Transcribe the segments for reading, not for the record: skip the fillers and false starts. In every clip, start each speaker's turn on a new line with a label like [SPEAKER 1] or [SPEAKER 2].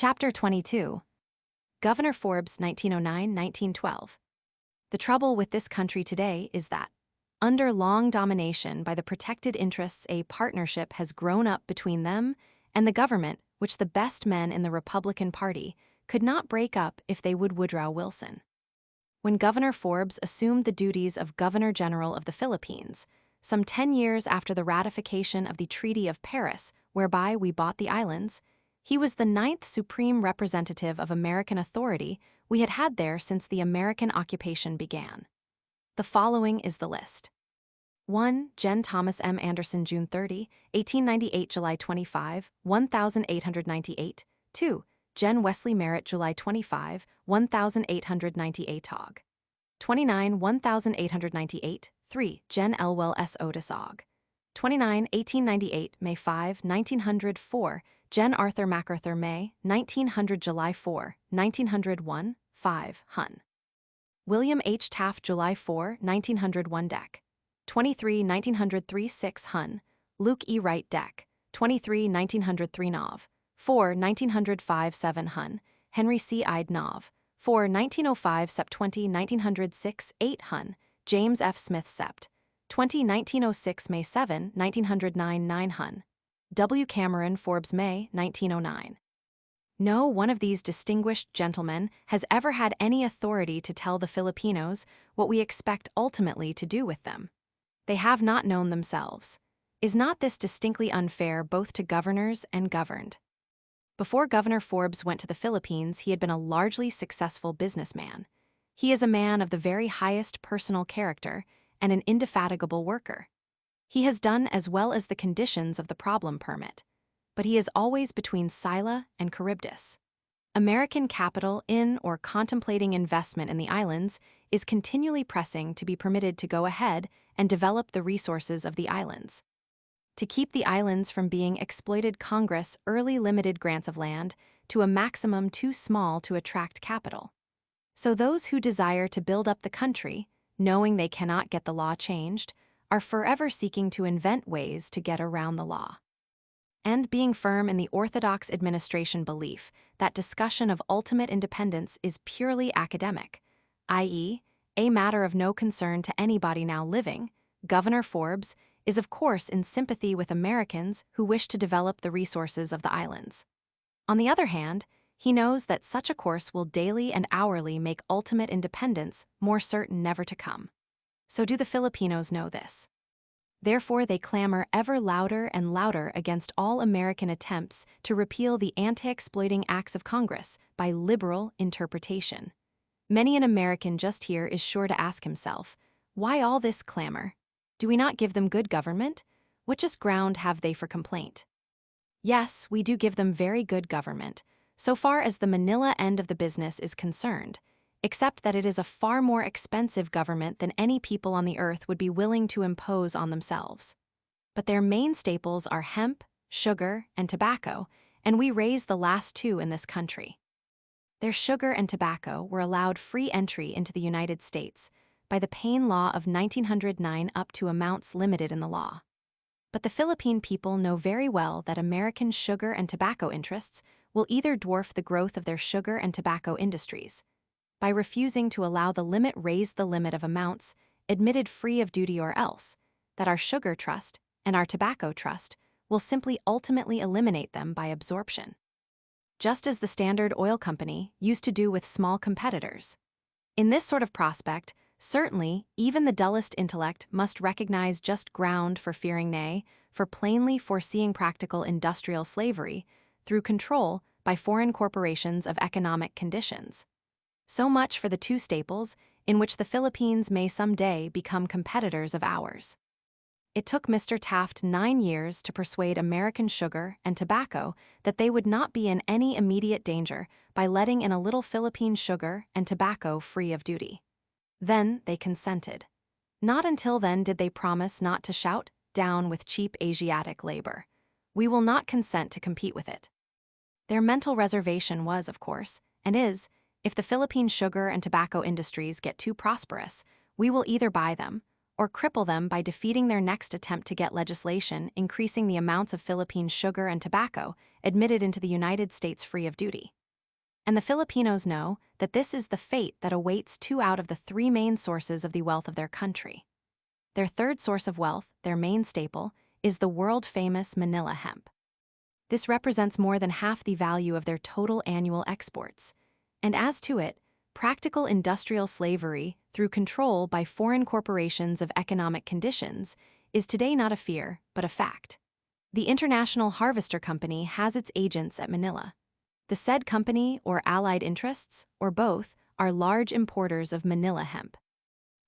[SPEAKER 1] Chapter 22. Governor Forbes, 1909–1912. The trouble with this country today is that, under long domination by the protected interests, a partnership has grown up between them and the government, which the best men in the Republican Party could not break up if they would Woodrow Wilson. When Governor Forbes assumed the duties of Governor General of the Philippines, some 10 years after the ratification of the Treaty of Paris, whereby we bought the islands, he was the 9th supreme representative of American authority we had had there since the American occupation began. The following is the list. 1. Gen. Thomas M. Anderson, June 30, 1898, July 25, 1898. 2. Gen. Wesley Merritt, July 25, 1898. Hog. 29, 1898. 3. Gen. Elwell S. Otis Og. 29, 1898, May 5, 1904. Gen. Arthur MacArthur, May, 1900, July 4, 1901. 5. Hun. William H. Taft, July 4, 1901. Deck. 23, 1903. 6. Hun. Luke E. Wright. Deck. 23, 1903. Nov. 4, 1905. 7. Hun. Henry C. Ide. Nov. 4, 1905. Sept. 20, 1906. 8. Hun. James F. Smith. Sept. 20, 1906. May 7, 1909. 9. Hun. W. Cameron Forbes, May, 1909. No one of these distinguished gentlemen has ever had any authority to tell the Filipinos what we expect ultimately to do with them. They have not known themselves. Is not this distinctly unfair both to governors and governed? Before Governor Forbes went to the Philippines, he had been a largely successful businessman. He is a man of the very highest personal character and an indefatigable worker. He has done as well as the conditions of the problem permit, but he is always between Scylla and Charybdis. American capital in or contemplating investment in the islands is continually pressing to be permitted to go ahead and develop the resources of the islands. To keep the islands from being exploited, Congress early limited grants of land to a maximum too small to attract capital. So those who desire to build up the country, knowing they cannot get the law changed, are forever seeking to invent ways to get around the law. And being firm in the orthodox administration belief that discussion of ultimate independence is purely academic, i.e., a matter of no concern to anybody now living, Governor Forbes is of course in sympathy with Americans who wish to develop the resources of the islands. On the other hand, he knows that such a course will daily and hourly make ultimate independence more certain never to come. So do the Filipinos know this. Therefore they clamor ever louder and louder against all American attempts to repeal the anti-exploiting acts of Congress by liberal interpretation. Many an American just here is sure to ask himself, why all this clamor? Do we not give them good government? What just ground have they for complaint? Yes, we do give them very good government, so far as the Manila end of the business is concerned, except that it is a far more expensive government than any people on the earth would be willing to impose on themselves. But their main staples are hemp, sugar, and tobacco, and we raise the last two in this country. Their sugar and tobacco were allowed free entry into the United States by the Payne Law of 1909 up to amounts limited in the law. But the Philippine people know very well that American sugar and tobacco interests will either dwarf the growth of their sugar and tobacco industries, by refusing to allow the limit raise the limit of amounts admitted free of duty, or else that our sugar trust and our tobacco trust will simply ultimately eliminate them by absorption. Just as the Standard Oil Company used to do with small competitors. In this sort of prospect, certainly even the dullest intellect must recognize just ground for fearing, nay, for plainly foreseeing practical industrial slavery through control by foreign corporations of economic conditions. So much for the two staples in which the Philippines may someday become competitors of ours. It took Mr. Taft 9 years to persuade American sugar and tobacco that they would not be in any immediate danger by letting in a little Philippine sugar and tobacco free of duty. Then they consented. Not until then did they promise not to shout down with cheap Asiatic labor. We will not consent to compete with it. Their mental reservation was, of course, and is, if the Philippine sugar and tobacco industries get too prosperous, we will either buy them, or cripple them by defeating their next attempt to get legislation increasing the amounts of Philippine sugar and tobacco admitted into the United States free of duty. And the Filipinos know that this is the fate that awaits 2 out of the 3 main sources of the wealth of their country. Their third source of wealth, their main staple, is the world-famous Manila hemp. This represents more than half the value of their total annual exports. And as to it, practical industrial slavery through control by foreign corporations of economic conditions is today not a fear, but a fact. The International Harvester Company has its agents at Manila. The said company, or allied interests, or both, are large importers of Manila hemp.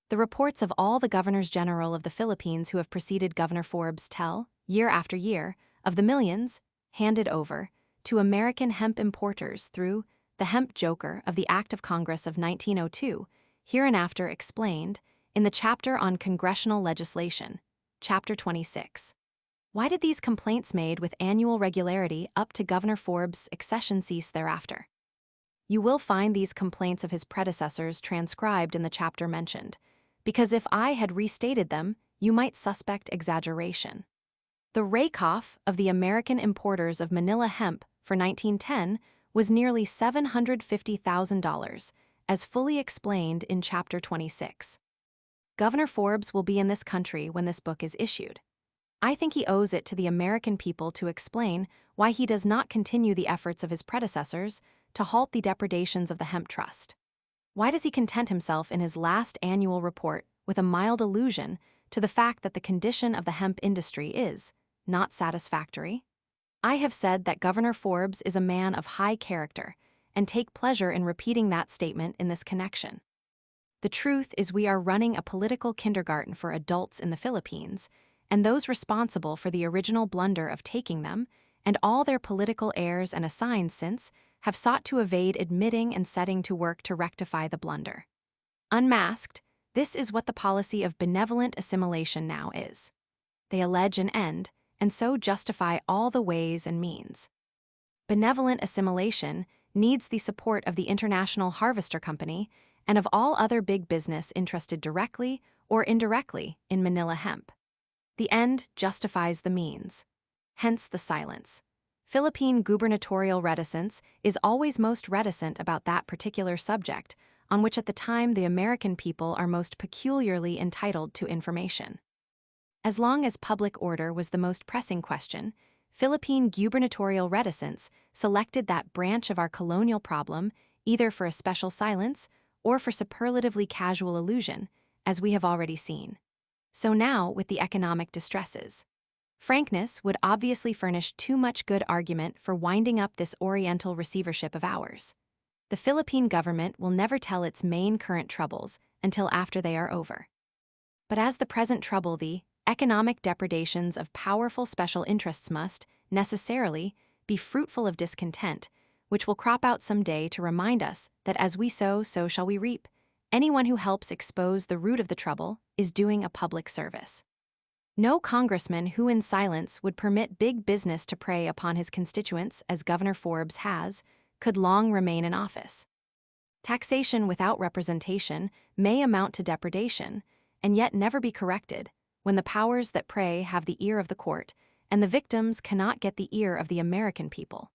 [SPEAKER 1] The reports of all the governors general of the Philippines who have preceded Governor Forbes tell, year after year, of the millions handed over to American hemp importers through the hemp joker of the Act of Congress of 1902, hereinafter explained in the chapter on congressional legislation, Chapter 26. Why did these complaints made with annual regularity up to Governor Forbes' accession cease thereafter? You will find these complaints of his predecessors transcribed in the chapter mentioned, because if I had restated them, you might suspect exaggeration. The rake-off of the American importers of Manila hemp for 1910 was nearly $750,000, as fully explained in Chapter 26. Governor Forbes will be in this country when this book is issued. I think he owes it to the American people to explain why he does not continue the efforts of his predecessors to halt the depredations of the hemp trust. Why does he content himself in his last annual report with a mild allusion to the fact that the condition of the hemp industry is not satisfactory? I have said that Governor Forbes is a man of high character, and take pleasure in repeating that statement in this connection. The truth is we are running a political kindergarten for adults in the Philippines, and those responsible for the original blunder of taking them, and all their political heirs and assigns since, have sought to evade admitting and setting to work to rectify the blunder. Unmasked, this is what the policy of benevolent assimilation now is. They allege an end, and so justify all the ways and means. Benevolent assimilation needs the support of the International Harvester Company and of all other big business interested directly or indirectly in Manila hemp. The end justifies the means. Hence the silence. Philippine gubernatorial reticence is always most reticent about that particular subject on which at the time the American people are most peculiarly entitled to information. As long as public order was the most pressing question, Philippine gubernatorial reticence selected that branch of our colonial problem either for a special silence or for superlatively casual allusion, as we have already seen. So now with the economic distresses. Frankness would obviously furnish too much good argument for winding up this Oriental receivership of ours. The Philippine government will never tell its main current troubles until after they are over. But as the present trouble, the economic depredations of powerful special interests must, necessarily, be fruitful of discontent, which will crop out some day to remind us that as we sow, so shall we reap. Anyone who helps expose the root of the trouble is doing a public service. No congressman who in silence would permit big business to prey upon his constituents as Governor Forbes has, could long remain in office. Taxation without representation may amount to depredation, and yet never be corrected, when the powers that prey have the ear of the court, and the victims cannot get the ear of the American people.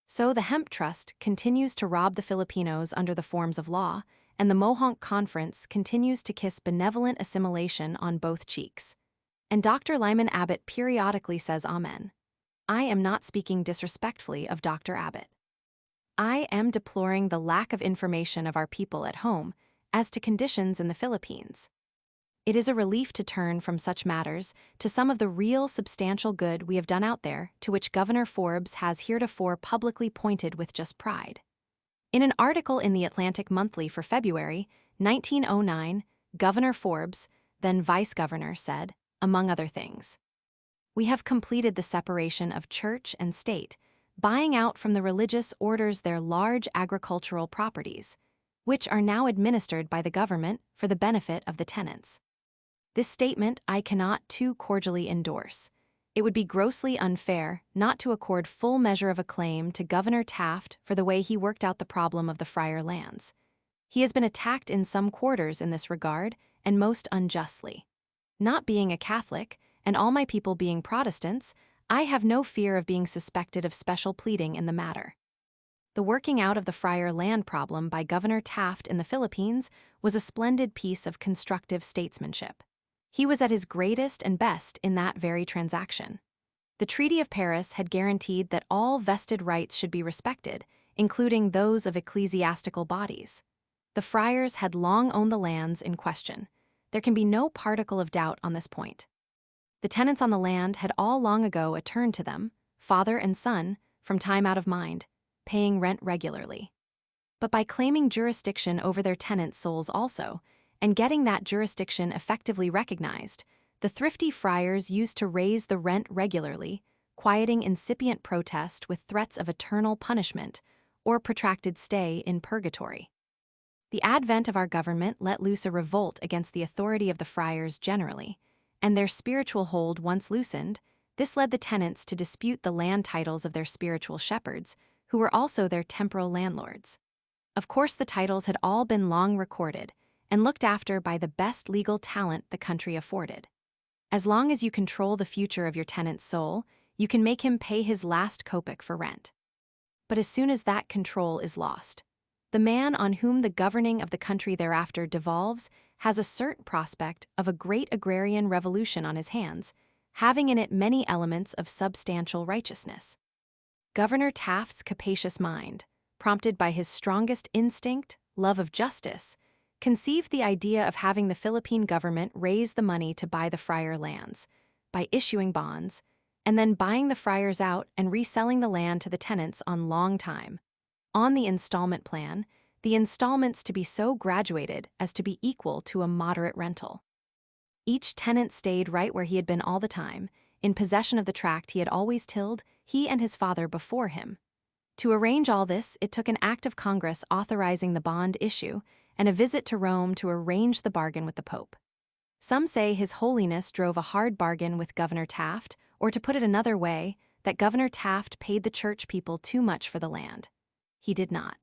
[SPEAKER 1] So the Hemp Trust continues to rob the Filipinos under the forms of law, and the Mohonk Conference continues to kiss benevolent assimilation on both cheeks. And Dr. Lyman Abbott periodically says amen. I am not speaking disrespectfully of Dr. Abbott. I am deploring the lack of information of our people at home as to conditions in the Philippines. It is a relief to turn from such matters to some of the real substantial good we have done out there, to which Governor Forbes has heretofore publicly pointed with just pride. In an article in the Atlantic Monthly for February 1909, Governor Forbes, then Vice Governor, said, among other things, "We have completed the separation of church and state, buying out from the religious orders their large agricultural properties, which are now administered by the government for the benefit of the tenants. This statement I cannot too cordially endorse. It would be grossly unfair not to accord full measure of acclaim to Governor Taft for the way he worked out the problem of the friar lands. He has been attacked in some quarters in this regard, and most unjustly. Not being a Catholic, and all my people being Protestants, I have no fear of being suspected of special pleading in the matter. The working out of the friar land problem by Governor Taft in the Philippines was a splendid piece of constructive statesmanship. He was at his greatest and best in that very transaction. The Treaty of Paris had guaranteed that all vested rights should be respected, including those of ecclesiastical bodies. The friars had long owned the lands in question. There can be no particle of doubt on this point. The tenants on the land had all long ago attuned to them, father and son, from time out of mind, paying rent regularly. But by claiming jurisdiction over their tenants' souls also, and getting that jurisdiction effectively recognized, the thrifty friars used to raise the rent regularly, quieting incipient protest with threats of eternal punishment or protracted stay in purgatory. The advent of our government let loose a revolt against the authority of the friars generally, and their spiritual hold once loosened, this led the tenants to dispute the land titles of their spiritual shepherds, who were also their temporal landlords. Of course, the titles had all been long recorded and looked after by the best legal talent the country afforded. As long as you control the future of your tenant's soul, you can make him pay his last kopeck for rent. But as soon as that control is lost, the man on whom the governing of the country thereafter devolves has a certain prospect of a great agrarian revolution on his hands, having in it many elements of substantial righteousness. Governor Taft's capacious mind, prompted by his strongest instinct, love of justice, conceived the idea of having the Philippine government raise the money to buy the friar lands, by issuing bonds, and then buying the friars out and reselling the land to the tenants on long time. On the installment plan, the installments to be so graduated as to be equal to a moderate rental. Each tenant stayed right where he had been all the time, in possession of the tract he had always tilled, he and his father before him. To arrange all this, it took an act of Congress authorizing the bond issue and a visit to Rome to arrange the bargain with the Pope. Some say His Holiness drove a hard bargain with Governor Taft, or to put it another way, that Governor Taft paid the church people too much for the land. He did not.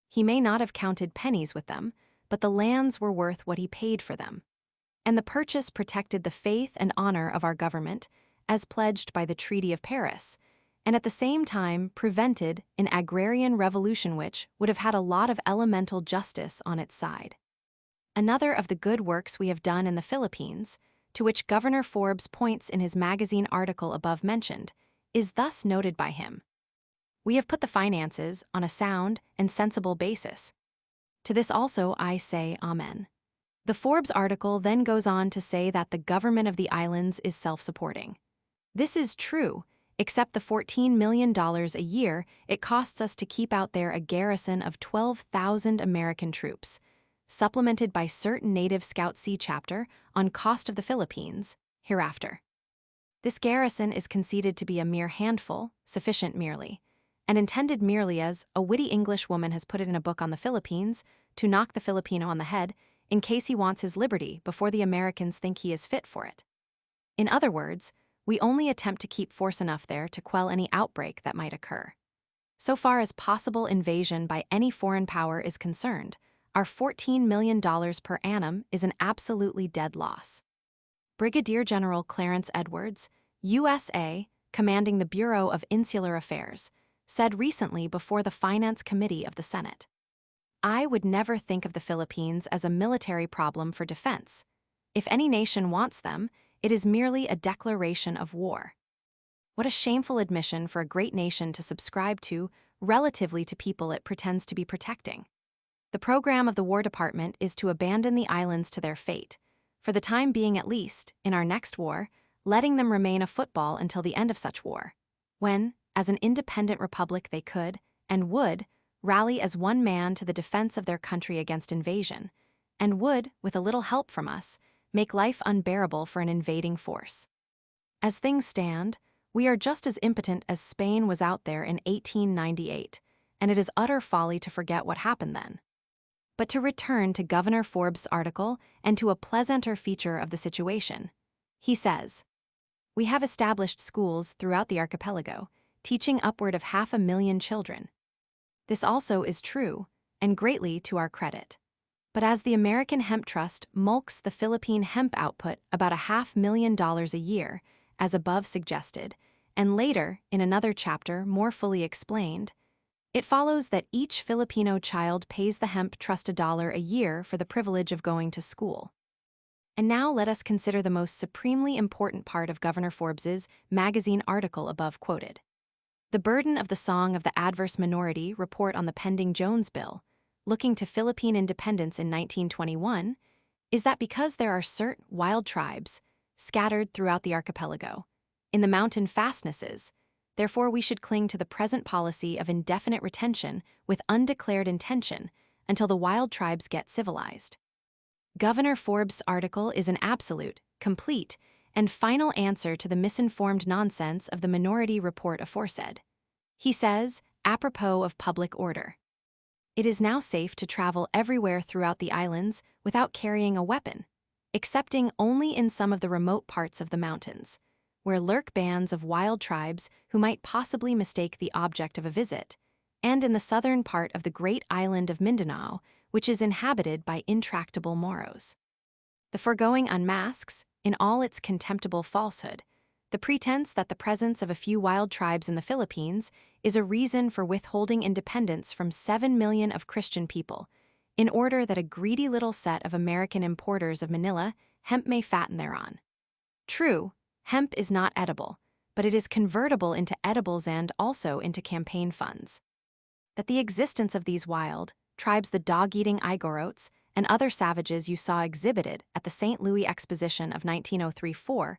[SPEAKER 1] He may not have counted pennies with them, but the lands were worth what he paid for them. And the purchase protected the faith and honor of our government, as pledged by the Treaty of Paris, and at the same time prevented an agrarian revolution which would have had a lot of elemental justice on its side. Another of the good works we have done in the Philippines, to which Governor Forbes points in his magazine article above mentioned, is thus noted by him. We have put the finances on a sound and sensible basis. To this also I say Amen. The Forbes article then goes on to say that the government of the islands is self-supporting. This is true, except the $14 million a year it costs us to keep out there a garrison of 12,000 American troops, supplemented by certain native Scout Sea chapter on cost of the Philippines, hereafter. This garrison is conceded to be a mere handful, sufficient merely, and intended merely as, a witty English woman has put it in a book on the Philippines, to knock the Filipino on the head in case he wants his liberty before the Americans think he is fit for it. In other words, we only attempt to keep force enough there to quell any outbreak that might occur. So far as possible invasion by any foreign power is concerned, our $14 million per annum is an absolutely dead loss. Brigadier General Clarence Edwards, USA, commanding the Bureau of Insular Affairs, said recently before the Finance Committee of the Senate, "I would never think of the Philippines as a military problem for defense. If any nation wants them, it is merely a declaration of war." What a shameful admission for a great nation to subscribe to relatively to people it pretends to be protecting. The program of the War Department is to abandon the islands to their fate, for the time being at least, in our next war, letting them remain a football until the end of such war, when, as an independent republic they could, and would, rally as one man to the defense of their country against invasion, and would, with a little help from us, make life unbearable for an invading force. As things stand, we are just as impotent as Spain was out there in 1898, and it is utter folly to forget what happened then. But to return to Governor Forbes' article and to a pleasanter feature of the situation, he says, "We have established schools throughout the archipelago, teaching upward of 500,000 children. This also is true, and greatly to our credit. But as the American Hemp Trust mulks the Philippine hemp output about $500,000 a year, as above suggested, and later, in another chapter more fully explained, it follows that each Filipino child pays the hemp trust $1 a year for the privilege of going to school. And now let us consider the most supremely important part of Governor Forbes's magazine article above quoted. The burden of the Song of the Adverse Minority report on the pending Jones Bill, looking to Philippine independence in 1921, is that because there are certain wild tribes scattered throughout the archipelago, in the mountain fastnesses, therefore we should cling to the present policy of indefinite retention with undeclared intention until the wild tribes get civilized. Governor Forbes' article is an absolute, complete, and final answer to the misinformed nonsense of the Minority Report aforesaid. He says, apropos of public order, it is now safe to travel everywhere throughout the islands without carrying a weapon, excepting only in some of the remote parts of the mountains, where lurk bands of wild tribes who might possibly mistake the object of a visit, and in the southern part of the great island of Mindanao, which is inhabited by intractable Moros. The foregoing unmasks, in all its contemptible falsehood, the pretense that the presence of a few wild tribes in the Philippines is a reason for withholding independence from 7 million of Christian people, in order that a greedy little set of American importers of Manila hemp may fatten thereon. True, hemp is not edible, but it is convertible into edibles and also into campaign funds. That the existence of these wild tribes, the dog-eating Igorotes, and other savages you saw exhibited at the St. Louis Exposition of 1903-4,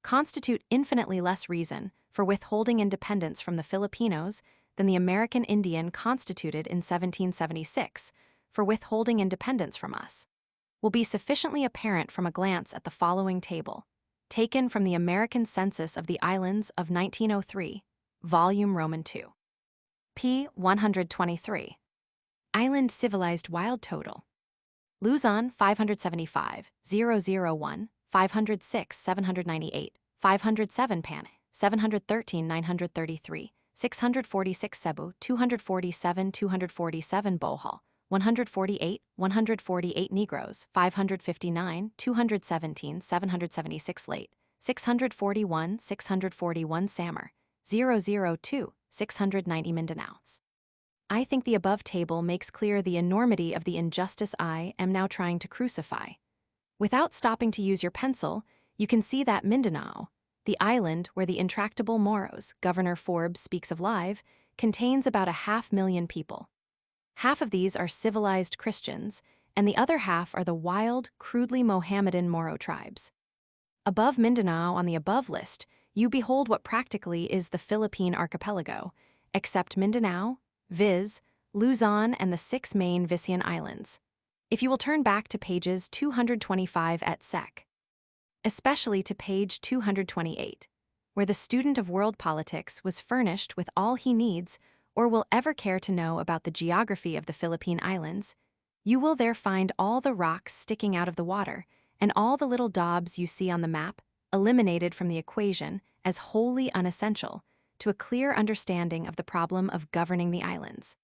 [SPEAKER 1] constitute infinitely less reason for withholding independence from the Filipinos than the American Indian constituted in 1776 for withholding independence from us, will be sufficiently apparent from a glance at the following table, taken from the American Census of the Islands of 1903, Volume Roman II. p. 123. Island Civilized Wild Total. Luzon 575, 001, 506, 798, 507 Panay, 713, 933, 646 Cebu, 247, 247 Bohol, 148, 148 Negros, 559, 217, 776 Late, 641, 641 Samar, 002, 690 Mindanaos. I think the above table makes clear the enormity of the injustice I am now trying to crucify. Without stopping to use your pencil, you can see that Mindanao, the island where the intractable Moros Governor Forbes speaks of live, contains about 500,000 people. Half of these are civilized Christians, and the other half are the wild, crudely Mohammedan Moro tribes. Above Mindanao on the above list, you behold what practically is the Philippine archipelago, except Mindanao, viz., Luzon and the 6 main Visayan Islands. If you will turn back to pages 225 et seq., especially to page 228, where the student of world politics was furnished with all he needs or will ever care to know about the geography of the Philippine Islands, you will there find all the rocks sticking out of the water and all the little daubs you see on the map eliminated from the equation as wholly unessential to a clear understanding of the problem of governing the islands.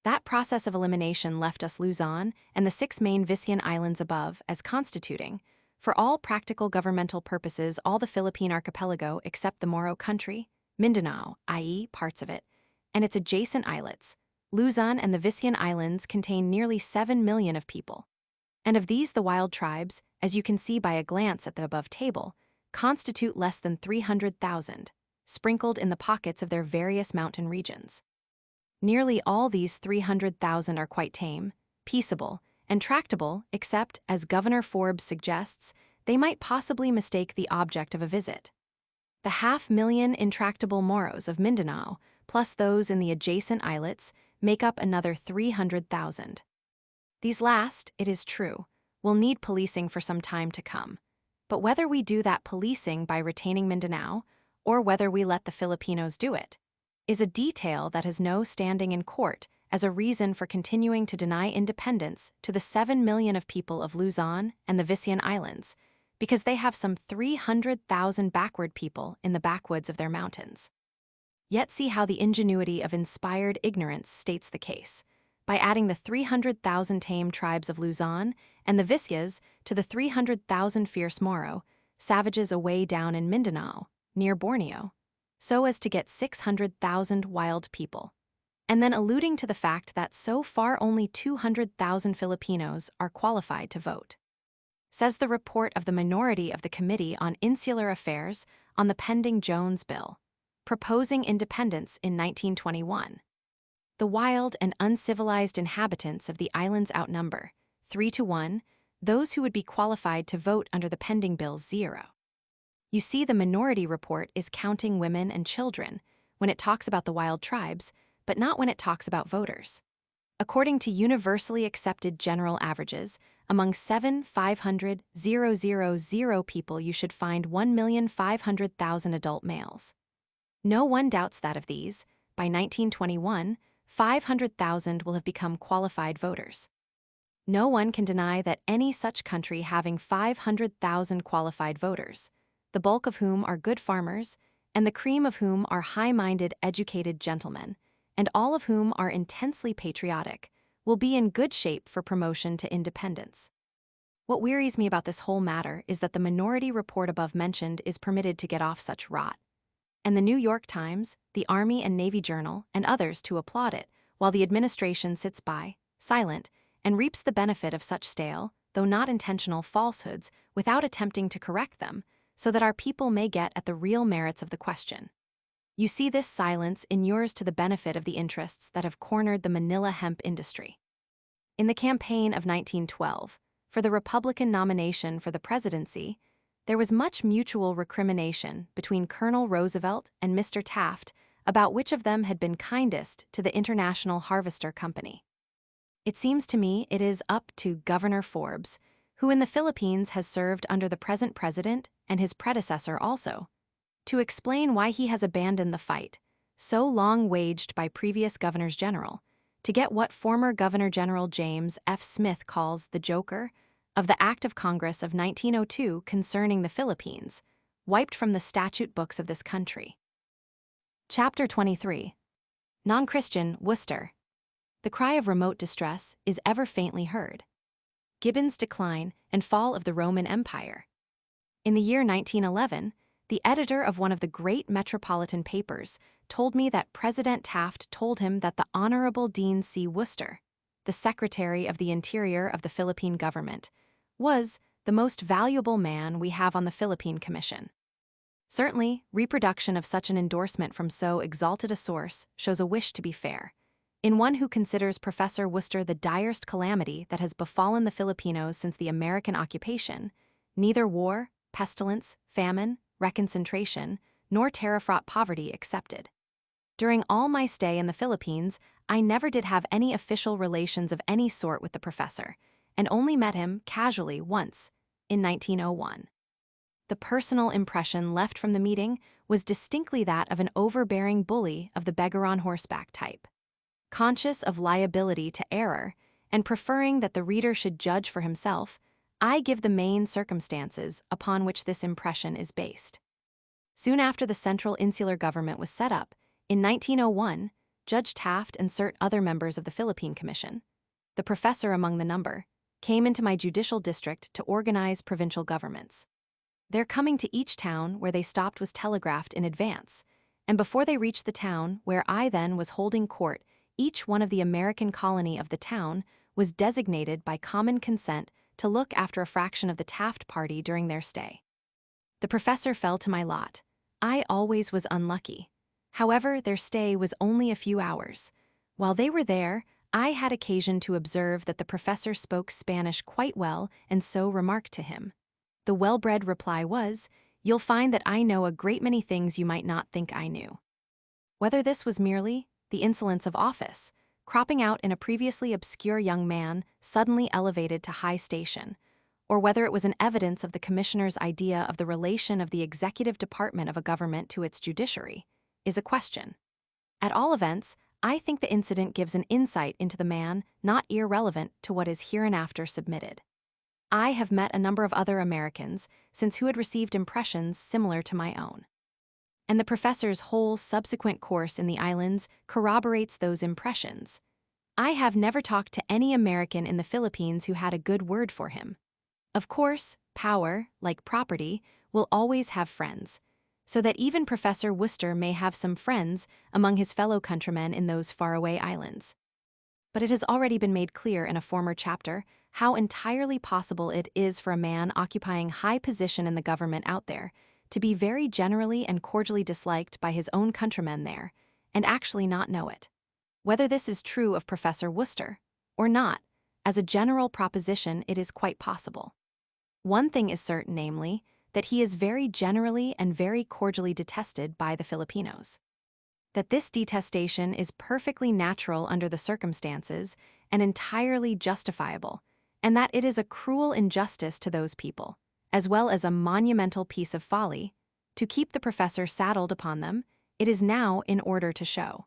[SPEAKER 1] That process of elimination left us Luzon and the 6 main Visayan Islands above as constituting, for all practical governmental purposes, all the Philippine archipelago except the Moro country, Mindanao, i.e. parts of it, and its adjacent islets. Luzon and the Visayan Islands contain nearly 7 million of people. And of these the wild tribes, as you can see by a glance at the above table, constitute less than 300,000, sprinkled in the pockets of their various mountain regions. Nearly all these 300,000 are quite tame, peaceable, and tractable, except, as Governor Forbes suggests, they might possibly mistake the object of a visit. The 500,000 intractable Moros of Mindanao, plus those in the adjacent islets, make up another 300,000. These last, it is true, will need policing for some time to come, but whether we do that policing by retaining Mindanao, or whether we let the Filipinos do it, is a detail that has no standing in court as a reason for continuing to deny independence to the 7 million of people of Luzon and the Visayan Islands, because they have some 300,000 backward people in the backwoods of their mountains. Yet see how the ingenuity of inspired ignorance states the case. by adding the 300,000 tame tribes of Luzon and the Visyas to the 300,000 fierce Moro, savages away down in Mindanao, near Borneo, so as to get 600,000 wild people. And then alluding to the fact that so far only 200,000 Filipinos are qualified to vote. Says the report of the minority of the Committee on Insular Affairs on the pending Jones Bill, proposing independence in 1921. The wild and uncivilized inhabitants of the islands outnumber, 3-1, those who would be qualified to vote under the pending bill 0. You see, the minority report is counting women and children when it talks about the wild tribes, but not when it talks about voters. According to universally accepted general averages, among 7,500,000 people you should find 1,500,000 adult males. No one doubts that of these, by 1921, 500,000 will have become qualified voters. No one can deny that any such country having 500,000 qualified voters, the bulk of whom are good farmers, and the cream of whom are high-minded, educated gentlemen, and all of whom are intensely patriotic, will be in good shape for promotion to independence. What wearies me about this whole matter is that the minority report above mentioned is permitted to get off such rot, and the New York Times, the Army and Navy Journal, and others to applaud it, while the administration sits by, silent, and reaps the benefit of such stale, though not intentional, falsehoods without attempting to correct them, so that our people may get at the real merits of the question. You see, this silence inures to the benefit of the interests that have cornered the Manila hemp industry. In the campaign of 1912, for the Republican nomination for the presidency, there was much mutual recrimination between Colonel Roosevelt and Mr. Taft about which of them had been kindest to the International Harvester Company. It seems to me it is up to Governor Forbes, who in the Philippines has served under the present president and his predecessor also, to explain why he has abandoned the fight, so long waged by previous governors general, to get what former Governor General James F. Smith calls the joker of the Act of Congress of 1902 concerning the Philippines, wiped from the statute books of this country. Chapter 23. Non-Christian, Worcester. The cry of remote distress is ever faintly heard. Gibbon's decline and fall of the Roman Empire. In the year 1911, the editor of one of the great metropolitan papers told me that President Taft told him that the Honorable Dean C. Worcester, the Secretary of the Interior of the Philippine government, was the most valuable man we have on the Philippine Commission. Certainly, reproduction of such an endorsement from so exalted a source shows a wish to be fair, in one who considers Professor Worcester the direst calamity that has befallen the Filipinos since the American occupation, neither war, pestilence, famine, reconcentration, nor terror-fraught poverty excepted. During all my stay in the Philippines, I never did have any official relations of any sort with the professor, and only met him casually once, in 1901. The personal impression left from the meeting was distinctly that of an overbearing bully of the beggar on horseback type. Conscious of liability to error, and preferring that the reader should judge for himself, I give the main circumstances upon which this impression is based. Soon after the Central Insular Government was set up, in 1901, Judge Taft and certain other members of the Philippine Commission, the professor among the number, came into my judicial district to organize provincial governments. Their coming to each town where they stopped was telegraphed in advance, and before they reached the town where I then was holding court, each one of the American colony of the town was designated by common consent to look after a fraction of the Taft party during their stay. The professor fell to my lot. I always was unlucky. However, their stay was only a few hours. While they were there, I had occasion to observe that the professor spoke Spanish quite well, and so remarked to him. The well-bred reply was, "You'll find that I know a great many things you might not think I knew." Whether this was merely the insolence of office, cropping out in a previously obscure young man suddenly elevated to high station, or whether it was an evidence of the commissioner's idea of the relation of the executive department of a government to its judiciary, is a question. At all events, I think the incident gives an insight into the man not irrelevant to what is hereinafter submitted. I have met a number of other Americans since who had received impressions similar to my own, and the professor's whole subsequent course in the islands corroborates those impressions. I have never talked to any American in the Philippines who had a good word for him. Of course, power, like property, will always have friends, so that even Professor Worcester may have some friends among his fellow countrymen in those faraway islands. But it has already been made clear in a former chapter how entirely possible it is for a man occupying high position in the government out there to be very generally and cordially disliked by his own countrymen there, and actually not know it. Whether this is true of Professor Worcester or not, as a general proposition, it is quite possible. One thing is certain, namely, that he is very generally and very cordially detested by the Filipinos. That this detestation is perfectly natural under the circumstances and entirely justifiable, and that it is a cruel injustice to those people, as well as a monumental piece of folly, to keep the professor saddled upon them, it is now in order to show.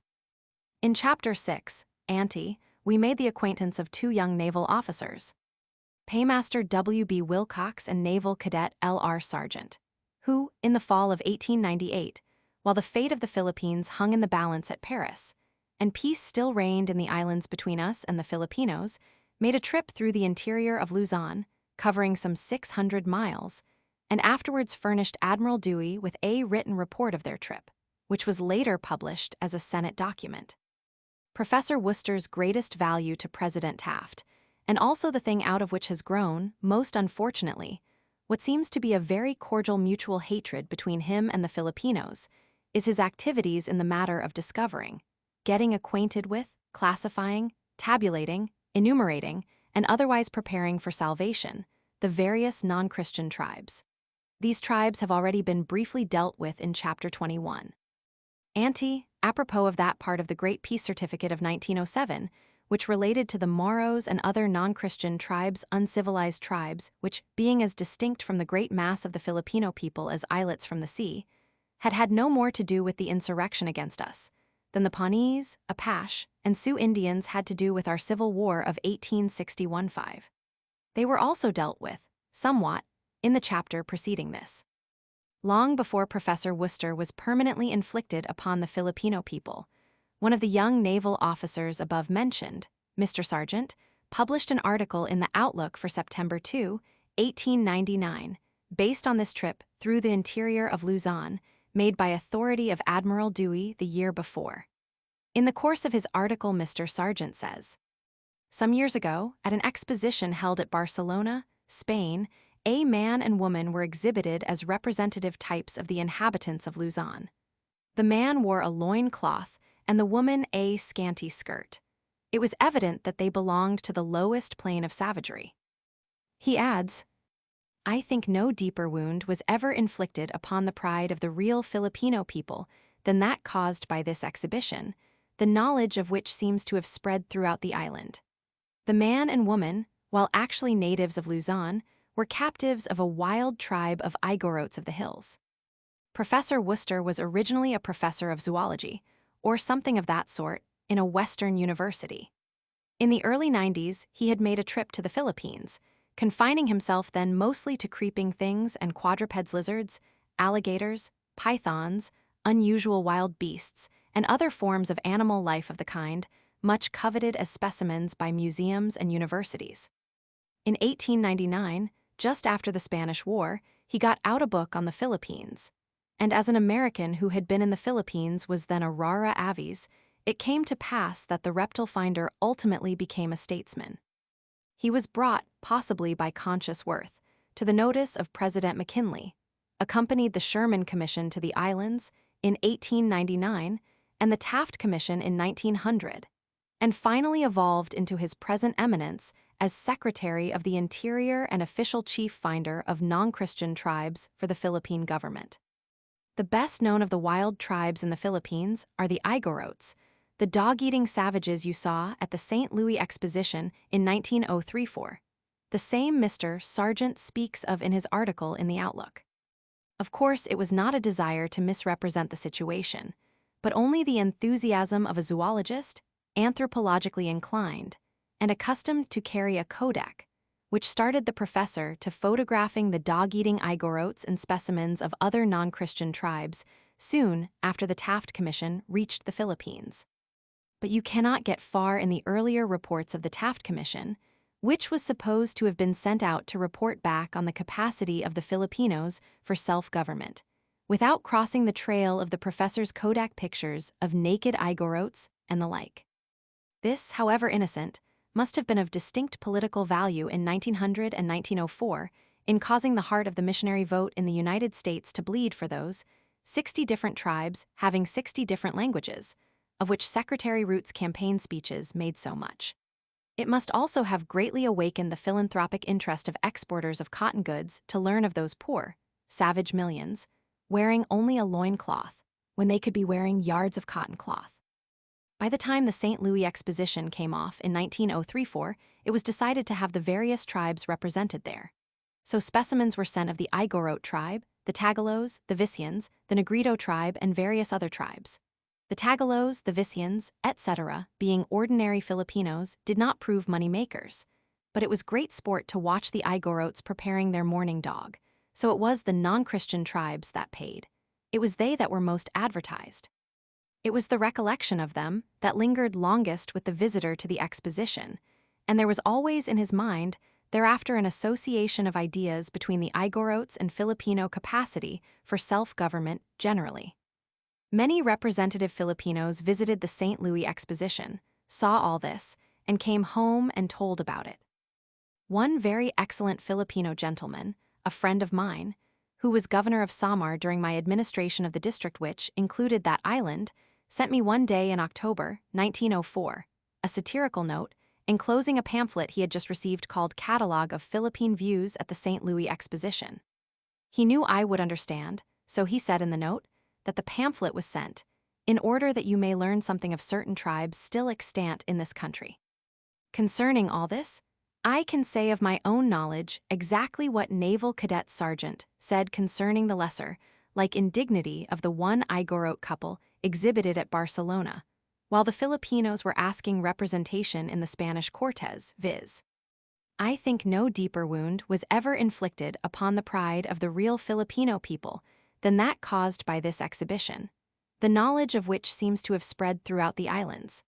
[SPEAKER 1] In Chapter 6, Ante, we made the acquaintance of two young naval officers, Paymaster W.B. Wilcox and Naval Cadet L.R. Sargent, who, in the fall of 1898, while the fate of the Philippines hung in the balance at Paris, and peace still reigned in the islands between us and the Filipinos, made a trip through the interior of Luzon, covering some 600 miles, and afterwards furnished Admiral Dewey with a written report of their trip, which was later published as a Senate document. Professor Worcester's greatest value to President Taft, and also the thing out of which has grown, most unfortunately, what seems to be a very cordial mutual hatred between him and the Filipinos, is his activities in the matter of discovering, getting acquainted with, classifying, tabulating, enumerating, and otherwise preparing for salvation, the various non-Christian tribes. These tribes have already been briefly dealt with in Chapter 21. Ante, apropos of that part of the Great Peace Certificate of 1907, which related to the Moros and other non-Christian tribes, uncivilized tribes, which, being as distinct from the great mass of the Filipino people as islets from the sea, had had no more to do with the insurrection against us than the Pawnees, Apache, and Sioux Indians had to do with our Civil War of 1861-5. They were also dealt with, somewhat, in the chapter preceding this. Long before Professor Worcester was permanently inflicted upon the Filipino people, one of the young naval officers above mentioned, Mr. Sargent, published an article in the Outlook for September 2, 1899, based on this trip through the interior of Luzon, made by authority of Admiral Dewey the year before. In the course of his article, Mr. Sargent says, "Some years ago, at an exposition held at Barcelona, Spain, a man and woman were exhibited as representative types of the inhabitants of Luzon. The man wore a loin cloth and the woman a scanty skirt. It was evident that they belonged to the lowest plane of savagery." He adds, "I think no deeper wound was ever inflicted upon the pride of the real Filipino people than that caused by this exhibition, the knowledge of which seems to have spread throughout the island. The man and woman, while actually natives of Luzon, were captives of a wild tribe of Igorots of the hills. Professor Worcester was originally a professor of zoology, or something of that sort, in a Western university. In the early 90s, he had made a trip to the Philippines, confining himself then mostly to creeping things and quadrupeds, lizards, alligators, pythons, unusual wild beasts, and other forms of animal life of the kind, much coveted as specimens by museums and universities. In 1899, just after the Spanish War, he got out a book on the Philippines, and as an American who had been in the Philippines was then a rara avis, it came to pass that the reptile finder ultimately became a statesman. He was brought, possibly by conscious worth, to the notice of President McKinley, accompanied the Sherman Commission to the islands in 1899 and the Taft Commission in 1900, and finally evolved into his present eminence as Secretary of the Interior and official chief finder of non-Christian tribes for the Philippine government. The best known of the wild tribes in the Philippines are the Igorots, the dog-eating savages you saw at the St. Louis Exposition in 1903-4, the same Mr. Sargent speaks of in his article in the Outlook. Of course, it was not a desire to misrepresent the situation, but only the enthusiasm of a zoologist, anthropologically inclined, and accustomed to carry a kodak, which started the professor to photographing the dog-eating Igorots and specimens of other non-Christian tribes soon after the Taft Commission reached the Philippines. But you cannot get far in the earlier reports of the Taft Commission, which was supposed to have been sent out to report back on the capacity of the Filipinos for self-government, without crossing the trail of the professor's Kodak pictures of naked Igorotes and the like. This, however innocent, must have been of distinct political value in 1900 and 1904 in causing the heart of the missionary vote in the United States to bleed for those 60 different tribes having 60 different languages, of which Secretary Root's campaign speeches made so much. It must also have greatly awakened the philanthropic interest of exporters of cotton goods to learn of those poor, savage millions, wearing only a loincloth when they could be wearing yards of cotton cloth. By the time the St. Louis Exposition came off in 1934, it was decided to have the various tribes represented there. So specimens were sent of the Igorot tribe, the Tagalos, the Visayan, the Negrito tribe, and various other tribes. The Tagalos, the Visayans, etc., being ordinary Filipinos, did not prove money makers, but it was great sport to watch the Igorots preparing their morning dog, so it was the non-Christian tribes that paid. It was they that were most advertised. It was the recollection of them that lingered longest with the visitor to the exposition, and there was always in his mind thereafter an association of ideas between the Igorots and Filipino capacity for self-government generally. Many representative Filipinos visited the St. Louis Exposition, saw all this, and came home and told about it. One very excellent Filipino gentleman, a friend of mine, who was governor of Samar during my administration of the district which included that island, sent me one day in October 1904 a satirical note enclosing a pamphlet he had just received called Catalogue of Philippine Views at the St. Louis Exposition. He knew I would understand, so he said in the note that the pamphlet was sent in order that you may learn something of certain tribes still extant in this country. Concerning all this, I can say of my own knowledge exactly what Naval Cadet Sergeant said concerning the lesser, like indignity of the one Igorot couple exhibited at Barcelona, while the Filipinos were asking representation in the Spanish Cortes, viz. I think no deeper wound was ever inflicted upon the pride of the real Filipino people than that caused by this exhibition, the knowledge of which seems to have spread throughout the islands.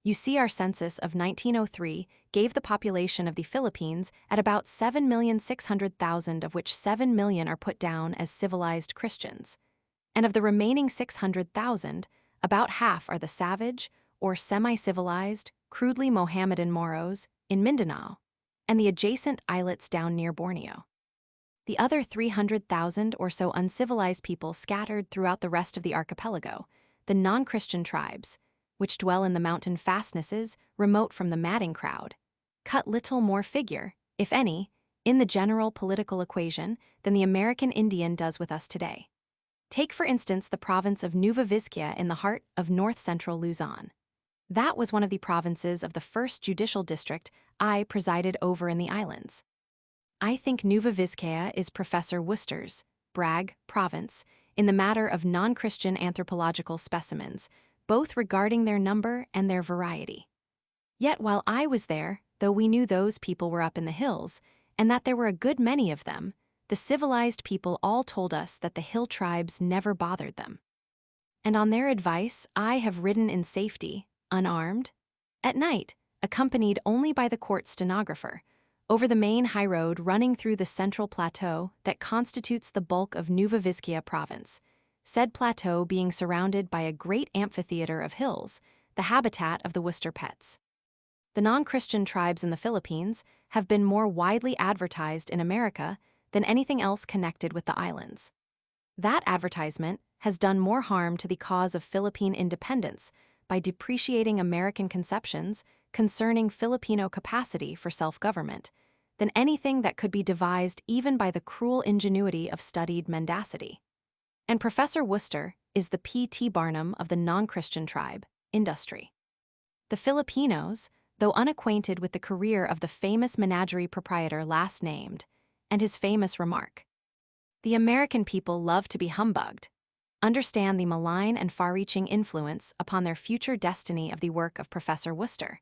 [SPEAKER 1] You see, our census of 1903 gave the population of the Philippines at about 7,600,000, of which 7 million are put down as civilized Christians. And of the remaining 600,000, about half are the savage or semi-civilized, crudely Mohammedan Moros in Mindanao and the adjacent islets down near Borneo. The other 300,000 or so uncivilized people scattered throughout the rest of the archipelago, the non-Christian tribes, which dwell in the mountain fastnesses remote from the madding crowd, cut little more figure, if any, in the general political equation than the American Indian does with us today. Take for instance the province of Nueva Vizcaya in the heart of north-central Luzon. That was one of the provinces of the first judicial district I presided over in the islands. I think Nueva Vizcaya is Professor Worcester's, Bragg, province, in the matter of non-Christian anthropological specimens, both regarding their number and their variety. Yet while I was there, though we knew those people were up in the hills, and that there were a good many of them, the civilized people all told us that the hill tribes never bothered them. And on their advice, I have ridden in safety, unarmed, at night, accompanied only by the court stenographer, over the main high road running through the central plateau that constitutes the bulk of Nueva Vizcaya province, said plateau being surrounded by a great amphitheater of hills, the habitat of the Worcester pets. The non-Christian tribes in the Philippines have been more widely advertised in America than anything else connected with the islands. That advertisement has done more harm to the cause of Philippine independence by depreciating American conceptions concerning Filipino capacity for self-government than anything that could be devised even by the cruel ingenuity of studied mendacity. And Professor Worcester is the P.T. Barnum of the non-Christian tribe, industry. The Filipinos, though unacquainted with the career of the famous menagerie proprietor last named, and his famous remark, "The American people love to be humbugged," understand the malign and far-reaching influence upon their future destiny of the work of Professor Worcester,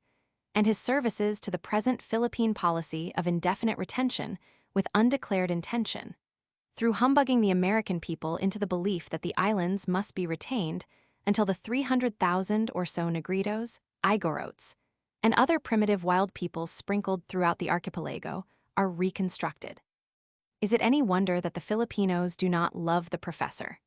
[SPEAKER 1] and his services to the present Philippine policy of indefinite retention with undeclared intention, through humbugging the American people into the belief that the islands must be retained until the 300,000 or so Negritos, Igorotes, and other primitive wild peoples sprinkled throughout the archipelago are reconstructed. Is it any wonder that the Filipinos do not love the professor?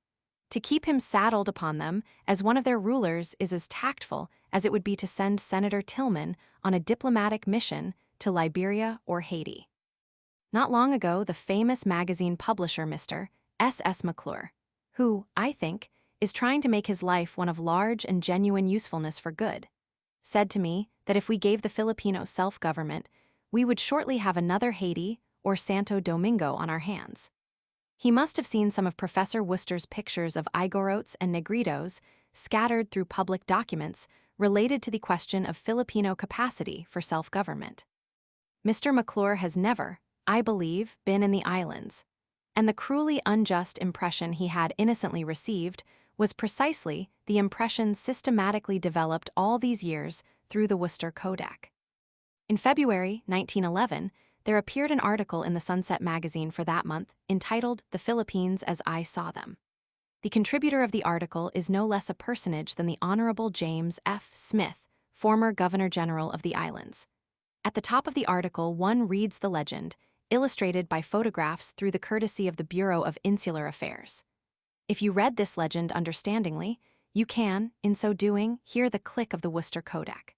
[SPEAKER 1] To keep him saddled upon them as one of their rulers is as tactful as it would be to send Senator Tillman on a diplomatic mission to Liberia or Haiti. Not long ago, the famous magazine publisher Mr. S.S. McClure, who, I think, is trying to make his life one of large and genuine usefulness for good, said to me that if we gave the Filipinos self-government, we would shortly have another Haiti or Santo Domingo on our hands. He must have seen some of Professor Worcester's pictures of Igorotes and Negritos scattered through public documents related to the question of Filipino capacity for self-government. Mr. McClure has never, I believe, been in the islands, and the cruelly unjust impression he had innocently received was precisely the impression systematically developed all these years through the Worcester Kodak. In February 1911, there appeared an article in the Sunset magazine for that month entitled "The Philippines as I Saw Them." The contributor of the article is no less a personage than the Honorable James F. Smith, former Governor-General of the islands. At the top of the article, one reads the legend, illustrated by photographs through the courtesy of the Bureau of Insular Affairs. If you read this legend understandingly, you can, in so doing, hear the click of the Worcester Kodak.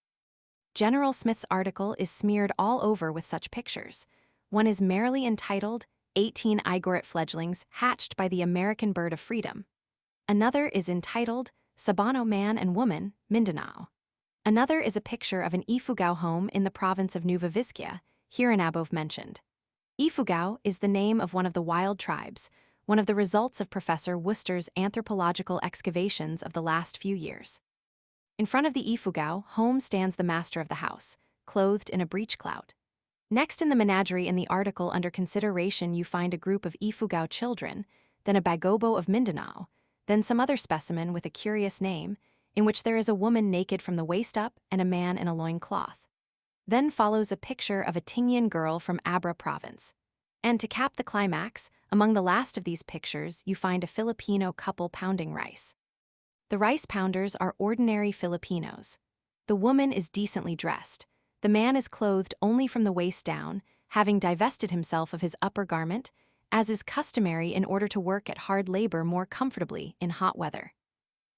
[SPEAKER 1] General Smith's article is smeared all over with such pictures. One is merrily entitled, 18 Igorot Fledglings Hatched by the American Bird of Freedom. Another is entitled, Sabano Man and Woman, Mindanao. Another is a picture of an Ifugao home in the province of Nueva Vizcaya, hereinabove mentioned. Ifugao is the name of one of the wild tribes, one of the results of Professor Worcester's anthropological excavations of the last few years. In front of the Ifugao home stands the master of the house, clothed in a breechclout. Next in the menagerie in the article under consideration you find a group of Ifugao children, then a Bagobo of Mindanao, then some other specimen with a curious name, in which there is a woman naked from the waist up and a man in a loincloth. Then follows a picture of a Tingyan girl from Abra province. And to cap the climax, among the last of these pictures you find a Filipino couple pounding rice. The rice pounders are ordinary Filipinos. The woman is decently dressed. The man is clothed only from the waist down, having divested himself of his upper garment, as is customary in order to work at hard labor more comfortably in hot weather.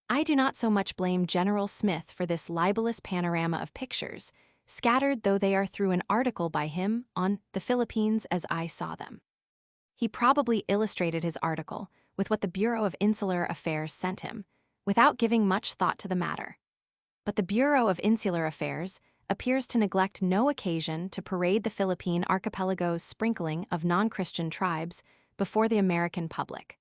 [SPEAKER 1] I do not so much blame General Smith for this libelous panorama of pictures, scattered though they are through an article by him on The Philippines as I Saw Them. He probably illustrated his article with what the Bureau of Insular Affairs sent him, without giving much thought to the matter. But the Bureau of Insular Affairs appears to neglect no occasion to parade the Philippine archipelago's sprinkling of non-Christian tribes before the American public,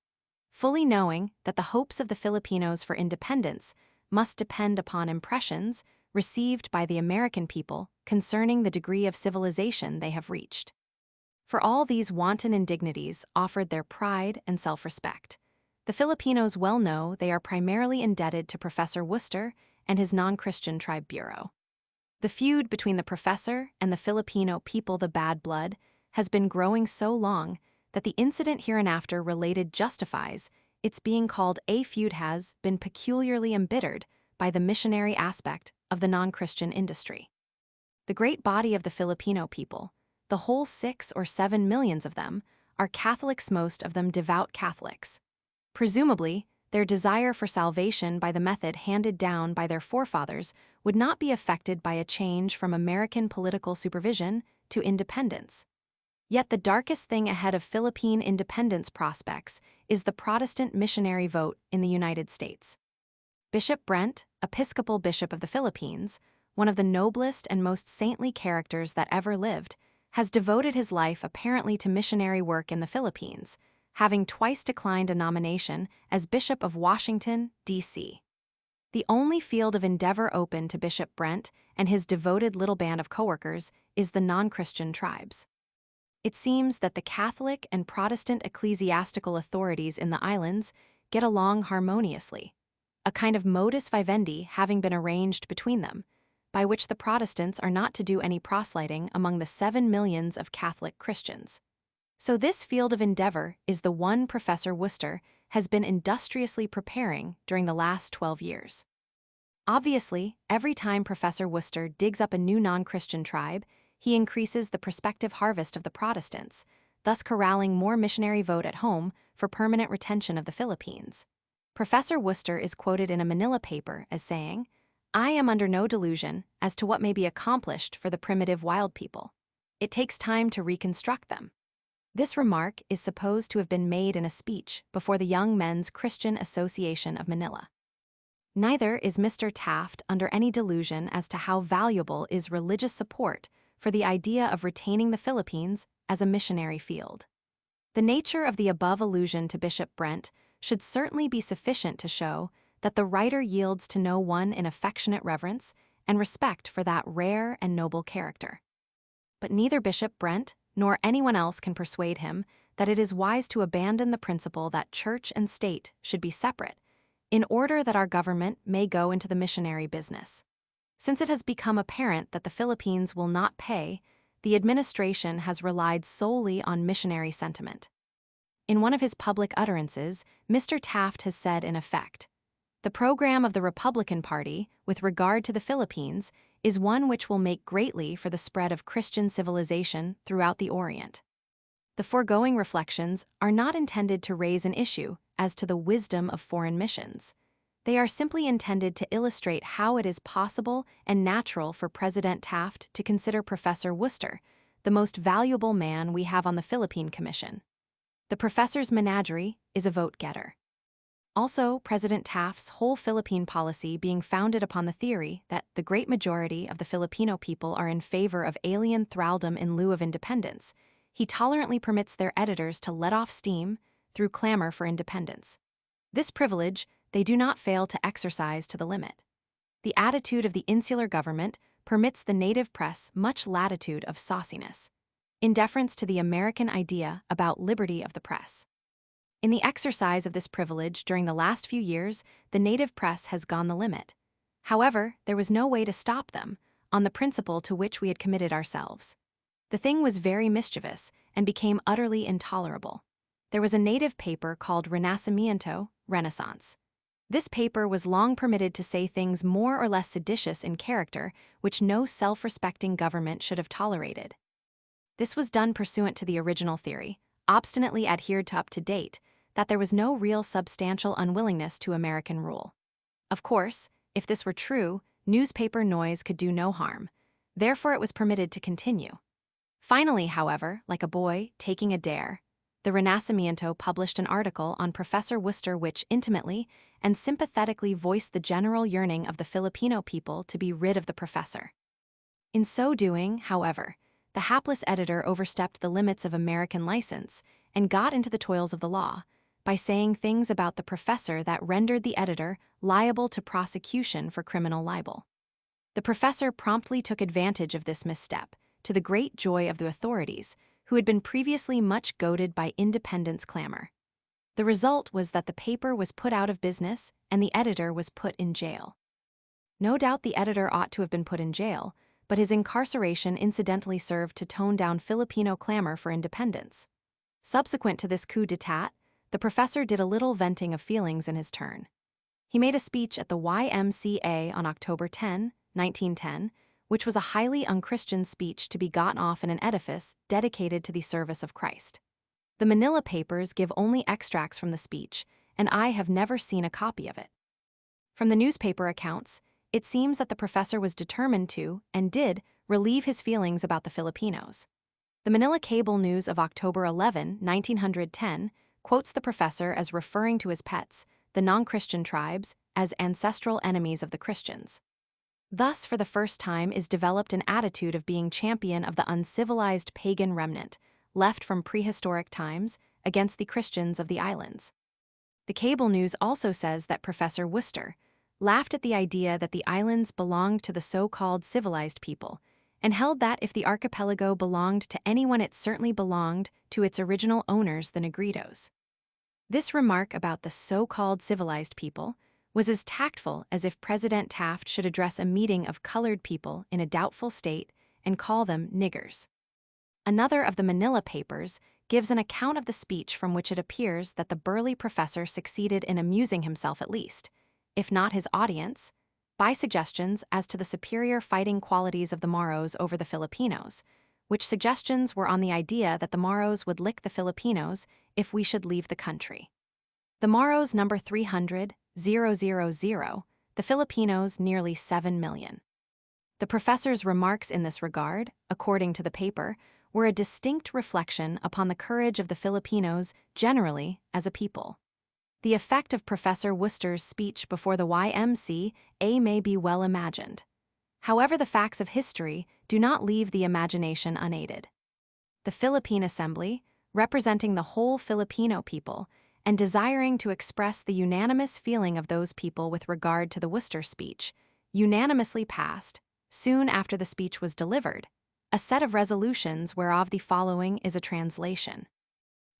[SPEAKER 1] fully knowing that the hopes of the Filipinos for independence must depend upon impressions received by the American people concerning the degree of civilization they have reached. For all these wanton indignities offered their pride and self-respect, the Filipinos well know they are primarily indebted to Professor Worcester and his non-Christian tribe bureau. The feud between the professor and the Filipino people, the bad blood, has been growing so long that the incident hereinafter related justifies its being called a feud has been peculiarly embittered by the missionary aspect of the non-Christian industry. The great body of the Filipino people, the whole 6 or 7 millions of them, are Catholics, most of them devout Catholics. Presumably, their desire for salvation by the method handed down by their forefathers would not be affected by a change from American political supervision to independence. Yet the darkest thing ahead of Philippine independence prospects is the Protestant missionary vote in the United States. Bishop Brent, Episcopal Bishop of the Philippines, one of the noblest and most saintly characters that ever lived, has devoted his life apparently to missionary work in the Philippines, having twice declined a nomination as Bishop of Washington, D.C. The only field of endeavor open to Bishop Brent and his devoted little band of coworkers is the non-Christian tribes. It seems that the Catholic and Protestant ecclesiastical authorities in the islands get along harmoniously, a kind of modus vivendi having been arranged between them, by which the Protestants are not to do any proselyting among the 7 millions of Catholic Christians. So this field of endeavor is the one Professor Worcester has been industriously preparing during the last 12 years. Obviously, every time Professor Worcester digs up a new non-Christian tribe, he increases the prospective harvest of the Protestants, thus corralling more missionary vote at home for permanent retention of the Philippines. Professor Worcester is quoted in a Manila paper as saying, "I am under no delusion as to what may be accomplished for the primitive wild people. It takes time to reconstruct them." This remark is supposed to have been made in a speech before the Young Men's Christian Association of Manila. Neither is Mr. Taft under any delusion as to how valuable is religious support for the idea of retaining the Philippines as a missionary field. The nature of the above allusion to Bishop Brent should certainly be sufficient to show that the writer yields to no one in affectionate reverence and respect for that rare and noble character. But neither Bishop Brent nor anyone else can persuade him that it is wise to abandon the principle that church and state should be separate, in order that our government may go into the missionary business. Since it has become apparent that the Philippines will not pay, the administration has relied solely on missionary sentiment. In one of his public utterances, Mr. Taft has said in effect, "The program of the Republican Party with regard to the Philippines is one which will make greatly for the spread of Christian civilization throughout the Orient." The foregoing reflections are not intended to raise an issue as to the wisdom of foreign missions. They are simply intended to illustrate how it is possible and natural for President Taft to consider Professor Worcester the most valuable man we have on the Philippine Commission. The professor's menagerie is a vote-getter. Also, President Taft's whole Philippine policy being founded upon the theory that the great majority of the Filipino people are in favor of alien thraldom in lieu of independence, he tolerantly permits their editors to let off steam through clamor for independence. This privilege they do not fail to exercise to the limit. The attitude of the insular government permits the native press much latitude of sauciness, in deference to the American idea about liberty of the press. In the exercise of this privilege during the last few years, the native press has gone the limit. However, there was no way to stop them, on the principle to which we had committed ourselves. The thing was very mischievous and became utterly intolerable. There was a native paper called Renacimiento, Renaissance. This paper was long permitted to say things more or less seditious in character which no self-respecting government should have tolerated. This was done pursuant to the original theory, obstinately adhered to up to date, that there was no real substantial unwillingness to American rule. Of course, if this were true, newspaper noise could do no harm. Therefore it was permitted to continue. Finally, however, like a boy taking a dare, the Renacimiento published an article on Professor Worcester which intimately and sympathetically voiced the general yearning of the Filipino people to be rid of the professor. In so doing, however, the hapless editor overstepped the limits of American license and got into the toils of the law by saying things about the professor that rendered the editor liable to prosecution for criminal libel. The professor promptly took advantage of this misstep, to the great joy of the authorities, who had been previously much goaded by independence clamor. The result was that the paper was put out of business and the editor was put in jail. No doubt the editor ought to have been put in jail, but his incarceration incidentally served to tone down Filipino clamor for independence. Subsequent to this coup d'etat, the professor did a little venting of feelings in his turn. He made a speech at the YMCA on October 10, 1910, which was a highly unchristian speech to be gotten off in an edifice dedicated to the service of Christ. The Manila papers give only extracts from the speech, and I have never seen a copy of it. From the newspaper accounts, it seems that the professor was determined to, and did, relieve his feelings about the Filipinos. The Manila Cable News of October 11, 1910, quotes the professor as referring to his pets, the non-Christian tribes, as ancestral enemies of the Christians. Thus, for the first time, is developed an attitude of being champion of the uncivilized pagan remnant, left from prehistoric times, against the Christians of the islands. The Cable News also says that Professor Worcester laughed at the idea that the islands belonged to the so-called civilized people, and held that if the archipelago belonged to anyone it certainly belonged to its original owners, the Negritos. This remark about the so-called civilized people was as tactful as if President Taft should address a meeting of colored people in a doubtful state and call them niggers. Another of the Manila papers gives an account of the speech from which it appears that the burly professor succeeded in amusing himself at least, if not his audience, by suggestions as to the superior fighting qualities of the Moros over the Filipinos, which suggestions were on the idea that the Moros would lick the Filipinos if we should leave the country. The Moros number 300,000, the Filipinos nearly 7 million. The professor's remarks in this regard, according to the paper, were a distinct reflection upon the courage of the Filipinos generally as a people. The effect of Professor Worcester's speech before the YMCA may be well imagined. However, the facts of history do not leave the imagination unaided. The Philippine Assembly, representing the whole Filipino people, and desiring to express the unanimous feeling of those people with regard to the Worcester speech, unanimously passed, soon after the speech was delivered, a set of resolutions whereof the following is a translation.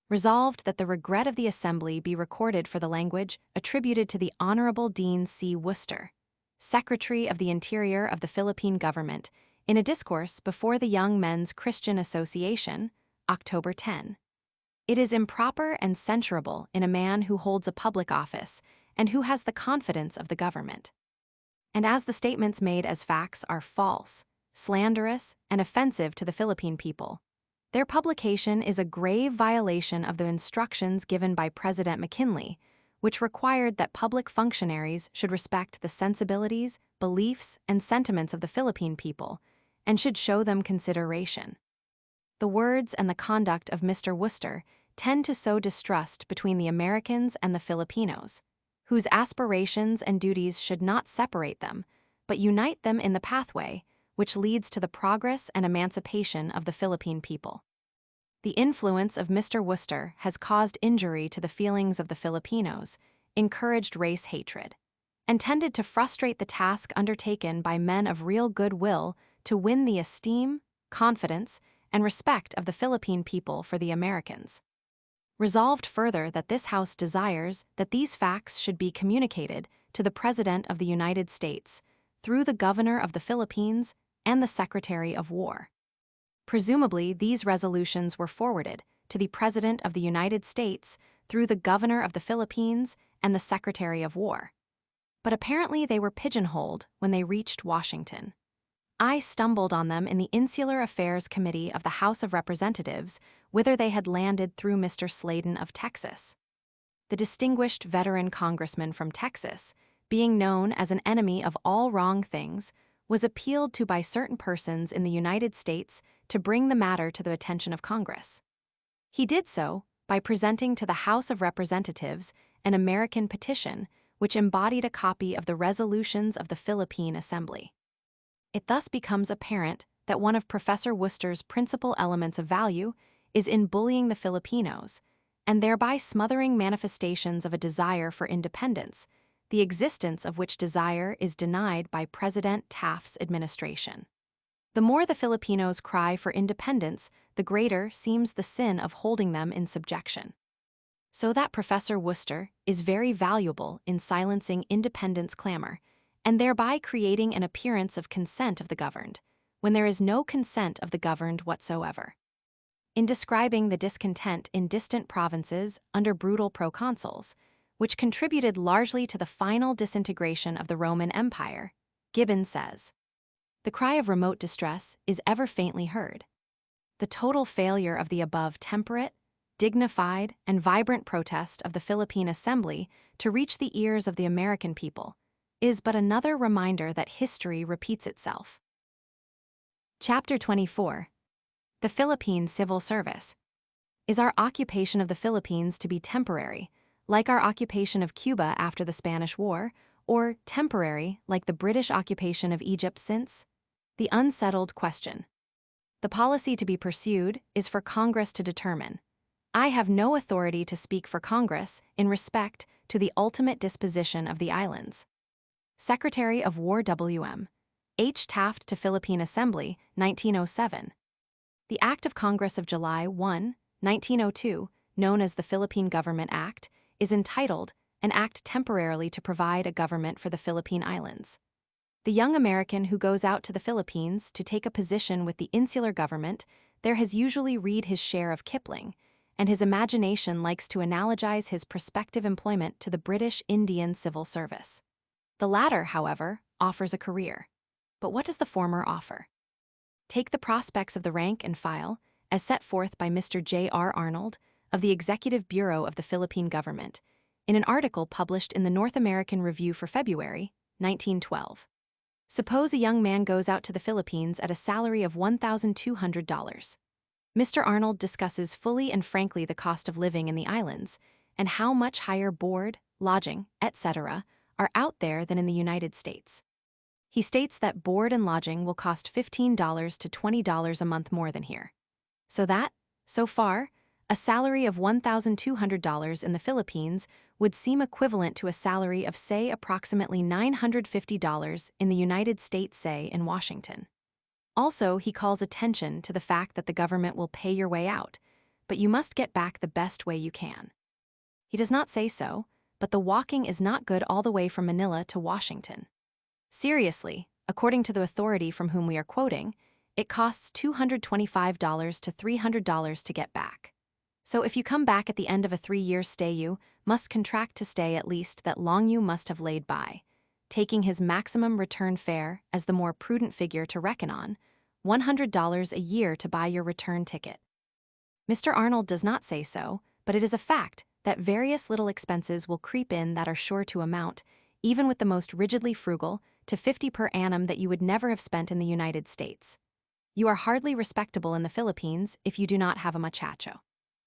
[SPEAKER 1] Resolved that the regret of the Assembly be recorded for the language attributed to the Honorable Dean C. Worcester, Secretary of the Interior of the Philippine Government, in a discourse before the Young Men's Christian Association, October 10. It is improper and censurable in a man who holds a public office and who has the confidence of the government. And as the statements made as facts are false, slanderous, and offensive to the Philippine people, their publication is a grave violation of the instructions given by President McKinley, which required that public functionaries should respect the sensibilities, beliefs, and sentiments of the Philippine people, and should show them consideration. The words and the conduct of Mr. Worcester tend to sow distrust between the Americans and the Filipinos, whose aspirations and duties should not separate them, but unite them in the pathway which leads to the progress and emancipation of the Philippine people. The influence of Mr. Worcester has caused injury to the feelings of the Filipinos, encouraged race hatred, and tended to frustrate the task undertaken by men of real goodwill to win the esteem, confidence, and respect of the Philippine people for the Americans. Resolved further that this House desires that these facts should be communicated to the President of the United States through the Governor of the Philippines and the Secretary of War. Presumably, these resolutions were forwarded to the President of the United States through the Governor of the Philippines and the Secretary of War. But apparently they were pigeonholed when they reached Washington. I stumbled on them in the Insular Affairs Committee of the House of Representatives, whither they had landed through Mr. Sladen of Texas. The distinguished veteran congressman from Texas, being known as an enemy of all wrong things, was appealed to by certain persons in the United States to bring the matter to the attention of Congress. He did so by presenting to the House of Representatives an American petition which embodied a copy of the resolutions of the Philippine Assembly. It thus becomes apparent that one of Professor Worcester's principal elements of value is in bullying the Filipinos, and thereby smothering manifestations of a desire for independence, the existence of which desire is denied by President Taft's administration. The more the Filipinos cry for independence, the greater seems the sin of holding them in subjection. So that Professor Worcester is very valuable in silencing independence clamor, and thereby creating an appearance of consent of the governed, when there is no consent of the governed whatsoever. In describing the discontent in distant provinces under brutal proconsuls, which contributed largely to the final disintegration of the Roman Empire, Gibbon says, "The cry of remote distress is ever faintly heard. The total failure of the above temperate, dignified, and vibrant protest of the Philippine Assembly to reach the ears of the American people is but another reminder that history repeats itself." Chapter 24. The Philippine Civil Service. Is our occupation of the Philippines to be temporary, like our occupation of Cuba after the Spanish War, or temporary, like the British occupation of Egypt since? The unsettled question. The policy to be pursued is for Congress to determine. I have no authority to speak for Congress in respect to the ultimate disposition of the islands. Secretary of War W.M. H. Taft to Philippine Assembly, 1907. The Act of Congress of July 1, 1902, known as the Philippine Government Act, is entitled "An Act Temporarily to Provide a Government for the Philippine Islands." The young American who goes out to the Philippines to take a position with the insular government there has usually read his share of Kipling, and his imagination likes to analogize his prospective employment to the British Indian Civil Service. The latter, however, offers a career. But what does the former offer? Take the prospects of the rank and file, as set forth by Mr. J.R. Arnold of the Executive Bureau of the Philippine government, in an article published in the North American Review for February, 1912. Suppose a young man goes out to the Philippines at a salary of $1,200. Mr. Arnold discusses fully and frankly the cost of living in the islands and how much higher board, lodging, etc. are out there than in the United States. He states that board and lodging will cost $15 to $20 a month more than here. So far, a salary of $1,200 in the Philippines would seem equivalent to a salary of, say, approximately $950 in the United States, say, in Washington. Also, he calls attention to the fact that the government will pay your way out, but you must get back the best way you can. He does not say so, but the walking is not good all the way from Manila to Washington. Seriously, according to the authority from whom we are quoting, it costs $225 to $300 to get back. So if you come back at the end of a 3-year stay, you must contract to stay at least that long. You must have laid by, taking his maximum return fare as the more prudent figure to reckon on, $100 a year to buy your return ticket. Mr. Arnold does not say so, but it is a fact that various little expenses will creep in that are sure to amount, even with the most rigidly frugal, to $50 per annum that you would never have spent in the United States. You are hardly respectable in the Philippines if you do not have a muchacho.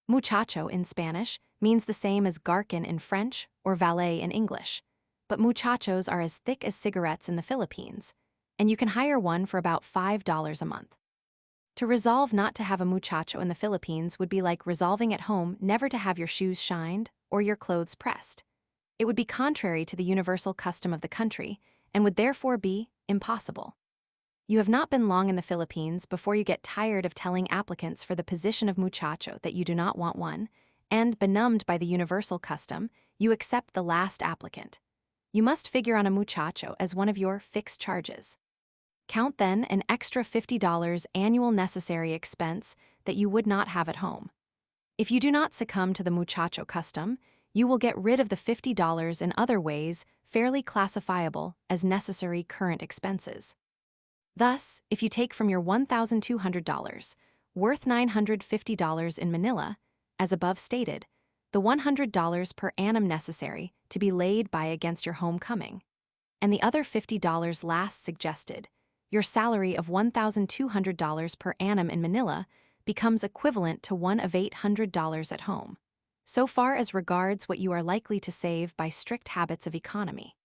[SPEAKER 1] Muchacho in Spanish means the same as garçon in French or valet in English, but muchachos are as thick as cigarettes in the Philippines, and you can hire one for about $5 a month. To resolve not to have a muchacho in the Philippines would be like resolving at home never to have your shoes shined or your clothes pressed. It would be contrary to the universal custom of the country and would therefore be impossible. You have not been long in the Philippines before you get tired of telling applicants for the position of muchacho that you do not want one, and, benumbed by the universal custom, you accept the last applicant. You must figure on a muchacho as one of your fixed charges. Count then an extra $50 annual necessary expense that you would not have at home. If you do not succumb to the muchacho custom, you will get rid of the $50 in other ways fairly classifiable as necessary current expenses. Thus, if you take from your $1,200, worth $950 in Manila, as above stated, the $100 per annum necessary to be laid by against your homecoming, and the other $50 last suggested, your salary of $1,200 per annum in Manila becomes equivalent to one of $800 at home, so far as regards what you are likely to save by strict habits of economy.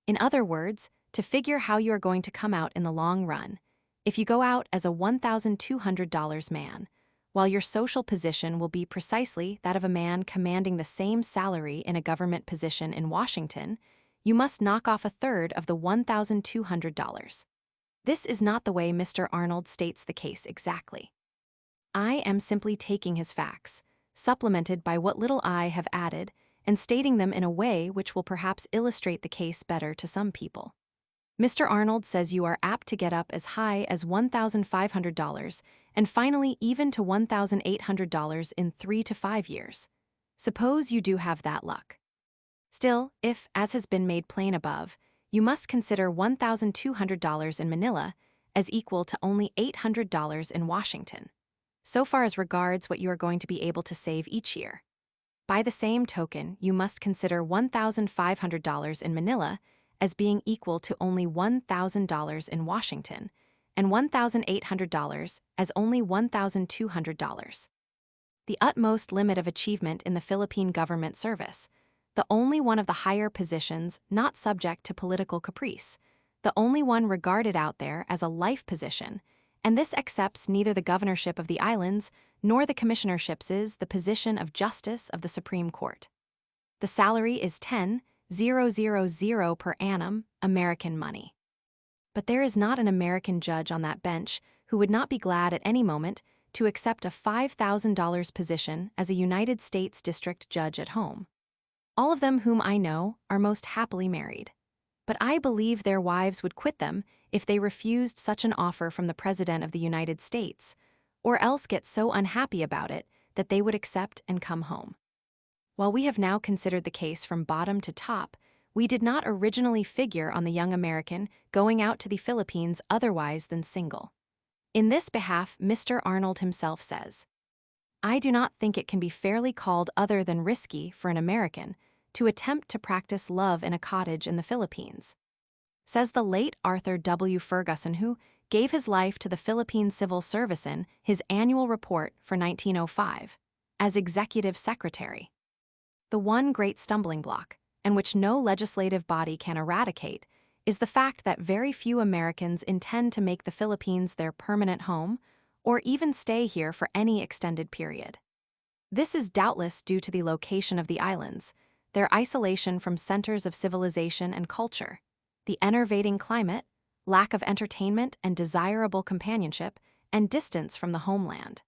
[SPEAKER 1] In other words, to figure how you are going to come out in the long run, if you go out as a $1,200 man, while your social position will be precisely that of a man commanding the same salary in a government position in Washington, you must knock off a third of the $1,200. This is not the way Mr. Arnold states the case exactly. I am simply taking his facts, supplemented by what little I have added, and stating them in a way which will perhaps illustrate the case better to some people. Mr. Arnold says you are apt to get up as high as $1,500 and finally even to $1,800 in 3 to 5 years. Suppose you do have that luck. Still, if, as has been made plain above, you must consider $1,200 in Manila as equal to only $800 in Washington, so far as regards what you are going to be able to save each year. By the same token, you must consider $1,500 in Manila as being equal to only $1,000 in Washington, and $1,800 as only $1,200. The utmost limit of achievement in the Philippine government service, the only one of the higher positions not subject to political caprice, the only one regarded out there as a life position, and this accepts neither the governorship of the islands nor the commissionerships, is the position of Justice of the Supreme Court. The salary is $10,000 per annum, American money. But there is not an American judge on that bench who would not be glad at any moment to accept a $5,000 position as a United States District Judge at home. All of them whom I know are most happily married, but I believe their wives would quit them if they refused such an offer from the President of the United States, or else get so unhappy about it that they would accept and come home. While we have now considered the case from bottom to top, we did not originally figure on the young American going out to the Philippines otherwise than single. In this behalf, Mr. Arnold himself says, "I do not think it can be fairly called other than risky for an American to attempt to practice love in a cottage in the Philippines," says the late Arthur W. Ferguson, who gave his life to the Philippine Civil Service in his annual report for 1905 as executive secretary. The one great stumbling block, and which no legislative body can eradicate, is the fact that very few Americans intend to make the Philippines their permanent home or even stay here for any extended period. This is doubtless due to the location of the islands, their isolation from centers of civilization and culture, the enervating climate, lack of entertainment and desirable companionship, and distance from the homeland.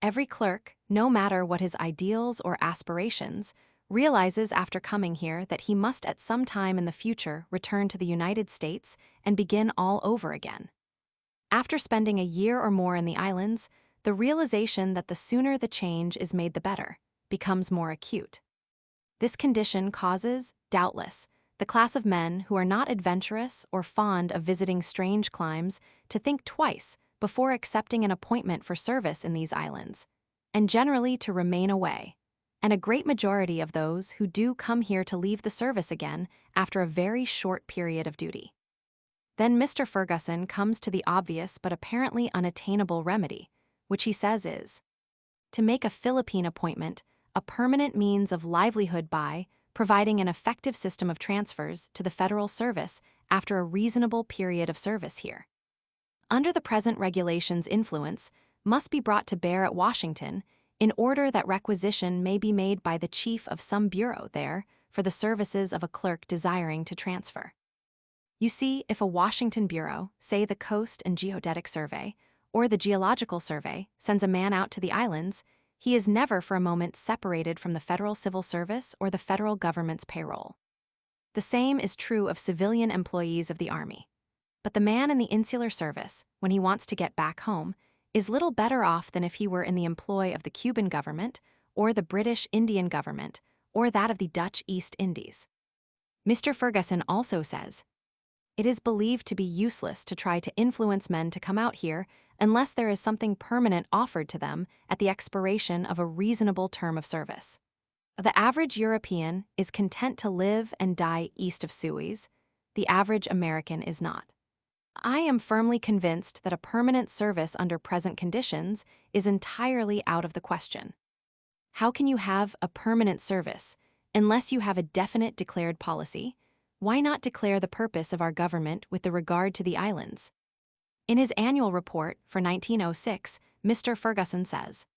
[SPEAKER 1] Every clerk, no matter what his ideals or aspirations, realizes after coming here that he must at some time in the future return to the United States and begin all over again. After spending a year or more in the islands, the realization that the sooner the change is made the better becomes more acute. This condition causes, doubtless, the class of men who are not adventurous or fond of visiting strange climes to think twice before accepting an appointment for service in these islands, and generally to remain away, and a great majority of those who do come here to leave the service again after a very short period of duty. Then Mr. Ferguson comes to the obvious but apparently unattainable remedy, which he says is to make a Philippine appointment a permanent means of livelihood by providing an effective system of transfers to the federal service after a reasonable period of service here. Under the present regulations, influence must be brought to bear at Washington in order that requisition may be made by the chief of some bureau there for the services of a clerk desiring to transfer. You see, if a Washington bureau, say the Coast and Geodetic Survey, or the Geological Survey, sends a man out to the islands, he is never for a moment separated from the federal civil service or the federal government's payroll. The same is true of civilian employees of the Army. But the man in the insular service, when he wants to get back home, is little better off than if he were in the employ of the Cuban government, or the British Indian government, or that of the Dutch East Indies. Mr. Ferguson also says, "It is believed to be useless to try to influence men to come out here unless there is something permanent offered to them at the expiration of a reasonable term of service. The average European is content to live and die east of Suez. The average American is not. I am firmly convinced that a permanent service under present conditions is entirely out of the question. How can you have a permanent service unless you have a definite declared policy? Why not declare the purpose of our government with regard to the islands?" In his annual report for 1906, Mr. Ferguson says,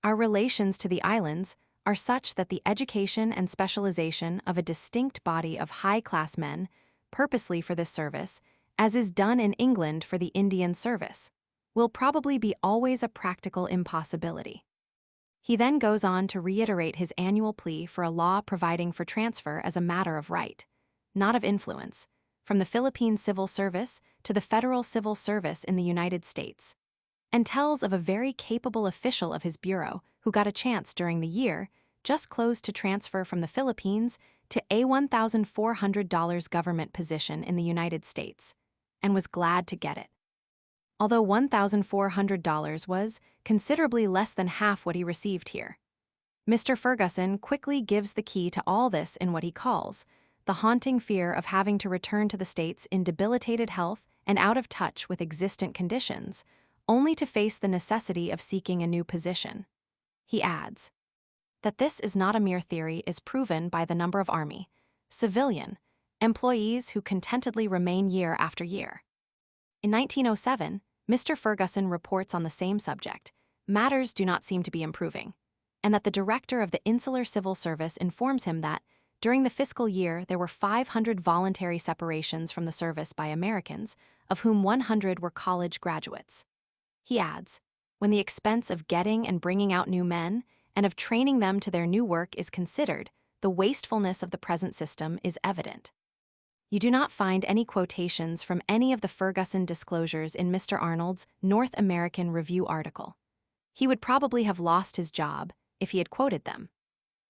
[SPEAKER 1] "Our relations to the islands are such that the education and specialization of a distinct body of high-class men, purposely for this service, as is done in England for the Indian service, will probably be always a practical impossibility." He then goes on to reiterate his annual plea for a law providing for transfer as a matter of right, not of influence, from the Philippine Civil Service to the Federal Civil Service in the United States, and tells of a very capable official of his bureau who got a chance during the year just closed to transfer from the Philippines to a $1,400 government position in the United States, and was glad to get it. Although $1,400 was considerably less than half what he received here. Mr. Ferguson quickly gives the key to all this in what he calls the haunting fear of having to return to the States in debilitated health and out of touch with existent conditions, only to face the necessity of seeking a new position. He adds that this is not a mere theory is proven by the number of Army, civilian, employees who contentedly remain year after year. In 1907, Mr. Ferguson reports on the same subject, matters do not seem to be improving, and that the director of the Insular Civil Service informs him that, during the fiscal year, there were 500 voluntary separations from the service by Americans, of whom 100 were college graduates. He adds, when the expense of getting and bringing out new men, and of training them to their new work is considered, the wastefulness of the present system is evident. You do not find any quotations from any of the Ferguson disclosures in Mr. Arnold's North American Review article. He would probably have lost his job if he had quoted them.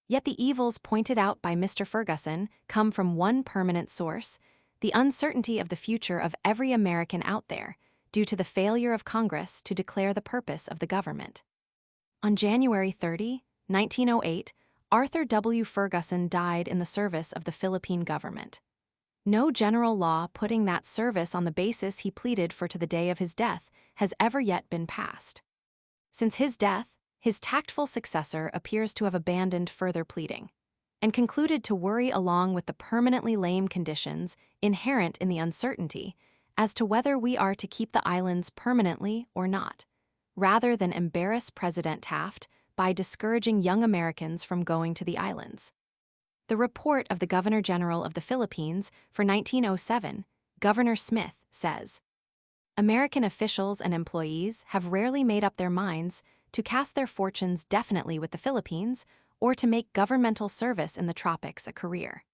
[SPEAKER 1] Yet the evils pointed out by Mr. Ferguson come from one permanent source: the uncertainty of the future of every American out there, due to the failure of Congress to declare the purpose of the government. On January 30, 1908, Arthur W. Ferguson died in the service of the Philippine government. No general law putting that service on the basis he pleaded for to the day of his death has ever yet been passed. Since his death, his tactful successor appears to have abandoned further pleading, and concluded to worry along with the permanently lame conditions inherent in the uncertainty as to whether we are to keep the islands permanently or not, rather than embarrass President Taft by discouraging young Americans from going to the islands. The report of the Governor General of the Philippines for 1907, Governor Smith, says, "American officials and employees have rarely made up their minds to cast their fortunes definitely with the Philippines or to make governmental service in the tropics a career.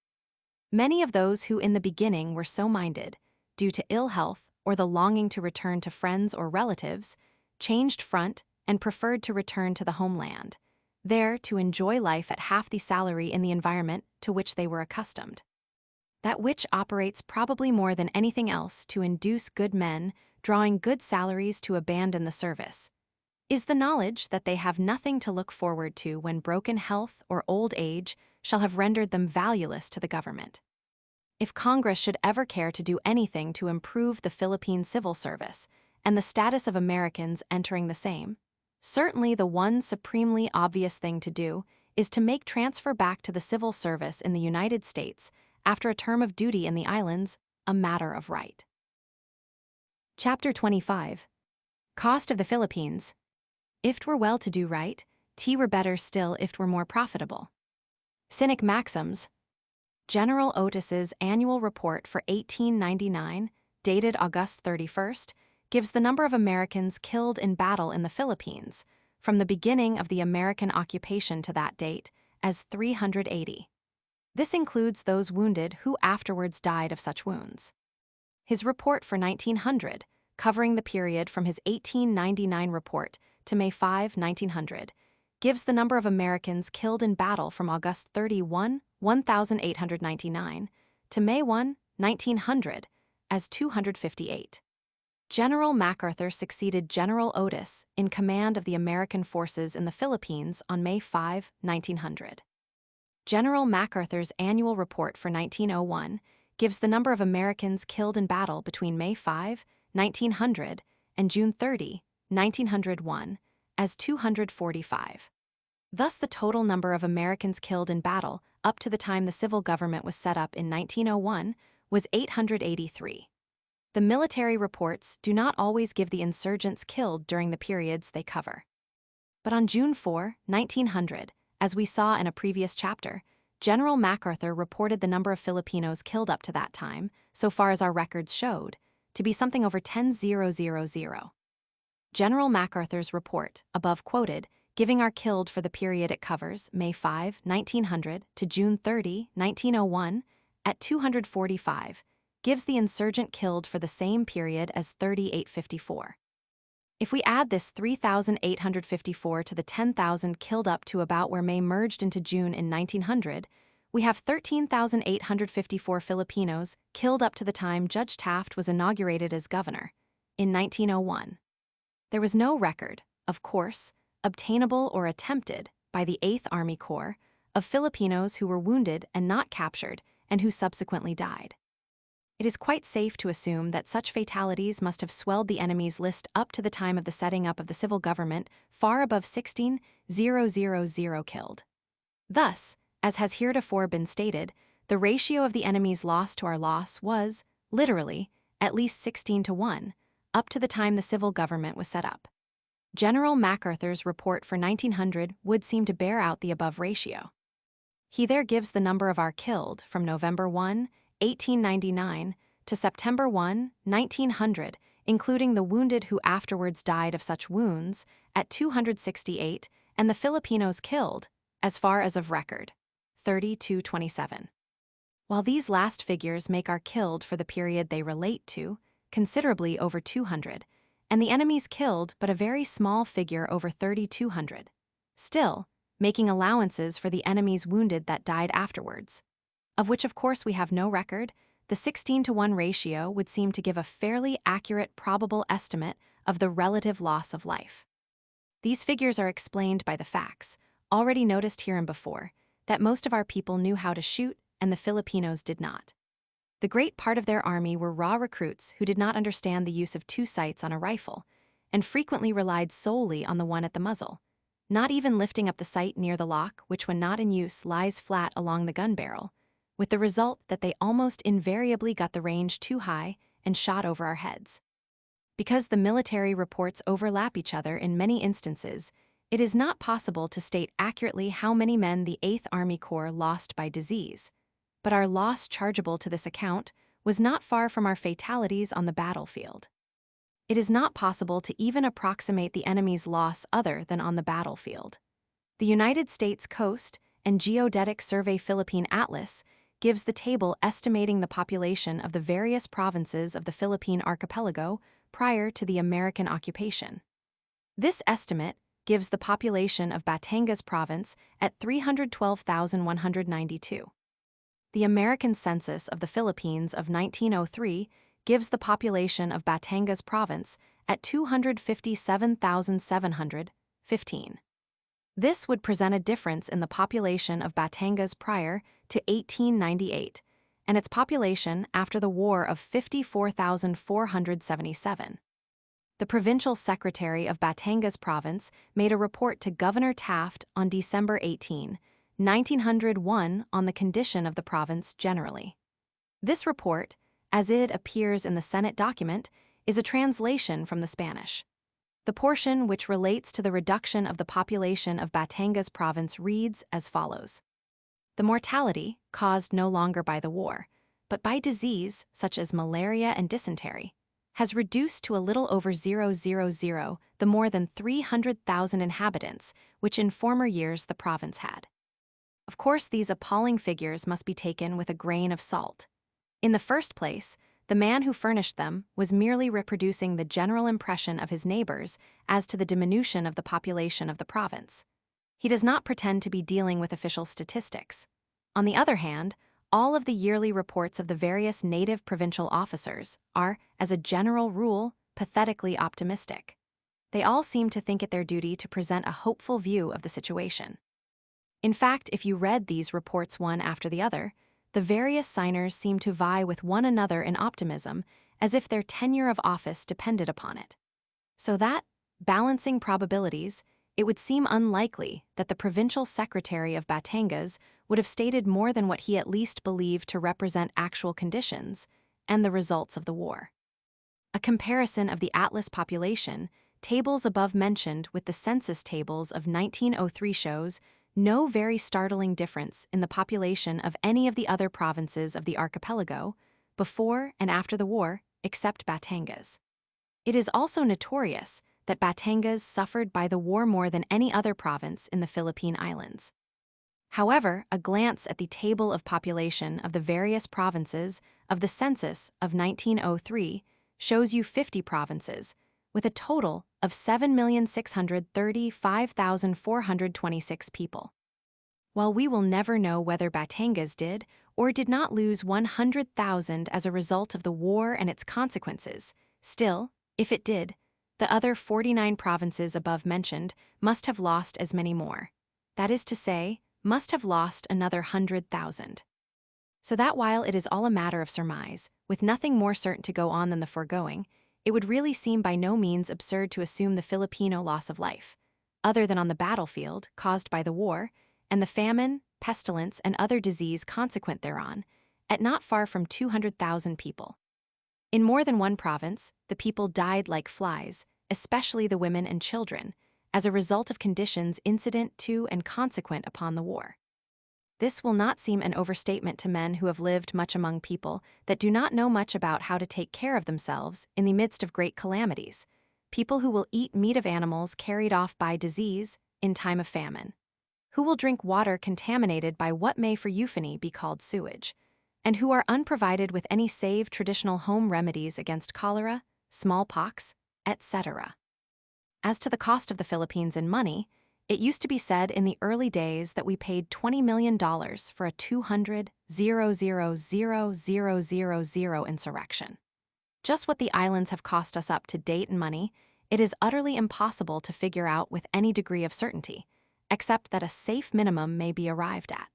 [SPEAKER 1] Many of those who in the beginning were so minded, due to ill health or the longing to return to friends or relatives, changed front and preferred to return to the homeland, there to enjoy life at half the salary in the environment to which they were accustomed. That which operates probably more than anything else to induce good men drawing good salaries to abandon the service is the knowledge that they have nothing to look forward to when broken health or old age shall have rendered them valueless to the government. If Congress should ever care to do anything to improve the Philippine civil service and the status of Americans entering the same, certainly the one supremely obvious thing to do is to make transfer back to the civil service in the United States after a term of duty in the islands a matter of right." Chapter 25. Cost of the Philippines. If 'twere well to do right, 'twere better still if 'twere more profitable. Cynic Maxims. General Otis's annual report for 1899, dated August 31st, gives the number of Americans killed in battle in the Philippines, from the beginning of the American occupation to that date, as 380. This includes those wounded who afterwards died of such wounds. His report for 1900, covering the period from his 1899 report to May 5, 1900, gives the number of Americans killed in battle from August 31, 1899, to May 1, 1900, as 258. General MacArthur succeeded General Otis in command of the American forces in the Philippines on May 5, 1900. General MacArthur's annual report for 1901 gives the number of Americans killed in battle between May 5, 1900, and June 30, 1901, as 245. Thus, the total number of Americans killed in battle up to the time the civil government was set up in 1901 was 883. The military reports do not always give the insurgents killed during the periods they cover. But on June 4, 1900, as we saw in a previous chapter, General MacArthur reported the number of Filipinos killed up to that time, so far as our records showed, to be something over 10,000. General MacArthur's report, above quoted, giving our killed for the period it covers, May 5, 1900 to June 30, 1901, at 245, gives the insurgent killed for the same period as 3,854. If we add this 3,854 to the 10,000 killed up to about where May merged into June in 1900, we have 13,854 Filipinos killed up to the time Judge Taft was inaugurated as governor, in 1901. There was no record, of course, obtainable or attempted by the 8th Army Corps, of Filipinos who were wounded and not captured and who subsequently died. It is quite safe to assume that such fatalities must have swelled the enemy's list up to the time of the setting up of the civil government far above 16,000 killed. Thus, as has heretofore been stated, the ratio of the enemy's loss to our loss was, literally, at least 16 to 1, up to the time the civil government was set up. General MacArthur's report for 1900 would seem to bear out the above ratio. He there gives the number of our killed from November 1, 1899 to September 1, 1900, including the wounded who afterwards died of such wounds, at 268, and the Filipinos killed, as far as of record, 3227. While these last figures make our killed for the period they relate to considerably over 200, and the enemies killed but a very small figure over 3,200. Still, making allowances for the enemies wounded that died afterwards, of which of course we have no record, the 16-to-1 ratio would seem to give a fairly accurate probable estimate of the relative loss of life. These figures are explained by the facts, already noticed hereinbefore, that most of our people knew how to shoot and the Filipinos did not. The great part of their army were raw recruits who did not understand the use of two sights on a rifle, and frequently relied solely on the one at the muzzle, not even lifting up the sight near the lock, which when not in use lies flat along the gun barrel, with the result that they almost invariably got the range too high and shot over our heads. Because the military reports overlap each other in many instances, it is not possible to state accurately how many men the 8th Army Corps lost by disease, but our loss chargeable to this account was not far from our fatalities on the battlefield. It is not possible to even approximate the enemy's loss other than on the battlefield. The United States Coast and Geodetic Survey Philippine Atlas gives the table estimating the population of the various provinces of the Philippine archipelago prior to the American occupation. This estimate gives the population of Batangas province at 312,192. The American census of the Philippines of 1903 gives the population of Batangas province at 257,715. This would present a difference in the population of Batangas prior to 1898 and its population after the war of 54,477. The provincial secretary of Batangas province made a report to Governor Taft on December 18, 1901 on the condition of the province generally. This report, as it appears in the Senate document, is a translation from the Spanish. The portion which relates to the reduction of the population of Batangas province reads as follows. The mortality, caused no longer by the war, but by disease such as malaria and dysentery, has reduced to a little over 000 the more than 300,000 inhabitants which in former years the province had. Of course, these appalling figures must be taken with a grain of salt. In the first place, the man who furnished them was merely reproducing the general impression of his neighbors as to the diminution of the population of the province. He does not pretend to be dealing with official statistics. On the other hand, all of the yearly reports of the various native provincial officers are, as a general rule, pathetically optimistic. They all seem to think it their duty to present a hopeful view of the situation. In fact, if you read these reports one after the other, the various signers seem to vie with one another in optimism as if their tenure of office depended upon it. So that, balancing probabilities, it would seem unlikely that the provincial secretary of Batangas would have stated more than what he at least believed to represent actual conditions and the results of the war. A comparison of the Atlas population, tables above mentioned with the census tables of 1903 shows no very startling difference in the population of any of the other provinces of the archipelago, before and after the war, except Batangas. It is also notorious that Batangas suffered by the war more than any other province in the Philippine Islands. However, a glance at the table of population of the various provinces of the census of 1903 shows you 50 provinces, with a total of 7,635,426 people. While we will never know whether Batangas did or did not lose 100,000 as a result of the war and its consequences, still, if it did, the other 49 provinces above mentioned must have lost as many more. That is to say, must have lost another 100,000. So that while it is all a matter of surmise, with nothing more certain to go on than the foregoing, it would really seem by no means absurd to assume the Filipino loss of life, other than on the battlefield, caused by the war, and the famine, pestilence, and other disease consequent thereon, at not far from 200,000 people. In more than one province, the people died like flies, especially the women and children, as a result of conditions incident to and consequent upon the war. This will not seem an overstatement to men who have lived much among people that do not know much about how to take care of themselves in the midst of great calamities, people who will eat meat of animals carried off by disease in time of famine, who will drink water contaminated by what may for euphony be called sewage, and who are unprovided with any save traditional home remedies against cholera, smallpox, etc. As to the cost of the Philippines in money, it used to be said in the early days that we paid $20 million for a 200,000,000 insurrection. Just what the islands have cost us up to date in money, it is utterly impossible to figure out with any degree of certainty, except that a safe minimum may be arrived at.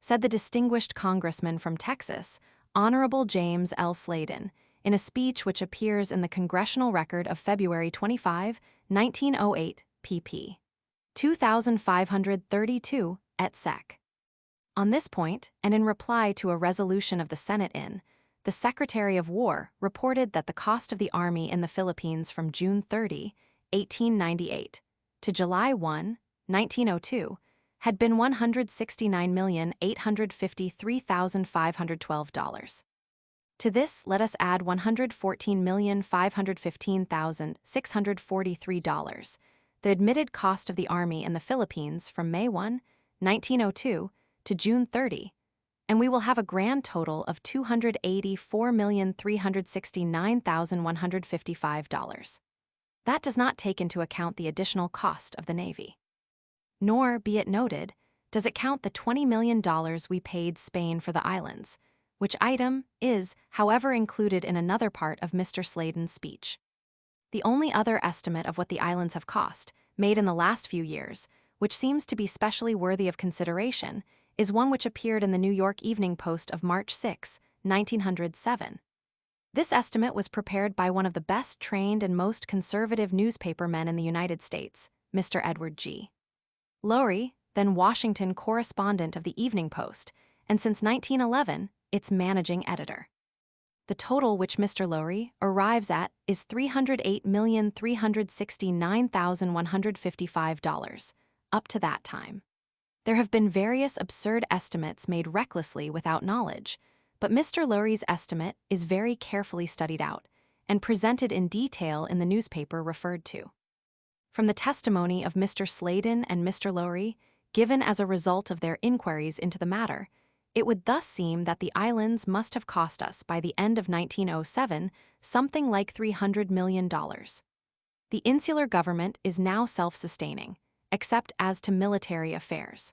[SPEAKER 1] Said the distinguished congressman from Texas, Honorable James L. Sladen, in a speech which appears in the Congressional Record of February 25, 1908, pp. 2532, et seq. On this point, and in reply to a resolution of the Senate the Secretary of War reported that the cost of the Army in the Philippines from June 30, 1898, to July 1, 1902, had been $169,853,512. To this, let us add $114,515,643, the admitted cost of the Army in the Philippines from May 1, 1902, to June 30, and we will have a grand total of $284,369,155. That does not take into account the additional cost of the Navy. Nor, be it noted, does it count the $20 million we paid Spain for the islands, which item is, however, included in another part of Mr. Sladen's speech. The only other estimate of what the islands have cost, made in the last few years, which seems to be specially worthy of consideration, is one which appeared in the New York Evening Post of March 6, 1907. This estimate was prepared by one of the best trained and most conservative newspaper men in the United States, Mr. Edward G. Lowry, then Washington correspondent of the Evening Post, and since 1911, its managing editor. The total which Mr. Lowry arrives at is $308,369,155, up to that time. There have been various absurd estimates made recklessly without knowledge, but Mr. Lowry's estimate is very carefully studied out and presented in detail in the newspaper referred to. From the testimony of Mr. Sladen and Mr. Lowry, given as a result of their inquiries into the matter, it would thus seem that the islands must have cost us by the end of 1907 something like $300 million. The insular government is now self-sustaining, except as to military affairs.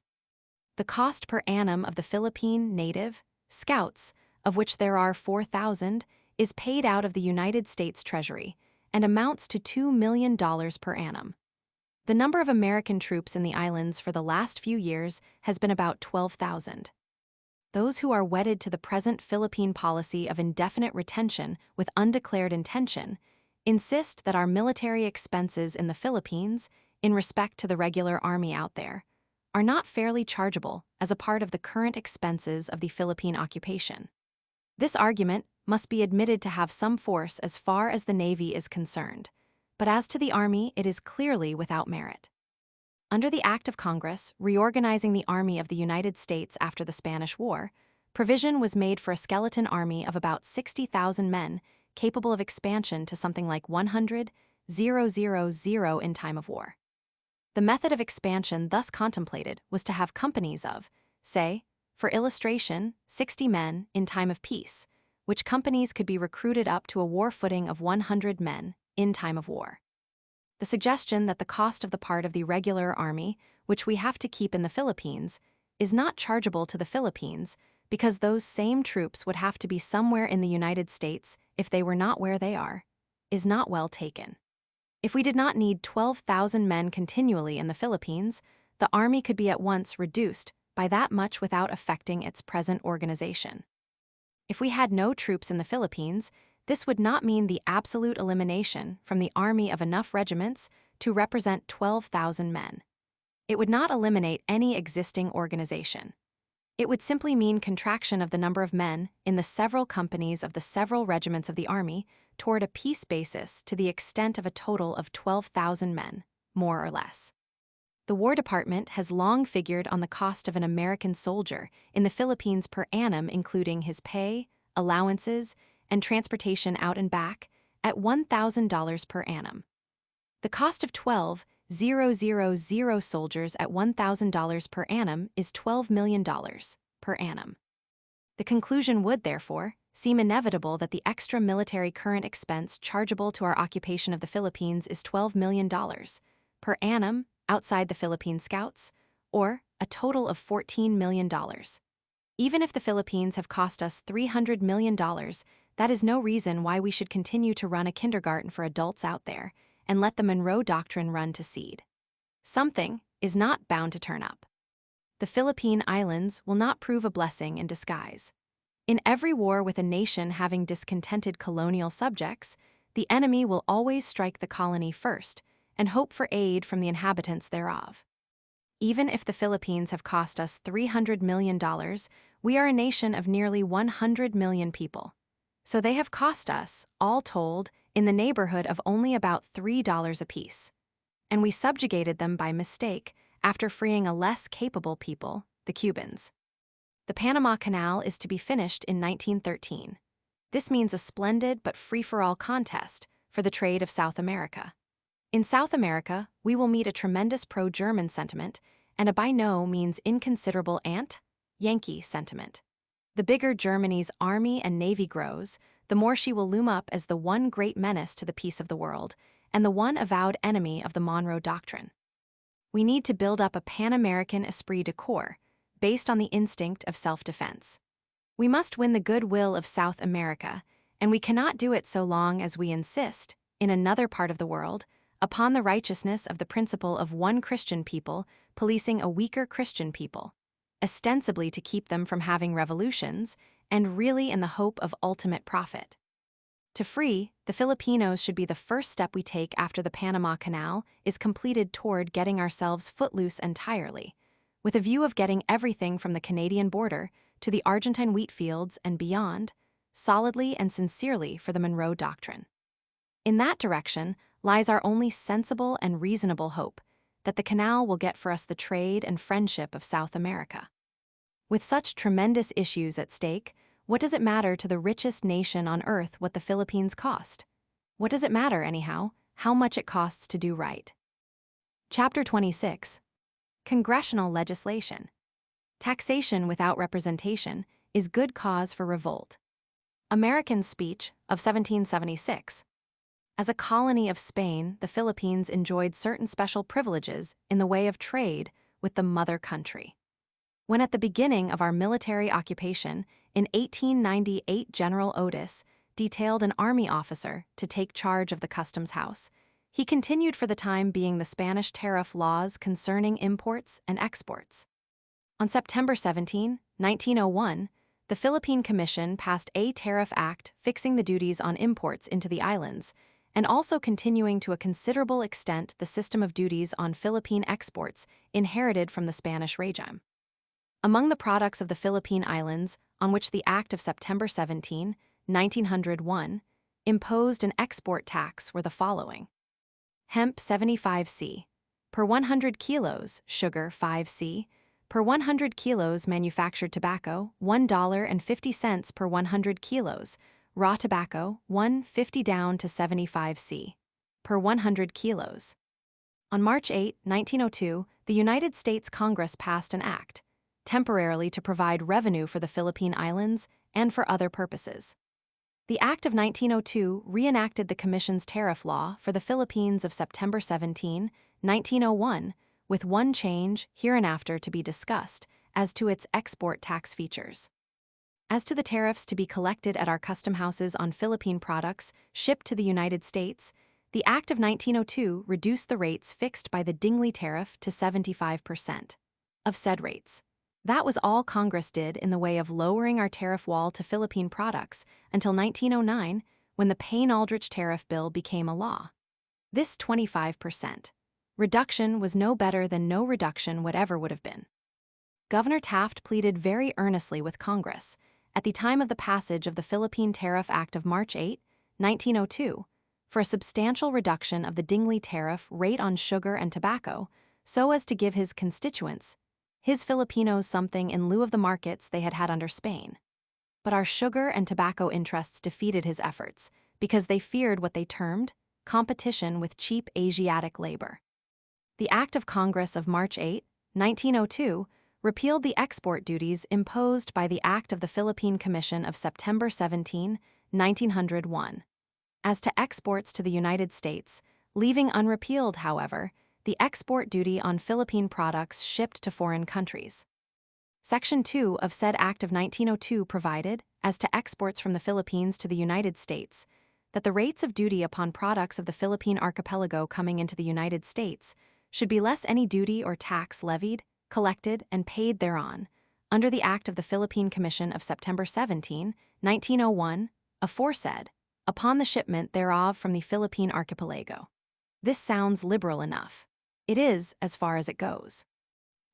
[SPEAKER 1] The cost per annum of the Philippine native scouts, of which there are 4,000, is paid out of the United States Treasury and amounts to $2 million per annum. The number of American troops in the islands for the last few years has been about 12,000. Those who are wedded to the present Philippine policy of indefinite retention with undeclared intention insist that our military expenses in the Philippines, in respect to the regular army out there, are not fairly chargeable as a part of the current expenses of the Philippine occupation. This argument must be admitted to have some force as far as the Navy is concerned, but as to the Army it is clearly without merit. Under the Act of Congress reorganizing the Army of the United States after the Spanish War, provision was made for a skeleton army of about 60,000 men capable of expansion to something like 100,000 in time of war. The method of expansion thus contemplated was to have companies of, say, for illustration, 60 men in time of peace, which companies could be recruited up to a war footing of 100 men in time of war. The suggestion that the cost of the part of the regular army, which we have to keep in the Philippines, is not chargeable to the Philippines because those same troops would have to be somewhere in the United States if they were not where they are, is not well taken. If we did not need 12,000 men continually in the Philippines, the army could be at once reduced by that much without affecting its present organization. If we had no troops in the Philippines, this would not mean the absolute elimination from the army of enough regiments to represent 12,000 men. It would not eliminate any existing organization. It would simply mean contraction of the number of men in the several companies of the several regiments of the army toward a peace basis to the extent of a total of 12,000 men, more or less. The War Department has long figured on the cost of an American soldier in the Philippines per annum, including his pay, allowances, and transportation out and back, at $1,000 per annum. The cost of 12,000 soldiers at $1,000 per annum is $12 million per annum. The conclusion would, therefore, seem inevitable that the extra military current expense chargeable to our occupation of the Philippines is $12 million per annum outside the Philippine Scouts, or a total of $14 million. Even if the Philippines have cost us $300 million, that is no reason why we should continue to run a kindergarten for adults out there and let the Monroe Doctrine run to seed. Something is not bound to turn up. The Philippine Islands will not prove a blessing in disguise. In every war with a nation having discontented colonial subjects, the enemy will always strike the colony first and hope for aid from the inhabitants thereof. Even if the Philippines have cost us $300 million, we are a nation of nearly 100 million people. So they have cost us, all told, in the neighborhood of only about $3 apiece. And we subjugated them by mistake after freeing a less capable people, the Cubans. The Panama Canal is to be finished in 1913. This means a splendid but free-for-all contest for the trade of South America. In South America, we will meet a tremendous pro-German sentiment and a by no means inconsiderable anti-Yankee sentiment. The bigger Germany's army and navy grows, the more she will loom up as the one great menace to the peace of the world and the one avowed enemy of the Monroe Doctrine. We need to build up a Pan-American esprit de corps based on the instinct of self-defense. We must win the goodwill of South America, and we cannot do it so long as we insist, in another part of the world, upon the righteousness of the principle of one Christian people policing a weaker Christian people, ostensibly to keep them from having revolutions, and really in the hope of ultimate profit. To free the Filipinos should be the first step we take after the Panama Canal is completed toward getting ourselves footloose entirely, with a view of getting everything from the Canadian border to the Argentine wheat fields and beyond, solidly and sincerely for the Monroe Doctrine. In that direction lies our only sensible and reasonable hope, that the canal will get for us the trade and friendship of South America. With such tremendous issues at stake, what does it matter to the richest nation on earth what the Philippines cost? What does it matter, anyhow, how much it costs to do right? Chapter 26. Congressional Legislation. Taxation without representation is good cause for revolt. American Speech of 1776. As a colony of Spain, the Philippines enjoyed certain special privileges in the way of trade with the mother country. When at the beginning of our military occupation, in 1898, General Otis detailed an army officer to take charge of the customs house, he continued for the time being the Spanish tariff laws concerning imports and exports. On September 17, 1901, the Philippine Commission passed a Tariff Act fixing the duties on imports into the islands, and also continuing to a considerable extent the system of duties on Philippine exports inherited from the Spanish regime. Among the products of the Philippine Islands on which the Act of September 17, 1901, imposed an export tax were the following: hemp 75c, per 100 kilos, sugar 5c, per 100 kilos manufactured tobacco, $1.50 per 100 kilos, raw tobacco, 1.50 down to 75c, per 100 kilos. On March 8, 1902, the United States Congress passed an act, temporarily to provide revenue for the Philippine Islands and for other purposes. The Act of 1902 reenacted the Commission's tariff law for the Philippines of September 17, 1901, with one change hereinafter to be discussed as to its export tax features. As to the tariffs to be collected at our custom houses on Philippine products shipped to the United States, the Act of 1902 reduced the rates fixed by the Dingley Tariff to 75% of said rates. That was all Congress did in the way of lowering our tariff wall to Philippine products until 1909, when the Payne-Aldrich Tariff Bill became a law. This 25% reduction was no better than no reduction whatever would have been. Governor Taft pleaded very earnestly with Congress, at the time of the passage of the Philippine Tariff Act of March 8, 1902, for a substantial reduction of the Dingley Tariff rate on sugar and tobacco, so as to give his constituents, his Filipinos, something in lieu of the markets they had had under Spain. But our sugar and tobacco interests defeated his efforts, because they feared what they termed competition with cheap Asiatic labor. The Act of Congress of March 8, 1902, repealed the export duties imposed by the Act of the Philippine Commission of September 17, 1901, as to exports to the United States, leaving unrepealed, however, the export duty on Philippine products shipped to foreign countries. Section 2 of said Act of 1902 provided, as to exports from the Philippines to the United States, that the rates of duty upon products of the Philippine archipelago coming into the United States should be less any duty or tax levied, collected, and paid thereon, under the Act of the Philippine Commission of September 17, 1901, aforesaid, upon the shipment thereof from the Philippine archipelago. This sounds liberal enough. It is, as far as it goes.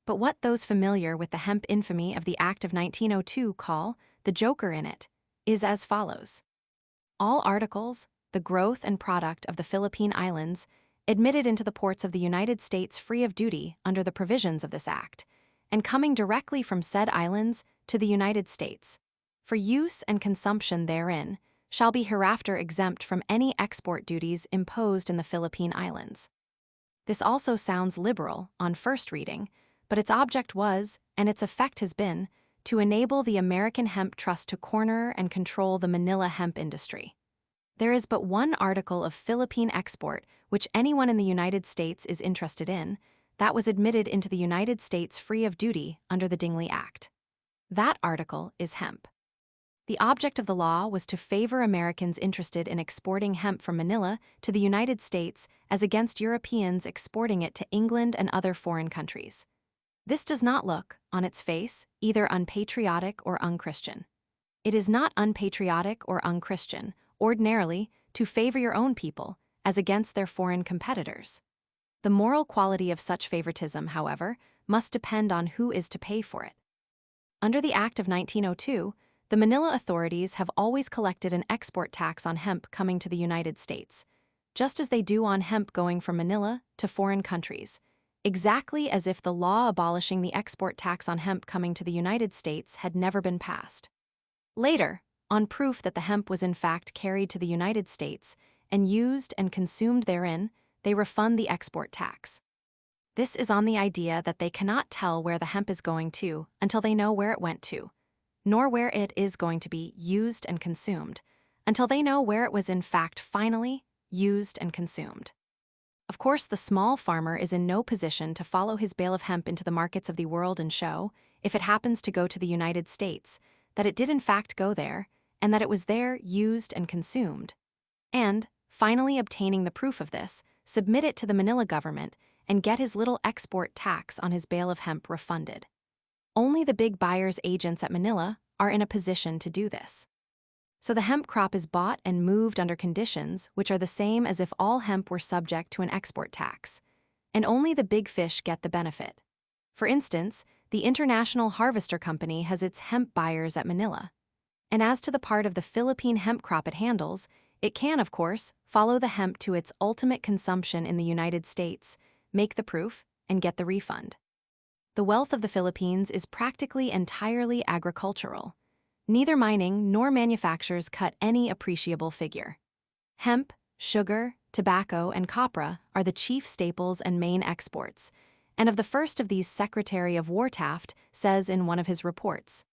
[SPEAKER 1] But what those familiar with the hemp infamy of the Act of 1902 call the joker in it is as follows. All articles, the growth and product of the Philippine Islands, admitted into the ports of the United States free of duty under the provisions of this Act, and coming directly from said islands to the United States, for use and consumption therein, shall be hereafter exempt from any export duties imposed in the Philippine Islands. This also sounds liberal on first reading, but its object was, and its effect has been, to enable the American Hemp Trust to corner and control the Manila hemp industry. There is but one article of Philippine export which anyone in the United States is interested in, that was admitted into the United States free of duty under the Dingley Act. That article is hemp. The object of the law was to favor Americans interested in exporting hemp from Manila to the United States as against Europeans exporting it to England and other foreign countries. This does not look, on its face, either unpatriotic or unchristian. It is not unpatriotic or unchristian, ordinarily, to favor your own people as against their foreign competitors. The moral quality of such favoritism, however, must depend on who is to pay for it. Under the Act of 1902, the Manila authorities have always collected an export tax on hemp coming to the United States, just as they do on hemp going from Manila to foreign countries, exactly as if the law abolishing the export tax on hemp coming to the United States had never been passed. Later, on proof that the hemp was in fact carried to the United States and used and consumed therein, they refund the export tax. This is on the idea that they cannot tell where the hemp is going to until they know where it went to, nor where it is going to be used and consumed, until they know where it was in fact finally used and consumed. Of course, the small farmer is in no position to follow his bale of hemp into the markets of the world and show, if it happens to go to the United States, that it did in fact go there, and that it was there used and consumed, and, finally obtaining the proof of this, submit it to the Manila government and get his little export tax on his bale of hemp refunded. Only the big buyers' agents at Manila are in a position to do this. So the hemp crop is bought and moved under conditions which are the same as if all hemp were subject to an export tax, and only the big fish get the benefit. For instance, the International Harvester Company has its hemp buyers at Manila. And as to the part of the Philippine hemp crop it handles, it can, of course, follow the hemp to its ultimate consumption in the United States, make the proof, and get the refund. The wealth of the Philippines is practically entirely agricultural. Neither mining nor manufactures cut any appreciable figure. Hemp, sugar, tobacco, and copra are the chief staples and main exports, and of the first of these Secretary of War Taft says in one of his reports,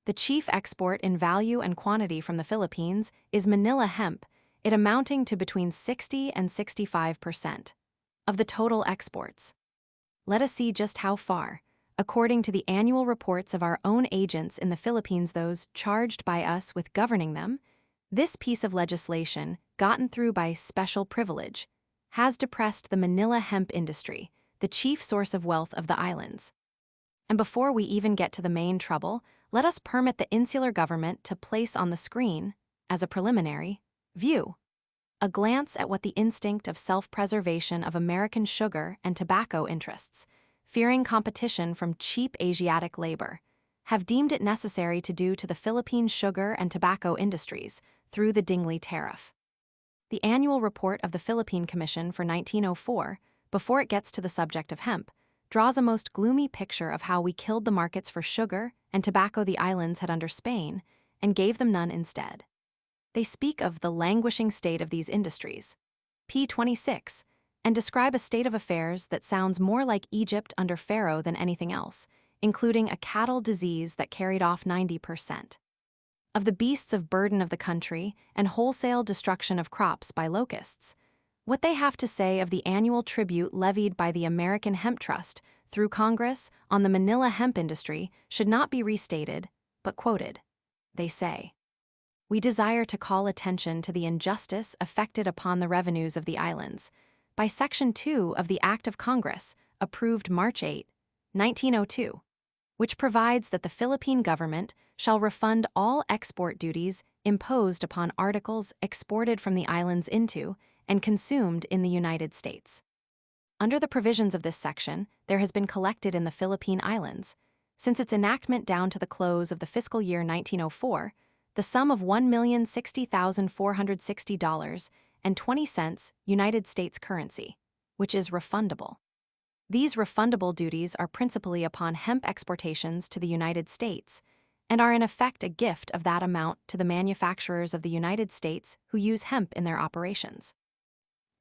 [SPEAKER 1] "The chief export in value and quantity from the Philippines is Manila hemp, it amounting to between 60 and 65% of the total exports." Let us see just how far, according to the annual reports of our own agents in the Philippines, those charged by us with governing them, this piece of legislation, gotten through by special privilege, has depressed the Manila hemp industry, the chief source of wealth of the islands. And before we even get to the main trouble, let us permit the insular government to place on the screen, as a preliminary, view, a glance at what the instinct of self-preservation of American sugar and tobacco interests, fearing competition from cheap Asiatic labor, have deemed it necessary to do to the Philippine sugar and tobacco industries through the Dingley Tariff. The annual report of the Philippine Commission for 1904, before it gets to the subject of hemp, draws a most gloomy picture of how we killed the markets for sugar and tobacco the islands had under Spain and gave them none instead. They speak of the languishing state of these industries, p. 26, and describe a state of affairs that sounds more like Egypt under Pharaoh than anything else, including a cattle disease that carried off 90% of the beasts of burden of the country and wholesale destruction of crops by locusts. What they have to say of the annual tribute levied by the American Hemp Trust through Congress on the Manila hemp industry should not be restated, but quoted. They say, "We desire to call attention to the injustice affected upon the revenues of the islands by Section 2 of the Act of Congress, approved March 8, 1902, which provides that the Philippine government shall refund all export duties imposed upon articles exported from the islands into and consumed in the United States. Under the provisions of this section, there has been collected in the Philippine Islands, since its enactment down to the close of the fiscal year 1904, the sum of $1,060,460.20 United States currency, which is refundable. These refundable duties are principally upon hemp exportations to the United States and are in effect a gift of that amount to the manufacturers of the United States who use hemp in their operations."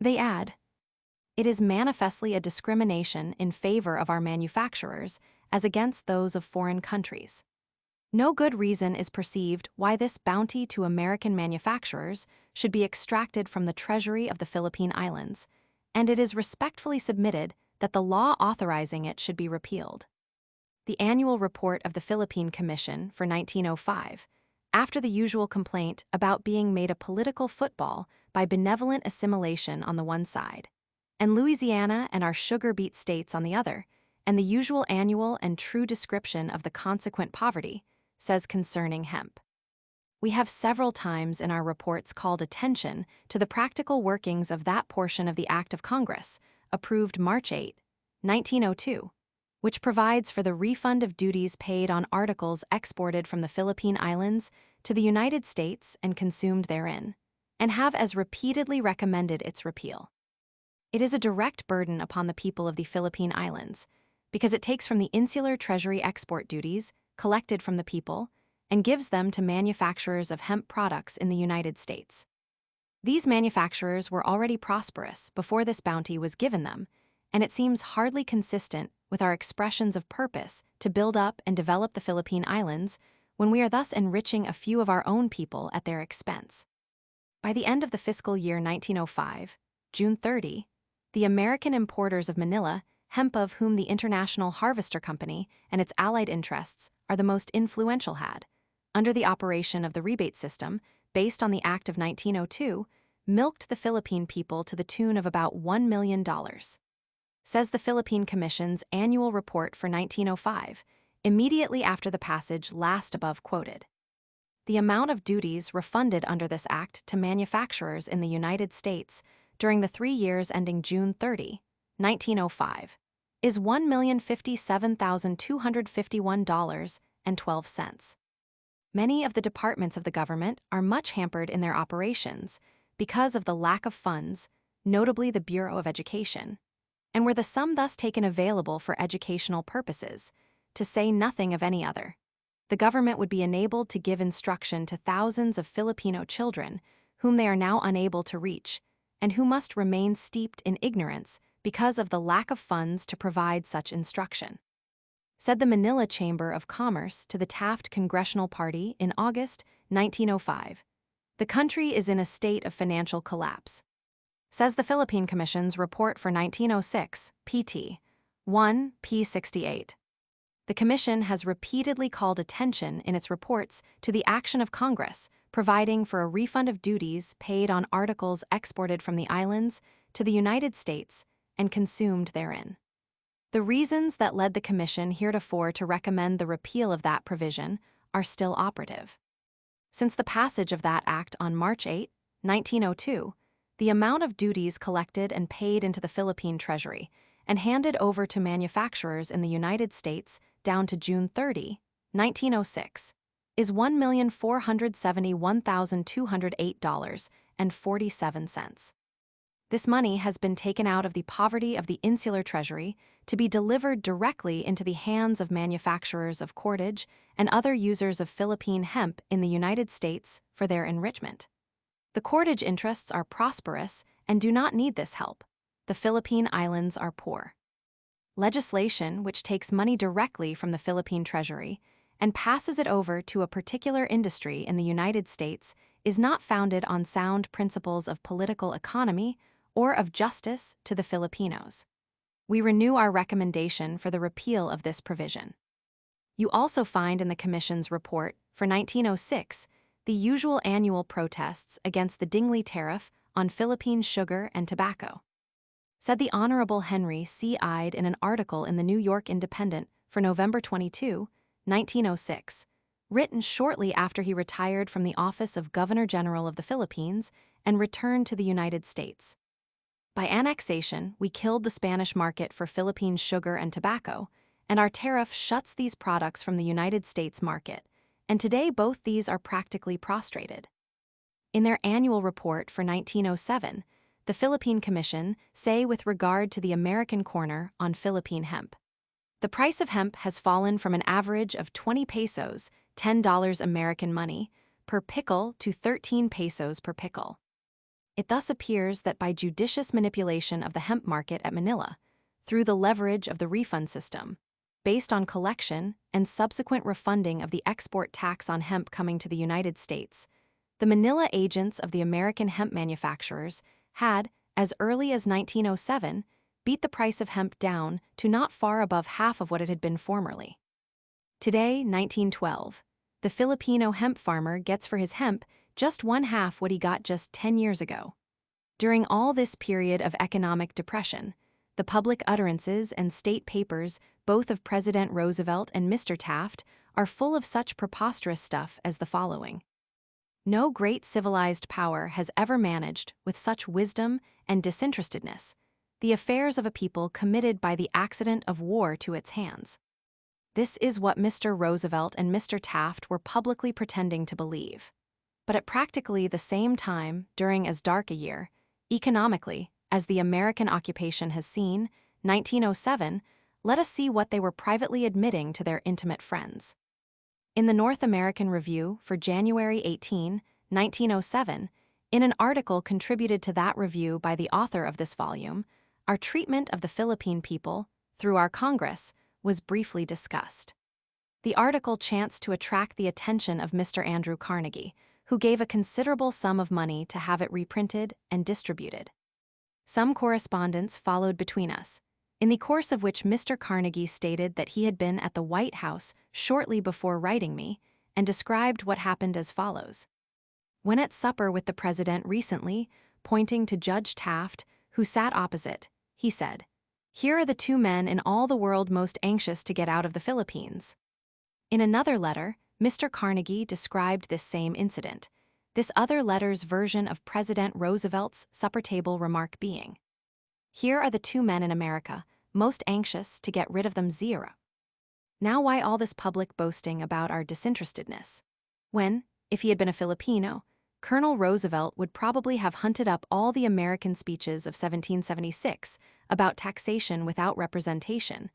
[SPEAKER 1] They add, "It is manifestly a discrimination in favor of our manufacturers as against those of foreign countries. No good reason is perceived why this bounty to American manufacturers should be extracted from the treasury of the Philippine Islands, and it is respectfully submitted that the law authorizing it should be repealed." The annual report of the Philippine Commission for 1905, after the usual complaint about being made a political football by benevolent assimilation on the one side, and Louisiana and our sugar beet states on the other, and the usual annual and true description of the consequent poverty, says concerning hemp, "We have several times in our reports called attention to the practical workings of that portion of the Act of Congress, approved March 8, 1902, which provides for the refund of duties paid on articles exported from the Philippine Islands to the United States and consumed therein, and have as repeatedly recommended its repeal. It is a direct burden upon the people of the Philippine Islands, because it takes from the insular treasury export duties collected from the people and gives them to manufacturers of hemp products in the United States. These manufacturers were already prosperous before this bounty was given them, and it seems hardly consistent with our expressions of purpose to build up and develop the Philippine Islands when we are thus enriching a few of our own people at their expense." By the end of the fiscal year 1905, June 30, the American importers of Manila hemp, of whom the International Harvester Company and its allied interests are the most influential, had, under the operation of the rebate system based on the Act of 1902, milked the Philippine people to the tune of about $1 million. Says the Philippine Commission's annual report for 1905, immediately after the passage last above quoted. The amount of duties refunded under this act to manufacturers in the United States during the 3 years ending June 30, 1905, is $1,057,251.12. Many of the departments of the government are much hampered in their operations because of the lack of funds, notably the Bureau of Education, and were the sum thus taken available for educational purposes, to say nothing of any other, the government would be enabled to give instruction to thousands of Filipino children whom they are now unable to reach, and who must remain steeped in ignorance because of the lack of funds to provide such instruction. Said the Manila Chamber of Commerce to the Taft Congressional Party in August 1905, "The country is in a state of financial collapse." Says the Philippine Commission's report for 1906, pt. 1, p. 68. The Commission has repeatedly called attention in its reports to the action of Congress providing for a refund of duties paid on articles exported from the islands to the United States and consumed therein. The reasons that led the Commission heretofore to recommend the repeal of that provision are still operative. Since the passage of that act on March 8, 1902, the amount of duties collected and paid into the Philippine Treasury and handed over to manufacturers in the United States down to June 30, 1906, is $1,471,208.47. This money has been taken out of the poverty of the insular treasury to be delivered directly into the hands of manufacturers of cordage and other users of Philippine hemp in the United States for their enrichment. The cordage interests are prosperous and do not need this help. The Philippine Islands are poor. legislation which takes money directly from the Philippine treasury and passes it over to a particular industry in the United States, is not founded on sound principles of political economy or of justice to the Filipinos. We renew our recommendation for the repeal of this provision. You also find in the Commission's report for 1906 the usual annual protests against the Dingley Tariff on Philippine sugar and tobacco. Said the Honorable Henry C. Ide in an article in the New York Independent for November 22, 1906, written shortly after he retired from the office of Governor General of the Philippines and returned to the United States. By annexation, we killed the Spanish market for Philippine sugar and tobacco, and our tariff shuts these products from the United States market, and today both these are practically prostrated. In their annual report for 1907, the Philippine Commission say with regard to the American corner on Philippine hemp, the price of hemp has fallen from an average of 20 pesos, $10 American money, per pickle to 13 pesos per pickle. It thus appears that by judicious manipulation of the hemp market at Manila, through the leverage of the refund system, based on collection and subsequent refunding of the export tax on hemp coming to the United States, the Manila agents of the American hemp manufacturers had, as early as 1907, beat the price of hemp down to not far above half of what it had been formerly. Today, 1912, the Filipino hemp farmer gets for his hemp just one half what he got just 10 years ago. During all this period of economic depression, the public utterances and state papers, both of President Roosevelt and Mr. Taft, are full of such preposterous stuff as the following. No great civilized power has ever managed, with such wisdom and disinterestedness, the affairs of a people committed by the accident of war to its hands. This is what Mr. Roosevelt and Mr. Taft were publicly pretending to believe. But at practically the same time, during as dark a year, economically, as the American occupation has seen, 1907, let us see what they were privately admitting to their intimate friends. In the North American Review for January 18, 1907, in an article contributed to that review by the author of this volume, our treatment of the Philippine people, through our Congress, was briefly discussed. The article chanced to attract the attention of Mr. Andrew Carnegie, who gave a considerable sum of money to have it reprinted and distributed. Some correspondence followed between us, in the course of which Mr. Carnegie stated that he had been at the White House shortly before writing me and described what happened as follows. When at supper with the President recently, pointing to Judge Taft, who sat opposite, he said, "Here are the two men in all the world most anxious to get out of the Philippines." In another letter, Mr. Carnegie described this same incident, this other letter's version of President Roosevelt's supper table remark being, "Here are the two men in America, most anxious to get rid of them zero." Now why all this public boasting about our disinterestedness? When, if he had been a Filipino, Colonel Roosevelt would probably have hunted up all the American speeches of 1776 about taxation without representation,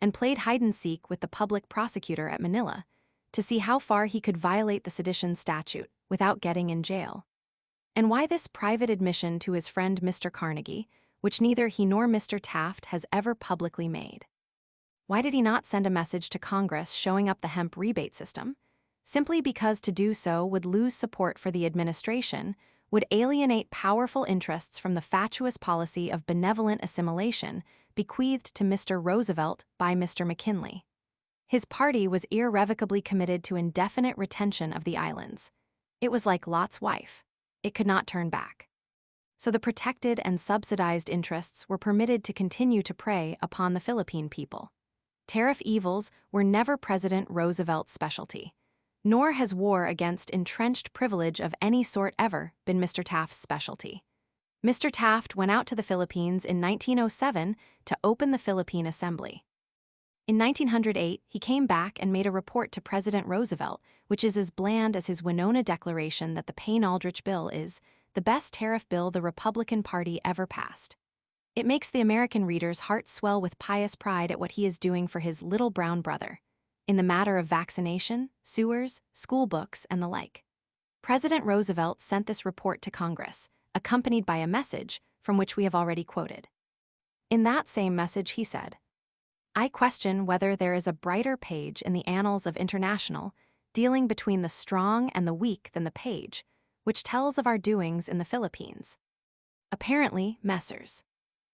[SPEAKER 1] and played hide-and-seek with the public prosecutor at Manila to see how far he could violate the sedition statute without getting in jail. And why this private admission to his friend Mr. Carnegie, which neither he nor Mr. Taft has ever publicly made? Why did he not send a message to Congress showing up the hemp rebate system? Simply because to do so would lose support for the administration, would alienate powerful interests from the fatuous policy of benevolent assimilation bequeathed to Mr. Roosevelt by Mr. McKinley. His party was irrevocably committed to indefinite retention of the islands. It was like Lot's wife. It could not turn back. So the protected and subsidized interests were permitted to continue to prey upon the Philippine people. Tariff evils were never President Roosevelt's specialty, nor has war against entrenched privilege of any sort ever been Mr. Taft's specialty. Mr. Taft went out to the Philippines in 1907 to open the Philippine Assembly. In 1908, he came back and made a report to President Roosevelt, which is as bland as his Winona declaration that the Payne-Aldrich Bill is the best tariff bill the Republican Party ever passed. It makes the American reader's heart swell with pious pride at what he is doing for his little brown brother, in the matter of vaccination, sewers, school books, and the like. President Roosevelt sent this report to Congress, accompanied by a message from which we have already quoted. In that same message he said, I question whether there is a brighter page in the annals of international dealing between the strong and the weak than the page, which tells of our doings in the Philippines. Apparently, Messrs.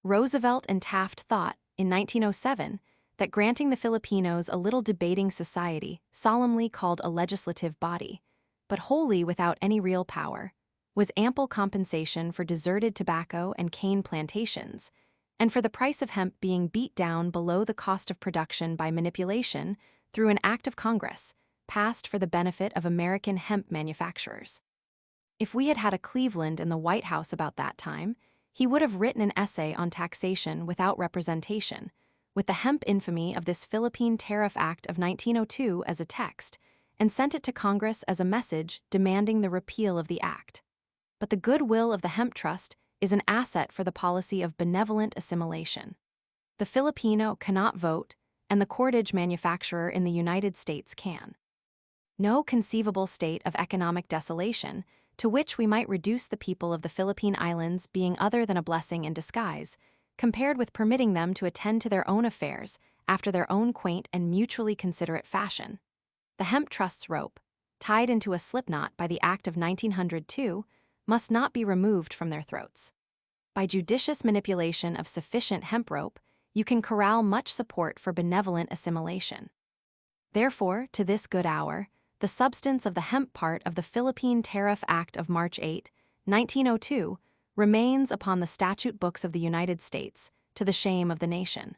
[SPEAKER 1] Roosevelt and Taft thought, in 1907, that granting the Filipinos a little debating society, solemnly called a legislative body, but wholly without any real power, was ample compensation for deserted tobacco and cane plantations, and for the price of hemp being beat down below the cost of production by manipulation through an act of Congress, passed for the benefit of American hemp manufacturers. If we had had a Cleveland in the White House about that time, he would have written an essay on taxation without representation, with the hemp infamy of this Philippine Tariff Act of 1902 as a text, and sent it to Congress as a message demanding the repeal of the act. But the goodwill of the Hemp Trust is an asset for the policy of benevolent assimilation. The Filipino cannot vote, and the cordage manufacturer in the United States can. No conceivable state of economic desolation to which we might reduce the people of the Philippine Islands being other than a blessing in disguise, compared with permitting them to attend to their own affairs after their own quaint and mutually considerate fashion. The Hemp Trust's rope, tied into a slipknot by the Act of 1902, must not be removed from their throats. By judicious manipulation of sufficient hemp rope, you can corral much support for benevolent assimilation. Therefore, to this good hour, the substance of the hemp part of the Philippine Tariff Act of March 8, 1902, remains upon the statute books of the United States, to the shame of the nation.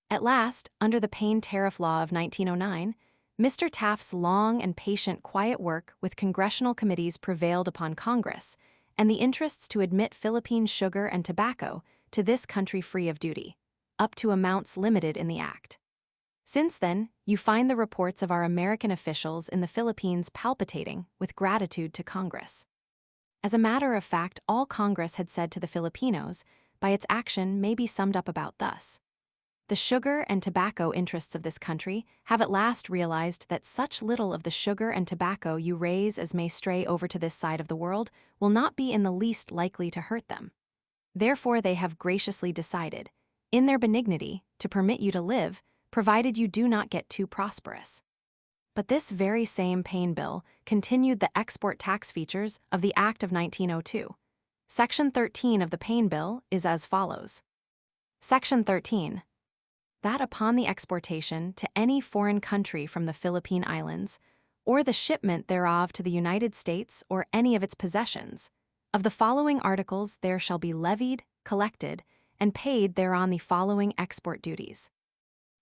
[SPEAKER 1] At last, under the Payne Tariff Law of 1909, Mr. Taft's long and patient quiet work with congressional committees prevailed upon Congress, and the interests to admit Philippine sugar and tobacco to this country free of duty, up to amounts limited in the Act. Since then, you find the reports of our American officials in the Philippines palpitating with gratitude to Congress. As a matter of fact, all Congress had said to the Filipinos, by its action may be summed up about thus. The sugar and tobacco interests of this country have at last realized that such little of the sugar and tobacco you raise as may stray over to this side of the world will not be in the least likely to hurt them. Therefore they have graciously decided, in their benignity, to permit you to live, provided you do not get too prosperous. But this very same Payne Bill continued the export tax features of the Act of 1902. Section 13 of the Payne Bill is as follows. Section 13. That upon the exportation to any foreign country from the Philippine Islands, or the shipment thereof to the United States or any of its possessions, of the following articles there shall be levied, collected, and paid thereon the following export duties.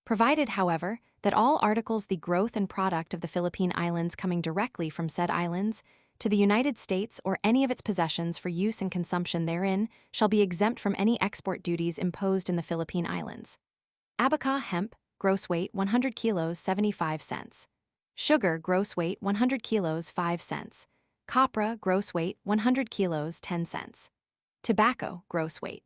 [SPEAKER 1] Provided, however, that all articles the growth and product of the Philippine Islands coming directly from said islands to the United States or any of its possessions for use and consumption therein shall be exempt from any export duties imposed in the Philippine Islands. Abaca hemp, gross weight 100 kilos 75 cents. Sugar, gross weight 100 kilos 5 cents. Copra, gross weight 100 kilos 10 cents. Tobacco, gross weight.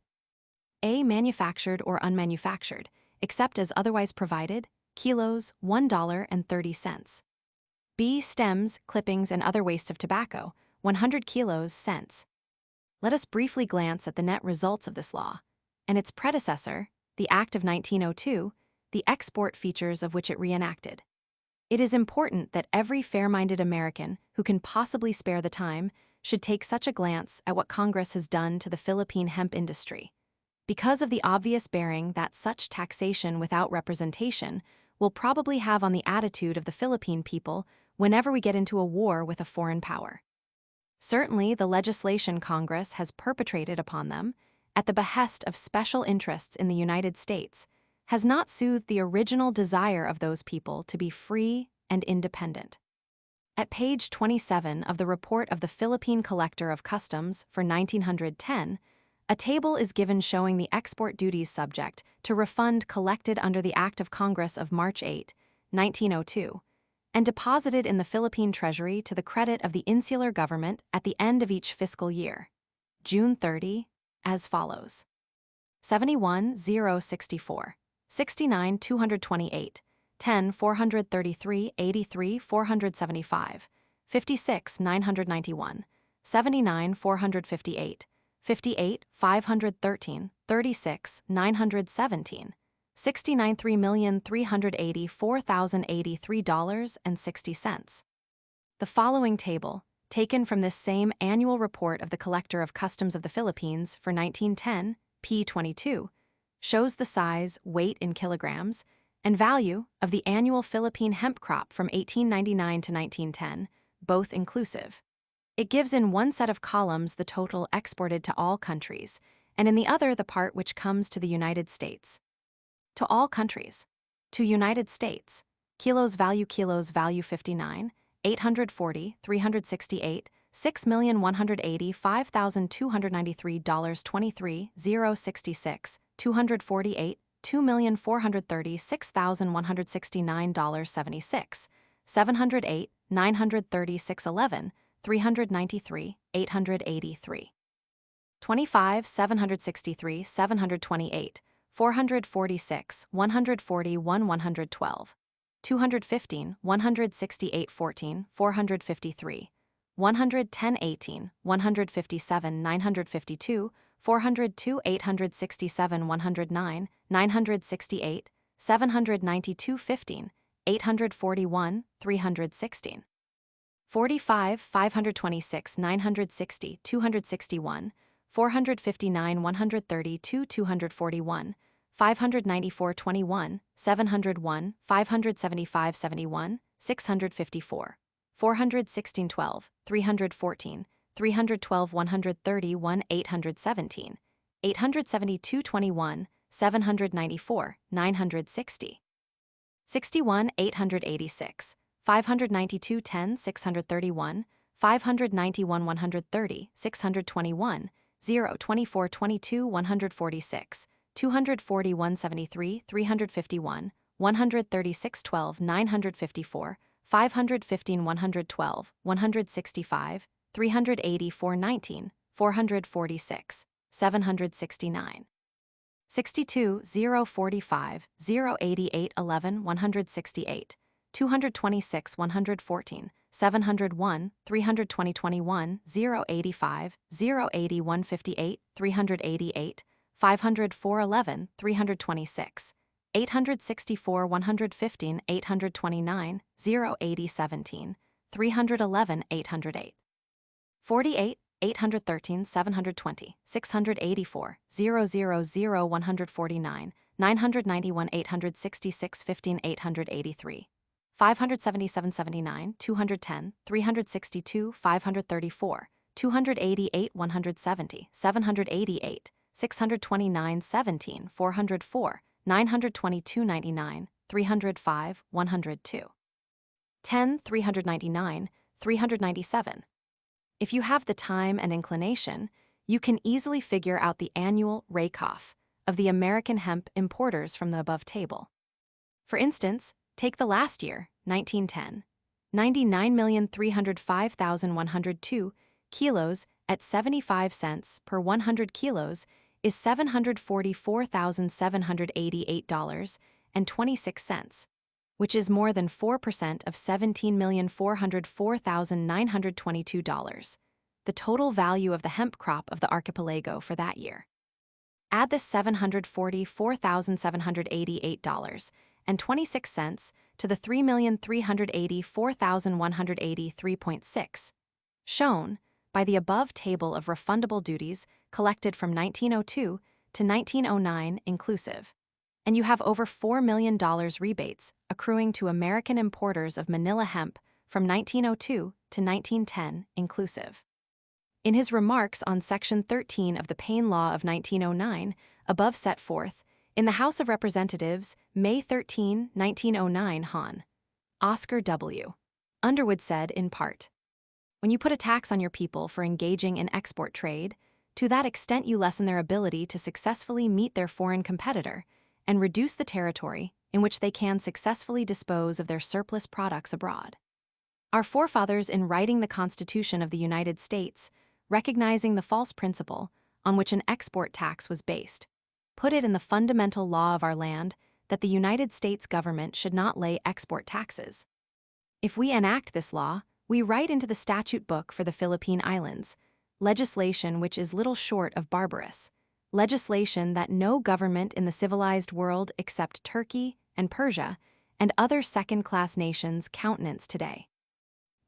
[SPEAKER 1] A. Manufactured or unmanufactured, except as otherwise provided, kilos $1.30. B. Stems, clippings, and other waste of tobacco, 100 kilos cents. Let us briefly glance at the net results of this law, and its predecessor, the Act of 1902, the export features of which it reenacted. It is important that every fair-minded American who can possibly spare the time should take such a glance at what Congress has done to the Philippine hemp industry, because of the obvious bearing that such taxation without representation will probably have on the attitude of the Philippine people whenever we get into a war with a foreign power. Certainly, the legislation Congress has perpetrated upon them, at the behest of special interests in the United States, has not soothed the original desire of those people to be free and independent. At page 27 of the report of the Philippine Collector of Customs for 1910, a table is given showing the export duties subject to refund collected under the Act of Congress of March 8, 1902, and deposited in the Philippine Treasury to the credit of the insular government at the end of each fiscal year, June 30, as follows. 71,064, 69,228, 10,433, 83, 475, 56,991, 79,458, 58, 513, 36, 917, $69,384,083.60. The following table, taken from this same annual report of the Collector of Customs of the Philippines for 1910, p. 22, shows the size, weight in kilograms, and value of the annual Philippine hemp crop from 1899 to 1910, both inclusive. It gives in one set of columns the total exported to all countries, and in the other the part which comes to the United States. To all countries. To United States, kilos value 59, 840, 368, $6,185,293.23, 066, 248, $2,436,169.76, 708, 936.11, 393, 883. 25, 763, 728, 446, 141, 112. 215, 168, 14, 453. 110, 18, 157, 952, 402, 867, 109, 968, 792, 15, 841, 316. 45, 526, 960, 261, 459, 132, 241, 594, 21, 701, 575, 71, 654, 416, 12, 314, 312, 131, 817, 872, 21, 794, 960. 61, 886, 592, 10, 631, 591, 130, 621, 0, 24, 22, 146, 240, 173, 351, 136, 12, 954, 515, 112, 165, 380, 419, 446, 769. 62, 045, 088, 11, 168, 226, 114, 701, 320, 21, 085, 080, 158, 388, 504, 11, 326, 864, 115, 829, 080, 17, 311, 808. 48, 813, 720, 684, 000, 149, 991, 866, 15, 883, 577, 79, 210, 362, 534, 288, 170, 788, 629, 17, 404, 922, 99, 305, 102. 10, 399, 397. If you have the time and inclination, you can easily figure out the annual rake-off of the American hemp importers from the above table. For instance, take the last year, 1910, 99,305,102 kilos at 75 cents per 100 kilos is $744,788.26, which is more than 4% of $17,404,922, the total value of the hemp crop of the archipelago for that year. Add this $744,788.26 to the $3,384,183.6, shown by the above table of refundable duties collected from 1902 to 1909 inclusive, and you have over $4 million rebates accruing to American importers of Manila hemp from 1902 to 1910 inclusive. In his remarks on Section 13 of the Payne Law of 1909, above set forth, in the House of Representatives, May 13, 1909, Hon. Oscar W. Underwood said in part, "When you put a tax on your people for engaging in export trade, to that extent you lessen their ability to successfully meet their foreign competitor and reduce the territory in which they can successfully dispose of their surplus products abroad." Our forefathers, in writing the Constitution of the United States, recognizing the false principle on which an export tax was based, put it in the fundamental law of our land that the United States government should not lay export taxes. If we enact this law, we write into the statute book for the Philippine Islands legislation which is little short of barbarous, legislation that no government in the civilized world except Turkey and Persia and other second-class nations countenance today.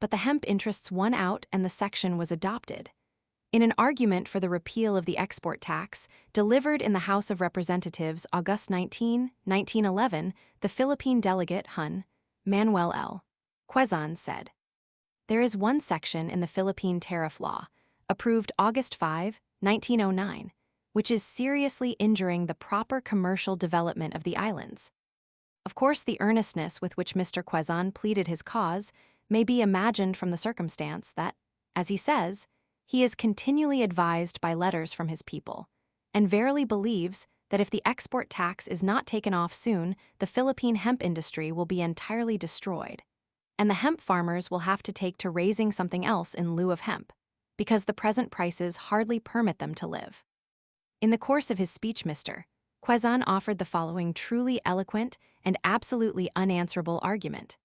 [SPEAKER 1] But the hemp interests won out and the section was adopted. In an argument for the repeal of the export tax, delivered in the House of Representatives August 19, 1911, the Philippine delegate Hun. Manuel L. Quezon said, "There is one section in the Philippine tariff law, approved August 5, 1909, which is seriously injuring the proper commercial development of the islands." Of course, the earnestness with which Mr. Quezon pleaded his cause may be imagined from the circumstance that, as he says, he is continually advised by letters from his people, and verily believes that if the export tax is not taken off soon, the Philippine hemp industry will be entirely destroyed, and the hemp farmers will have to take to raising something else in lieu of hemp, because the present prices hardly permit them to live. In the course of his speech, Mr. Quezon offered the following truly eloquent and absolutely unanswerable argument.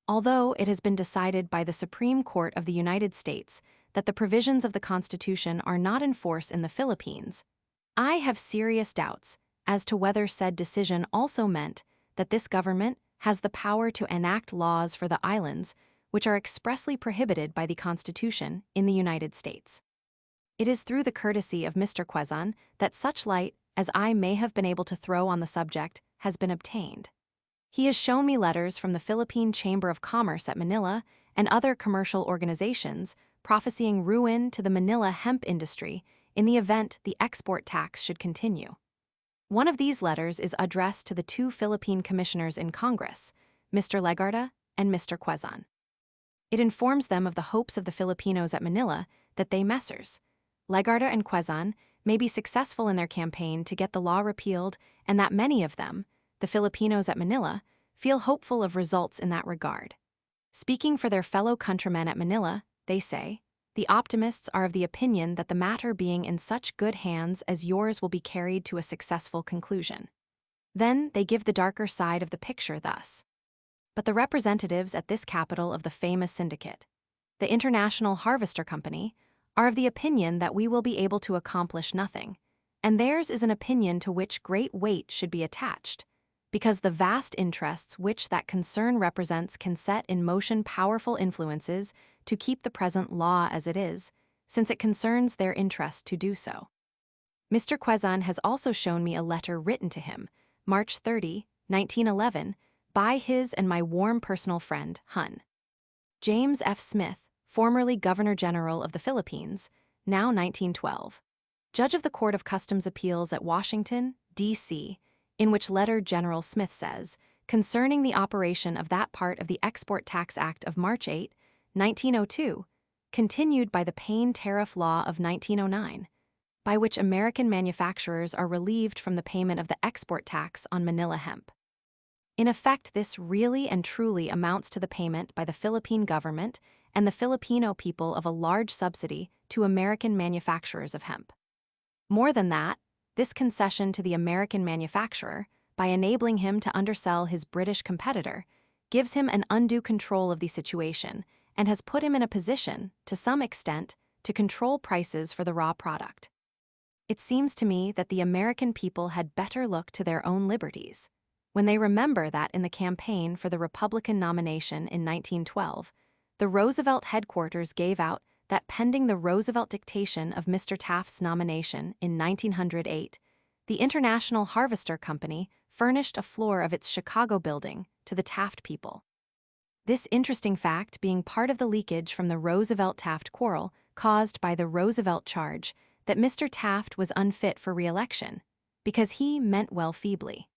[SPEAKER 1] Although it has been decided by the Supreme Court of the United States that the provisions of the Constitution are not in force in the Philippines, I have serious doubts as to whether said decision also meant that this government has the power to enact laws for the islands which are expressly prohibited by the Constitution in the United States. It is through the courtesy of Mr. Quezon that such light as I may have been able to throw on the subject has been obtained. He has shown me letters from the Philippine Chamber of Commerce at Manila and other commercial organizations prophesying ruin to the Manila hemp industry in the event the export tax should continue. One of these letters is addressed to the two Philippine commissioners in Congress, Mr. Legarda and Mr. Quezon. It informs them of the hopes of the Filipinos at Manila that they Messrs. Legarda and Quezon may be successful in their campaign to get the law repealed, and that many of them, the Filipinos at Manila, feel hopeful of results in that regard. Speaking for their fellow countrymen at Manila, they say, "The optimists are of the opinion that the matter being in such good hands as yours will be carried to a successful conclusion." Then they give the darker side of the picture thus. But the representatives at this capital of the famous syndicate, the International Harvester Company, are of the opinion that we will be able to accomplish nothing, and theirs is an opinion to which great weight should be attached, because the vast interests which that concern represents can set in motion powerful influences to keep the present law as it is, since it concerns their interest to do so. Mr. Quezon has also shown me a letter written to him, March 30, 1911, by his and my warm personal friend, Hun. James F. Smith, formerly Governor General of the Philippines, now 1912, Judge of the Court of Customs Appeals at Washington, D.C., in which letter General Smith says, concerning the operation of that part of the Export Tax Act of March 8, 1902, continued by the Payne Tariff Law of 1909, by which American manufacturers are relieved from the payment of the export tax on Manila hemp. In effect, this really and truly amounts to the payment by the Philippine government and the Filipino people of a large subsidy to American manufacturers of hemp. More than that, this concession to the American manufacturer, by enabling him to undersell his British competitor, gives him an undue control of the situation and has put him in a position, to some extent, to control prices for the raw product. It seems to me that the American people had better look to their own liberties when they remember that in the campaign for the Republican nomination in 1912, the Roosevelt headquarters gave out that pending the Roosevelt dictation of Mr. Taft's nomination in 1908, the International Harvester Company furnished a floor of its Chicago building to the Taft people. This interesting fact being part of the leakage from the Roosevelt-Taft quarrel caused by the Roosevelt charge that Mr. Taft was unfit for re-election, because he meant well feebly.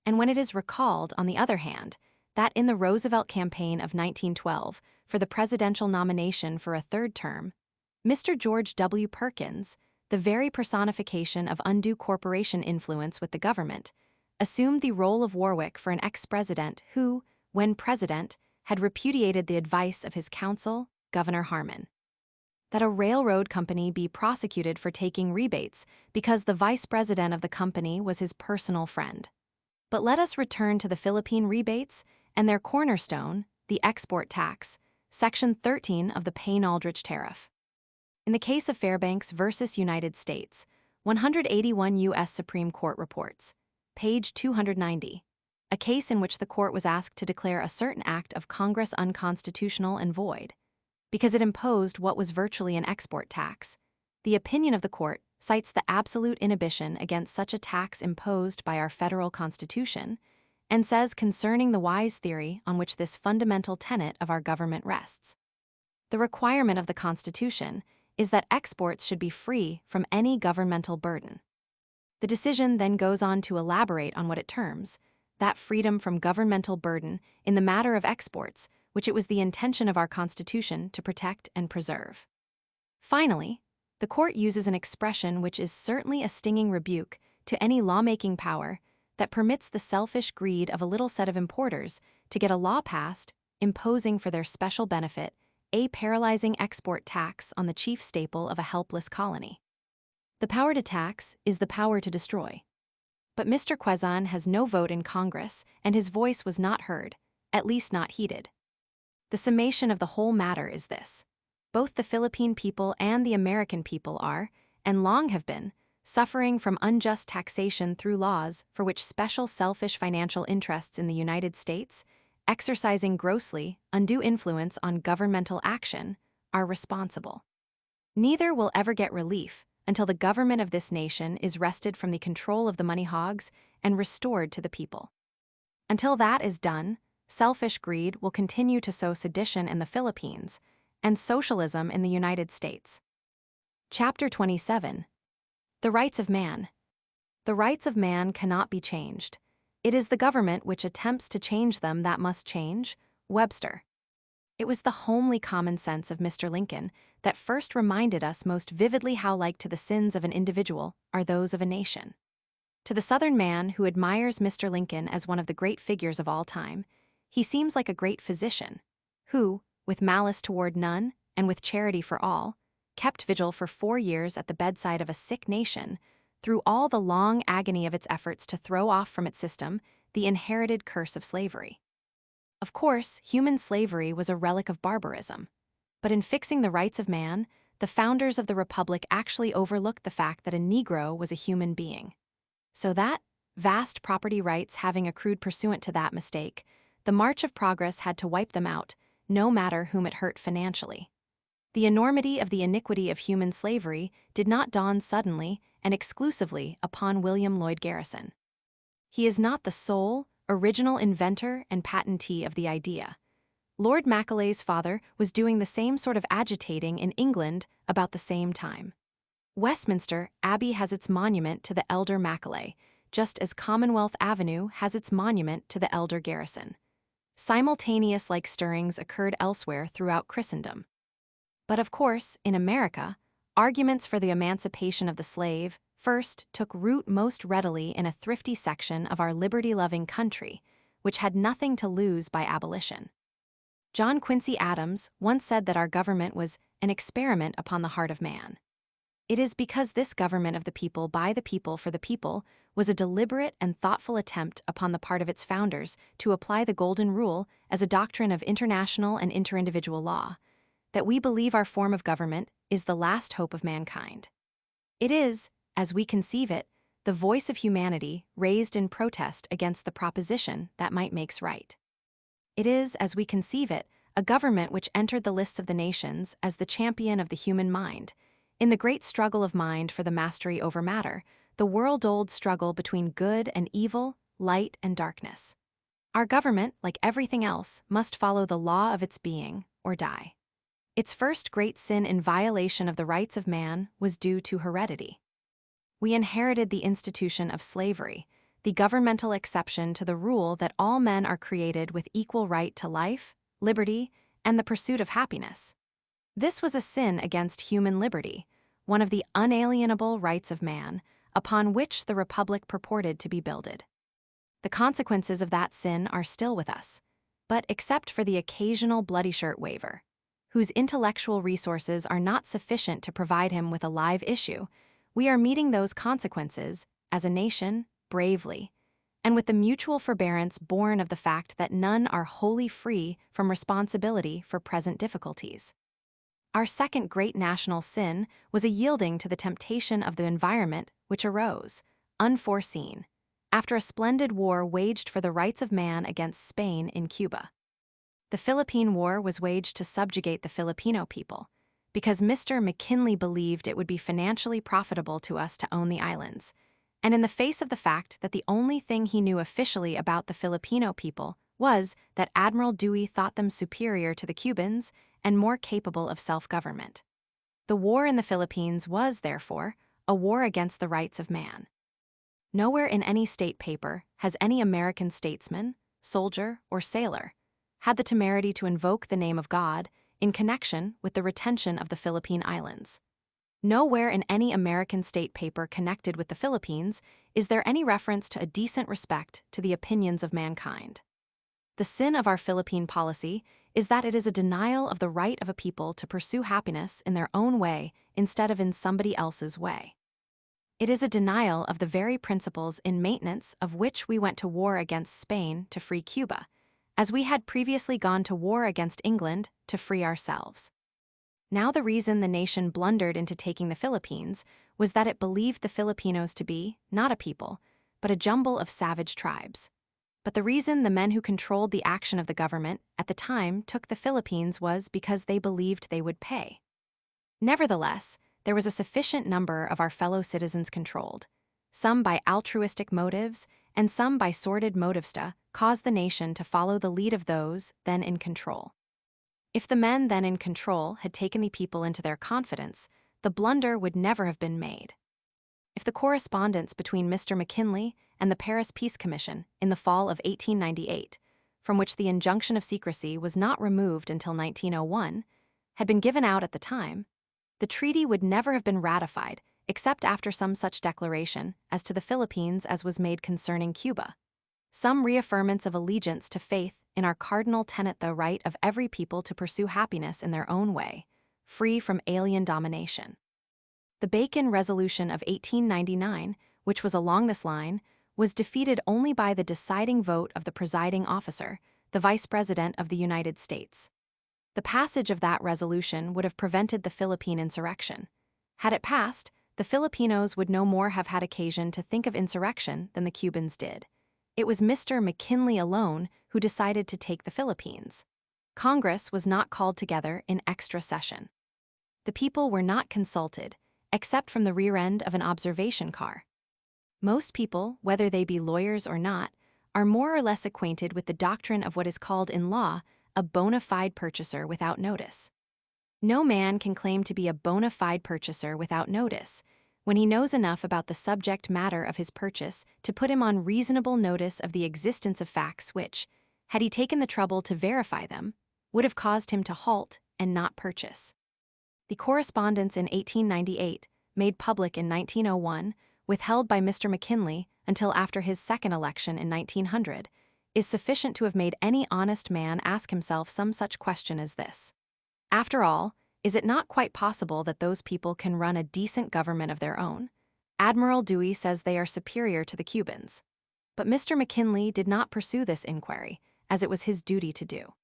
[SPEAKER 1] And when it is recalled, on the other hand, that in the Roosevelt campaign of 1912, for the presidential nomination for a third term, Mr. George W. Perkins, the very personification of undue corporation influence with the government, assumed the role of Warwick for an ex-president who, when president, had repudiated the advice of his counsel, Governor Harmon, that a railroad company be prosecuted for taking rebates because the vice president of the company was his personal friend. But let us return to the Philippine rebates and their cornerstone, the export tax, Section 13 of the Payne-Aldrich Tariff. In the case of Fairbanks versus United States, 181 U.S. Supreme Court reports. Page 290. A case in which the court was asked to declare a certain act of Congress unconstitutional and void, because it imposed what was virtually an export tax. The opinion of the court cites the absolute inhibition against such a tax imposed by our federal Constitution, and says concerning the wise theory on which this fundamental tenet of our government rests. The requirement of the Constitution is that exports should be free from any governmental burden. The decision then goes on to elaborate on what it terms that freedom from governmental burden in the matter of exports, which it was the intention of our Constitution to protect and preserve. Finally, the court uses an expression which is certainly a stinging rebuke to any lawmaking power that permits the selfish greed of a little set of importers to get a law passed imposing for their special benefit a paralyzing export tax on the chief staple of a helpless colony. The power to tax is the power to destroy. But Mr. Quezon has no vote in Congress, and his voice was not heard, at least not heeded. The summation of the whole matter is this: both the Philippine people and the American people are, and long have been, suffering from unjust taxation through laws for which special selfish financial interests in the United States, exercising grossly undue influence on governmental action, are responsible. Neither will ever get relief until the government of this nation is wrested from the control of the money hogs and restored to the people. Until that is done, selfish greed will continue to sow sedition in the Philippines and socialism in the United States. Chapter 27. The Rights of Man. The rights of man cannot be changed. It is the government which attempts to change them that must change. Webster. It was the homely common sense of Mr. Lincoln that first reminded us most vividly how like to the sins of an individual are those of a nation. To the Southern man who admires Mr. Lincoln as one of the great figures of all time, he seems like a great physician, who, with malice toward none and with charity for all, kept vigil for 4 years at the bedside of a sick nation, through all the long agony of its efforts to throw off from its system the inherited curse of slavery. Of course, human slavery was a relic of barbarism, but in fixing the rights of man, the founders of the Republic actually overlooked the fact that a Negro was a human being. So that, vast property rights having accrued pursuant to that mistake, the march of progress had to wipe them out, no matter whom it hurt financially. The enormity of the iniquity of human slavery did not dawn suddenly and exclusively upon William Lloyd Garrison. He is not the sole, original inventor and patentee of the idea. Lord Macaulay's father was doing the same sort of agitating in England about the same time. Westminster Abbey has its monument to the elder Macaulay, just as Commonwealth Avenue has its monument to the elder Garrison. Simultaneous like stirrings occurred elsewhere throughout Christendom. But of course, in America, arguments for the emancipation of the slave first took root most readily in a thrifty section of our liberty-loving country, which had nothing to lose by abolition. John Quincy Adams once said that our government was an experiment upon the heart of man. It is because this government of the people by the people for the people was a deliberate and thoughtful attempt upon the part of its founders to apply the Golden Rule as a doctrine of international and interindividual law, that we believe our form of government is the last hope of mankind. It is, as we conceive it, the voice of humanity raised in protest against the proposition that might makes right. It is, as we conceive it, a government which entered the lists of the nations as the champion of the human mind, in the great struggle of mind for the mastery over matter, the world-old struggle between good and evil, light and darkness. Our government, like everything else, must follow the law of its being or die. Its first great sin in violation of the rights of man was due to heredity. We inherited the institution of slavery, the governmental exception to the rule that all men are created with equal right to life, liberty, and the pursuit of happiness. This was a sin against human liberty, one of the unalienable rights of man, upon which the Republic purported to be builded. The consequences of that sin are still with us, but except for the occasional bloody shirt waver, whose intellectual resources are not sufficient to provide him with a live issue, we are meeting those consequences, as a nation, bravely, and with the mutual forbearance born of the fact that none are wholly free from responsibility for present difficulties. Our second great national sin was a yielding to the temptation of the environment which arose, unforeseen, after a splendid war waged for the rights of man against Spain in Cuba. The Philippine War was waged to subjugate the Filipino people, because Mr. McKinley believed it would be financially profitable to us to own the islands, and in the face of the fact that the only thing he knew officially about the Filipino people was that Admiral Dewey thought them superior to the Cubans and more capable of self-government. The war in the Philippines was, therefore, a war against the rights of man. Nowhere in any state paper has any American statesman, soldier, or sailor had the temerity to invoke the name of God in connection with the retention of the Philippine Islands. Nowhere in any American state paper connected with the Philippines is there any reference to a decent respect to the opinions of mankind. The sin of our Philippine policy is that it is a denial of the right of a people to pursue happiness in their own way instead of in somebody else's way. It is a denial of the very principles in maintenance of which we went to war against Spain to free Cuba, as we had previously gone to war against England to free ourselves. Now the reason the nation blundered into taking the Philippines was that it believed the Filipinos to be not a people, but a jumble of savage tribes. But the reason the men who controlled the action of the government at the time took the Philippines was because they believed they would pay. Nevertheless, there was a sufficient number of our fellow citizens controlled, some by altruistic motives and some by sordid motives to cause the nation to follow the lead of those then in control. If the men then in control had taken the people into their confidence, the blunder would never have been made. If the correspondence between Mr. McKinley and the Paris Peace Commission in the fall of 1898, from which the injunction of secrecy was not removed until 1901, had been given out at the time, the treaty would never have been ratified except after some such declaration as to the Philippines as was made concerning Cuba, some reaffirmance of allegiance to faith in our cardinal tenet, the right of every people to pursue happiness in their own way, free from alien domination. The Bacon Resolution of 1899, which was along this line, was defeated only by the deciding vote of the presiding officer, the Vice President of the United States. The passage of that resolution would have prevented the Philippine insurrection. Had it passed, the Filipinos would no more have had occasion to think of insurrection than the Cubans did. It was Mr. McKinley alone who decided to take the Philippines. Congress was not called together in extra session. The people were not consulted, except from the rear end of an observation car. Most people, whether they be lawyers or not, are more or less acquainted with the doctrine of what is called in law a bona fide purchaser without notice. No man can claim to be a bona fide purchaser without notice when he knows enough about the subject matter of his purchase to put him on reasonable notice of the existence of facts which, had he taken the trouble to verify them, would have caused him to halt and not purchase. The correspondence in 1898, made public in 1901, withheld by Mr. McKinley until after his second election in 1900, is sufficient to have made any honest man ask himself some such question as this. After all, is it not quite possible that those people can run a decent government of their own? Admiral Dewey says they are superior to the Cubans. But Mr. McKinley did not pursue this inquiry, as it was his duty to do.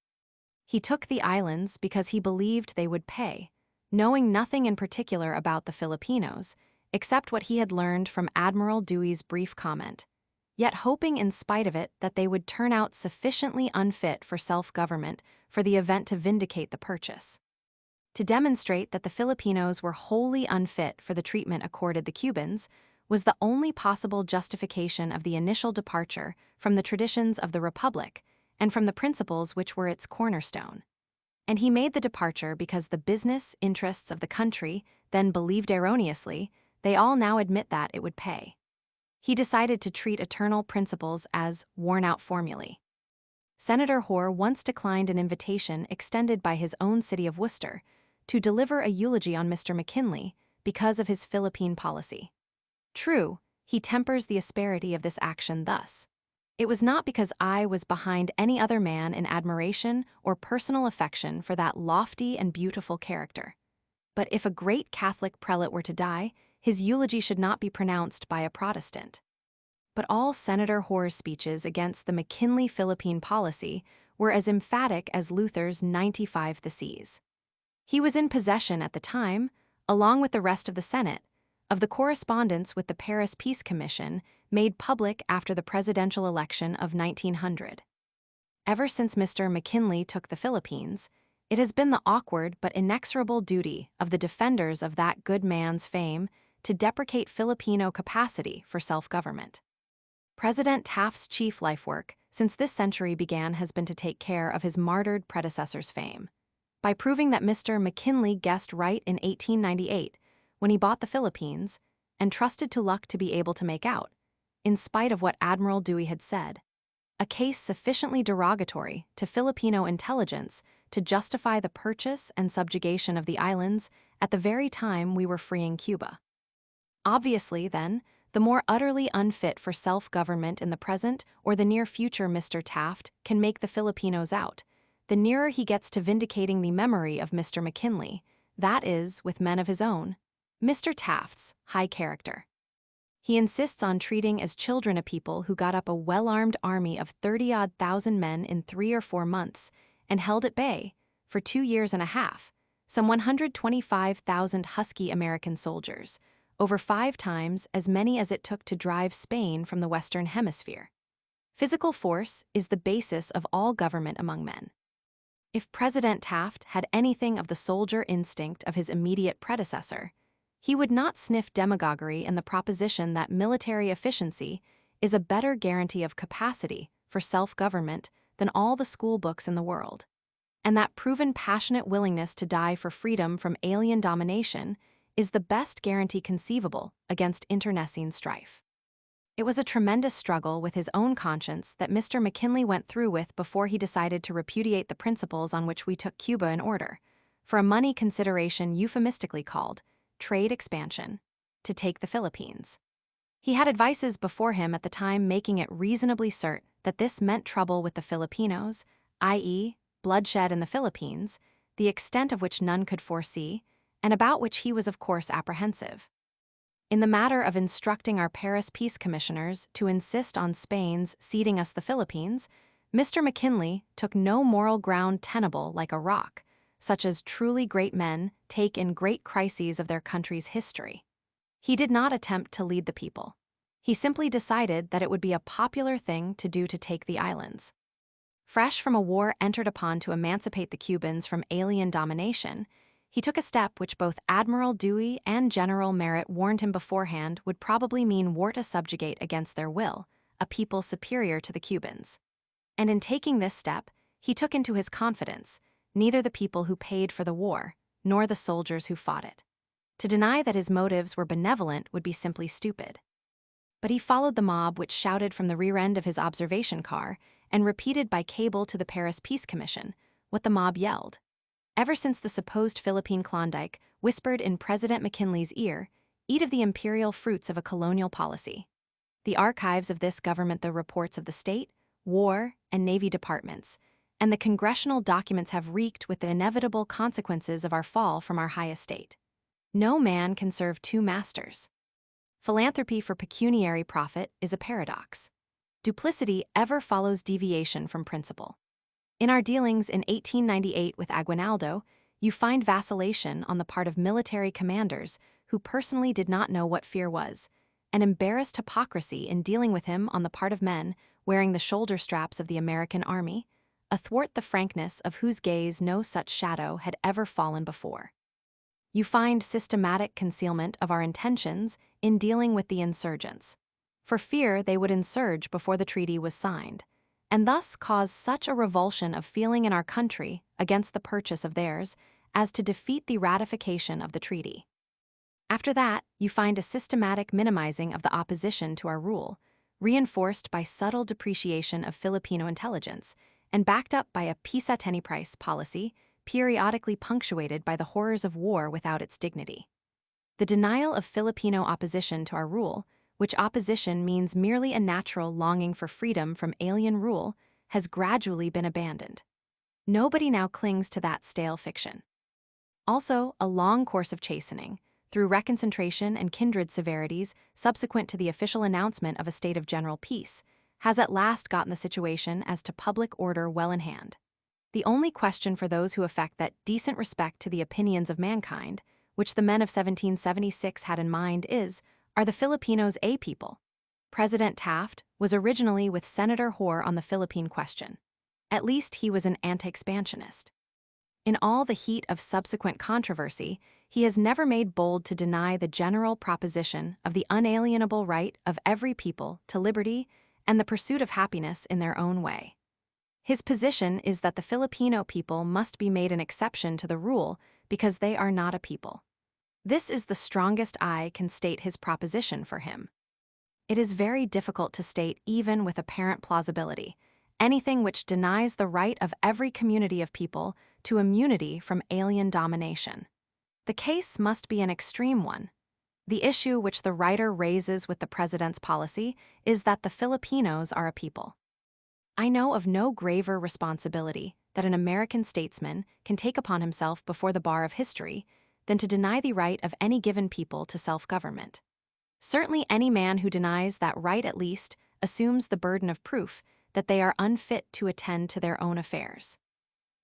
[SPEAKER 1] He took the islands because he believed they would pay, knowing nothing in particular about the Filipinos, except what he had learned from Admiral Dewey's brief comment, yet hoping in spite of it that they would turn out sufficiently unfit for self-government for the event to vindicate the purchase. To demonstrate that the Filipinos were wholly unfit for the treatment accorded the Cubans was the only possible justification of the initial departure from the traditions of the Republic and from the principles which were its cornerstone. And he made the departure because the business interests of the country then believed erroneously, they all now admit that it would pay. He decided to treat eternal principles as worn-out formulae. Senator Hoar once declined an invitation extended by his own city of Worcester to deliver a eulogy on Mr. McKinley because of his Philippine policy. True, he tempers the asperity of this action thus. It was not because I was behind any other man in admiration or personal affection for that lofty and beautiful character. But if a great Catholic prelate were to die, his eulogy should not be pronounced by a Protestant. But all Senator Hoar's speeches against the McKinley Philippine policy were as emphatic as Luther's 95 Theses. He was in possession at the time, along with the rest of the Senate, of the correspondence with the Paris Peace Commission made public after the presidential election of 1900. Ever since Mr. McKinley took the Philippines, it has been the awkward but inexorable duty of the defenders of that good man's fame to deprecate Filipino capacity for self-government. President Taft's chief life work since this century began has been to take care of his martyred predecessor's fame. By proving that Mr. McKinley guessed right in 1898, when he bought the Philippines, and trusted to luck to be able to make out, in spite of what Admiral Dewey had said, a case sufficiently derogatory to Filipino intelligence to justify the purchase and subjugation of the islands at the very time we were freeing Cuba. Obviously, then, the more utterly unfit for self-government in the present or the near future Mr. Taft can make the Filipinos out, the nearer he gets to vindicating the memory of Mr. McKinley, that is, with men of his own, Mr. Taft's high character. He insists on treating as children a people who got up a well-armed army of 30-odd thousand men in 3 or 4 months and held at bay, for 2 years and a half, some 125,000 husky American soldiers, over 5 times as many as it took to drive Spain from the Western Hemisphere. Physical force is the basis of all government among men. If President Taft had anything of the soldier instinct of his immediate predecessor, he would not sniff demagoguery in the proposition that military efficiency is a better guarantee of capacity for self-government than all the school books in the world, and that proven passionate willingness to die for freedom from alien domination is the best guarantee conceivable against internecine strife. It was a tremendous struggle with his own conscience that Mr. McKinley went through with before he decided to repudiate the principles on which we took Cuba in order, for a money consideration euphemistically called trade expansion, to take the Philippines. He had advices before him at the time making it reasonably certain that this meant trouble with the Filipinos, i.e., bloodshed in the Philippines, the extent of which none could foresee, and about which he was of course apprehensive. In the matter of instructing our Paris Peace Commissioners to insist on Spain's ceding us the Philippines, Mr. McKinley took no moral ground tenable like a rock, such as truly great men take in great crises of their country's history. He did not attempt to lead the people. He simply decided that it would be a popular thing to do to take the islands. Fresh from a war entered upon to emancipate the Cubans from alien domination, he took a step which both Admiral Dewey and General Merritt warned him beforehand would probably mean war to subjugate against their will a people superior to the Cubans. And in taking this step, he took into his confidence neither the people who paid for the war, nor the soldiers who fought it. To deny that his motives were benevolent would be simply stupid. But he followed the mob which shouted from the rear end of his observation car and repeated by cable to the Paris Peace Commission what the mob yelled. Ever since the supposed Philippine Klondike whispered in President McKinley's ear, "Eat of the imperial fruits of a colonial policy." The archives of this government the reports of the State, War, and Navy departments, and the congressional documents have reeked with the inevitable consequences of our fall from our high estate. No man can serve 2 masters. Philanthropy for pecuniary profit is a paradox. Duplicity ever follows deviation from principle. In our dealings in 1898 with Aguinaldo, you find vacillation on the part of military commanders who personally did not know what fear was, and embarrassed hypocrisy in dealing with him on the part of men wearing the shoulder straps of the American army, athwart the frankness of whose gaze no such shadow had ever fallen before. You find systematic concealment of our intentions in dealing with the insurgents, for fear they would insurge before the treaty was signed, and thus cause such a revulsion of feeling in our country against the purchase of theirs as to defeat the ratification of the treaty. After that, you find a systematic minimizing of the opposition to our rule, reinforced by subtle depreciation of Filipino intelligence, and backed up by a peace at any price policy, periodically punctuated by the horrors of war without its dignity. The denial of Filipino opposition to our rule, which opposition means merely a natural longing for freedom from alien rule, has gradually been abandoned. Nobody now clings to that stale fiction. Also, a long course of chastening, through reconcentration and kindred severities subsequent to the official announcement of a state of general peace, has at last gotten the situation as to public order well in hand. The only question for those who affect that decent respect to the opinions of mankind, which the men of 1776 had in mind, is, are the Filipinos a people? President Taft was originally with Senator Hoar on the Philippine question. At least he was an anti-expansionist. In all the heat of subsequent controversy, he has never made bold to deny the general proposition of the unalienable right of every people to liberty and the pursuit of happiness in their own way. His position is that the Filipino people must be made an exception to the rule because they are not a people. This is the strongest I can state his proposition for him. It is very difficult to state, even with apparent plausibility, anything which denies the right of every community of people to immunity from alien domination. The case must be an extreme one. The issue which the writer raises with the president's policy is that the Filipinos are a people. I know of no graver responsibility that an American statesman can take upon himself before the bar of history than to deny the right of any given people to self-government. Certainly any man who denies that right at least assumes the burden of proof that they are unfit to attend to their own affairs.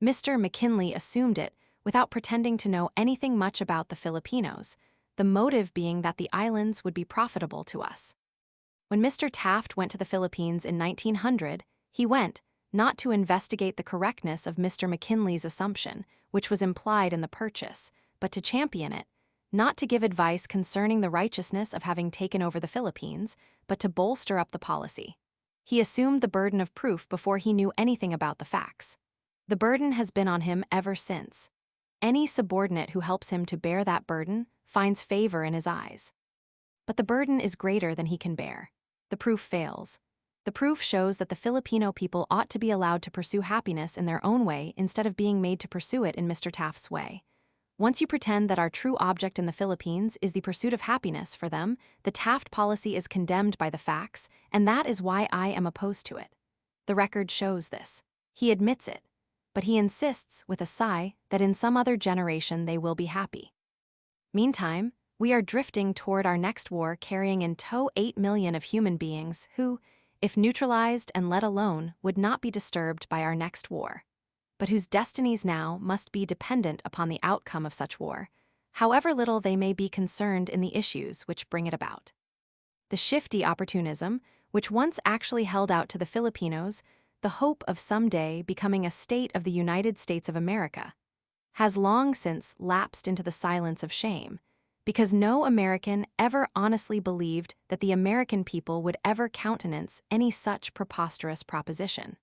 [SPEAKER 1] Mr. McKinley assumed it without pretending to know anything much about the Filipinos, the motive being that the islands would be profitable to us. When Mr. Taft went to the Philippines in 1900, he went, not to investigate the correctness of Mr. McKinley's assumption, which was implied in the purchase, but to champion it, not to give advice concerning the righteousness of having taken over the Philippines, but to bolster up the policy. He assumed the burden of proof before he knew anything about the facts. The burden has been on him ever since. Any subordinate who helps him to bear that burden finds favor in his eyes. But the burden is greater than he can bear. The proof fails. The proof shows that the Filipino people ought to be allowed to pursue happiness in their own way instead of being made to pursue it in Mr. Taft's way. Once you pretend that our true object in the Philippines is the pursuit of happiness for them, the Taft policy is condemned by the facts, and that is why I am opposed to it. The record shows this. He admits it, but he insists with a sigh that in some other generation they will be happy. Meantime, we are drifting toward our next war, carrying in tow 8 million of human beings who, if neutralized and let alone, would not be disturbed by our next war, but whose destinies now must be dependent upon the outcome of such war, however little they may be concerned in the issues which bring it about. The shifty opportunism, which once actually held out to the Filipinos the hope of someday becoming a state of the United States of America, has long since lapsed into the silence of shame, because no American ever honestly believed that the American people would ever countenance any such preposterous proposition.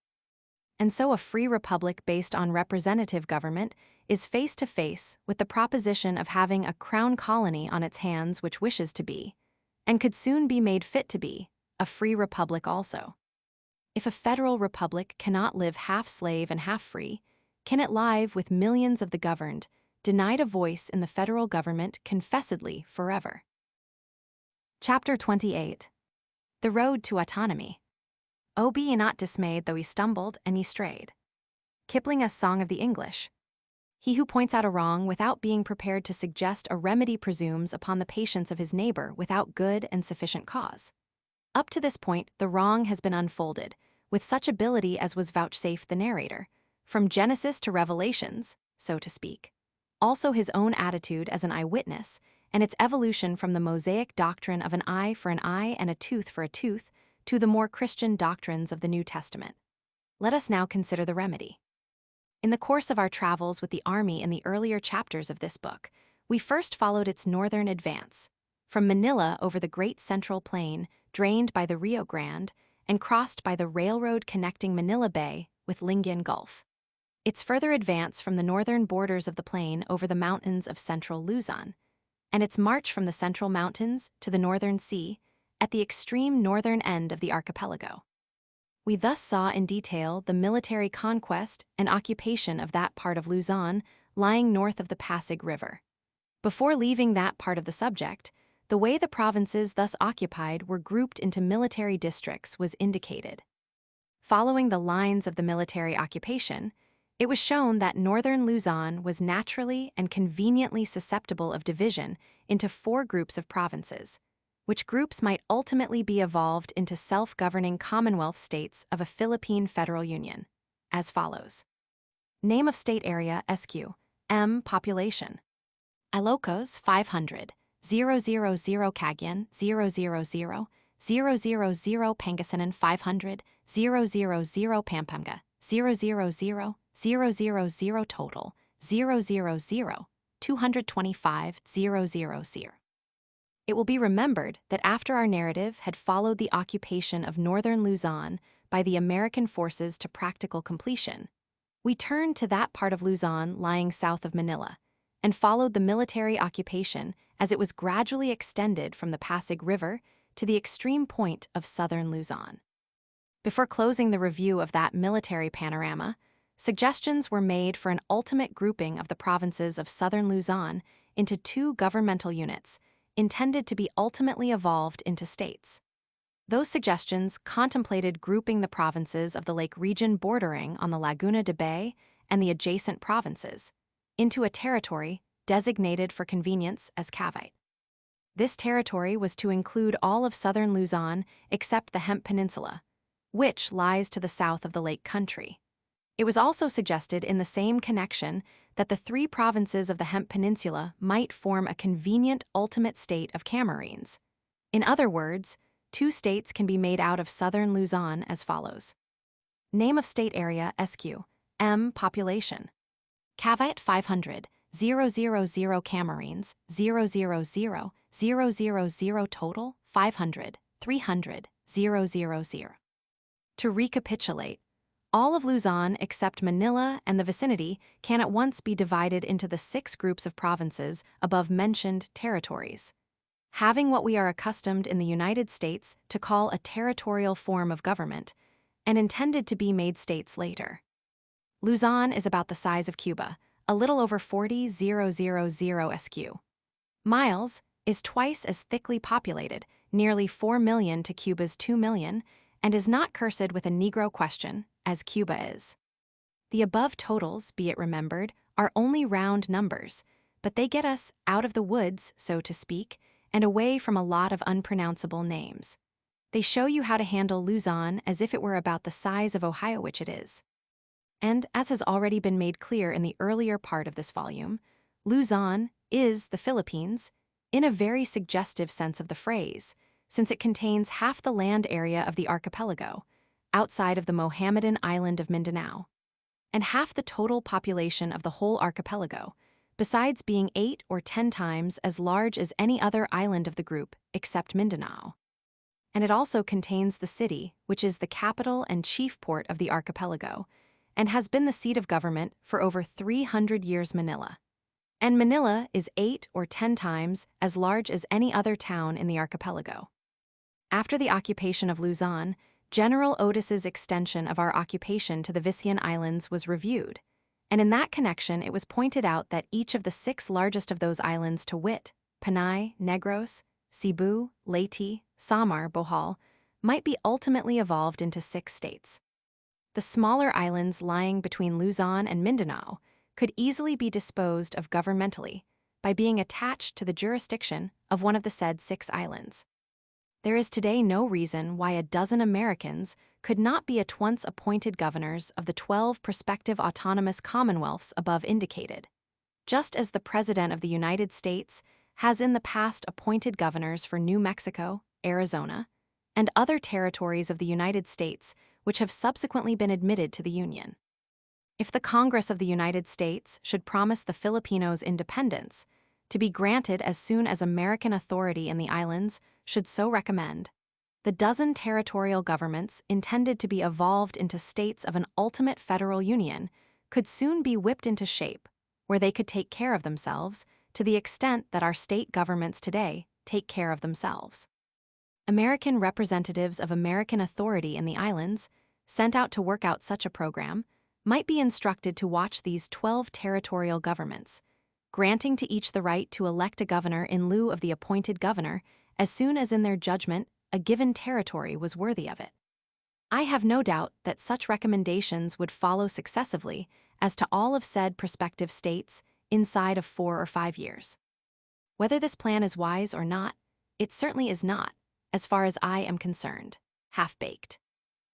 [SPEAKER 1] And so a free republic based on representative government is face to face with the proposition of having a crown colony on its hands which wishes to be, and could soon be made fit to be, a free republic also. If a federal republic cannot live half slave and half free, can it live with millions of the governed, denied a voice in the federal government confessedly forever? Chapter 28. The Road to Autonomy. Oh, be ye not dismayed though ye stumbled and ye strayed. Kipling's Song of the English. He who points out a wrong without being prepared to suggest a remedy presumes upon the patience of his neighbor without good and sufficient cause. Up to this point, the wrong has been unfolded, with such ability as was vouchsafed the narrator, from Genesis to Revelations, so to speak. Also his own attitude as an eyewitness, and its evolution from the Mosaic doctrine of an eye for an eye and a tooth for a tooth to the more Christian doctrines of the New Testament. Let us now consider the remedy. In the course of our travels with the army in the earlier chapters of this book, we first followed its northern advance, from Manila over the great central plain drained by the Rio Grande and crossed by the railroad connecting Manila Bay with Lingayen Gulf. Its further advance from the northern borders of the plain over the mountains of central Luzon, and its march from the central mountains to the northern sea at the extreme northern end of the archipelago. We thus saw in detail the military conquest and occupation of that part of Luzon lying north of the Pasig River. Before leaving that part of the subject, the way the provinces thus occupied were grouped into military districts was indicated. Following the lines of the military occupation, it was shown that northern Luzon was naturally and conveniently susceptible of division into 4 groups of provinces, which groups might ultimately be evolved into self-governing Commonwealth states of a Philippine federal union, as follows. Name of state area SQ. M. Population. Ilocos 500, 000 Cagayan 000, 000 Pangasinan 500, 000 Pampanga, 000, 000 total, 000, 225, 000. It will be remembered that after our narrative had followed the occupation of northern Luzon by the American forces to practical completion, we turned to that part of Luzon lying south of Manila and followed the military occupation as it was gradually extended from the Pasig River to the extreme point of southern Luzon. Before closing the review of that military panorama, suggestions were made for an ultimate grouping of the provinces of southern Luzon into two governmental units, intended to be ultimately evolved into states. Those suggestions contemplated grouping the provinces of the lake region bordering on the Laguna de Bay and the adjacent provinces into a territory designated for convenience as Cavite. This territory was to include all of southern Luzon except the Hemp Peninsula, which lies to the south of the lake country. It was also suggested in the same connection that the three provinces of the Hemp Peninsula might form a convenient ultimate state of Camarines. In other words, two states can be made out of southern Luzon as follows. Name of state area SQ. M. Population. Cavite 500, 000 Camarines, 000, 000 total, 500, 300, 000. To recapitulate, all of Luzon except Manila and the vicinity can at once be divided into the 6 groups of provinces above mentioned territories, having what we are accustomed in the United States to call a territorial form of government, and intended to be made states later. Luzon is about the size of Cuba, a little over 40,000 sq. Miles is twice as thickly populated, nearly 4 million to Cuba's 2 million, and is not cursed with a Negro question, as Cuba is. The above totals, be it remembered, are only round numbers, but they get us out of the woods, so to speak, and away from a lot of unpronounceable names. They show you how to handle Luzon as if it were about the size of Ohio, which it is. And, as has already been made clear in the earlier part of this volume, Luzon is the Philippines, in a very suggestive sense of the phrase, since it contains half the land area of the archipelago, outside of the Mohammedan island of Mindanao, and half the total population of the whole archipelago, besides being 8 or 10 times as large as any other island of the group except Mindanao. And it also contains the city, which is the capital and chief port of the archipelago, and has been the seat of government for over 300 years, Manila. And Manila is 8 or 10 times as large as any other town in the archipelago. After the occupation of Luzon, General Otis's extension of our occupation to the Visayan Islands was reviewed, and in that connection it was pointed out that each of the 6 largest of those islands, to wit, Panay, Negros, Cebu, Leyte, Samar, Bohol, might be ultimately evolved into 6 states. The smaller islands lying between Luzon and Mindanao could easily be disposed of governmentally by being attached to the jurisdiction of one of the said 6 islands. There is today no reason why a dozen Americans could not be at once appointed governors of the 12 prospective autonomous commonwealths above indicated, just as the President of the United States has in the past appointed governors for New Mexico, Arizona, and other territories of the United States which have subsequently been admitted to the Union. If the Congress of the United States should promise the Filipinos independence, to be granted as soon as American authority in the islands should so recommend, the dozen territorial governments intended to be evolved into states of an ultimate federal union could soon be whipped into shape, where they could take care of themselves to the extent that our state governments today take care of themselves. American representatives of American authority in the islands, sent out to work out such a program, might be instructed to watch these 12 territorial governments, granting to each the right to elect a governor in lieu of the appointed governor as soon as in their judgment a given territory was worthy of it. I have no doubt that such recommendations would follow successively as to all of said prospective states inside of 4 or 5 years. Whether this plan is wise or not, it certainly is not, as far as I am concerned, half-baked.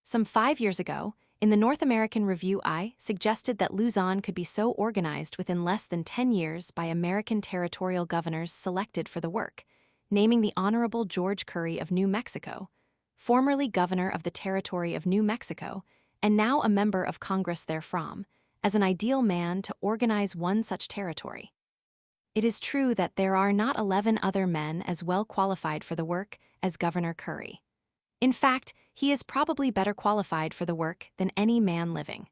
[SPEAKER 1] Some 5 years ago, In the North American Review, I suggested that Luzon could be so organized within less than 10 years by American territorial governors selected for the work, naming the Honorable George Curry of New Mexico, formerly governor of the Territory of New Mexico, and now a member of Congress therefrom, as an ideal man to organize one such territory. It is true that there are not 11 other men as well qualified for the work as Governor Curry. In fact, he is probably better qualified for the work than any man living.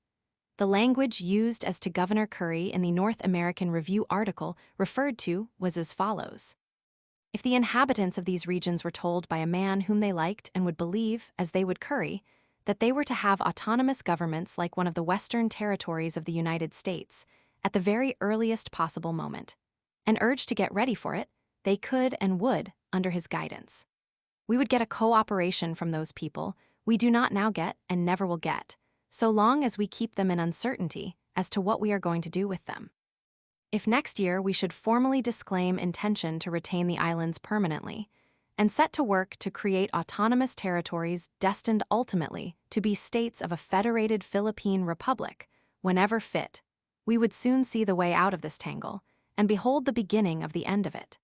[SPEAKER 1] The language used as to Governor Curry in the North American Review article referred to was as follows. If the inhabitants of these regions were told by a man whom they liked and would believe, as they would Curry, that they were to have autonomous governments like one of the western territories of the United States at the very earliest possible moment, and urged to get ready for it, they could and would under his guidance. We would get a cooperation from those people we do not now get and never will get, so long as we keep them in uncertainty as to what we are going to do with them. If next year we should formally disclaim intention to retain the islands permanently, and set to work to create autonomous territories destined ultimately to be states of a federated Philippine republic, whenever fit, we would soon see the way out of this tangle, and behold the beginning of the end of it.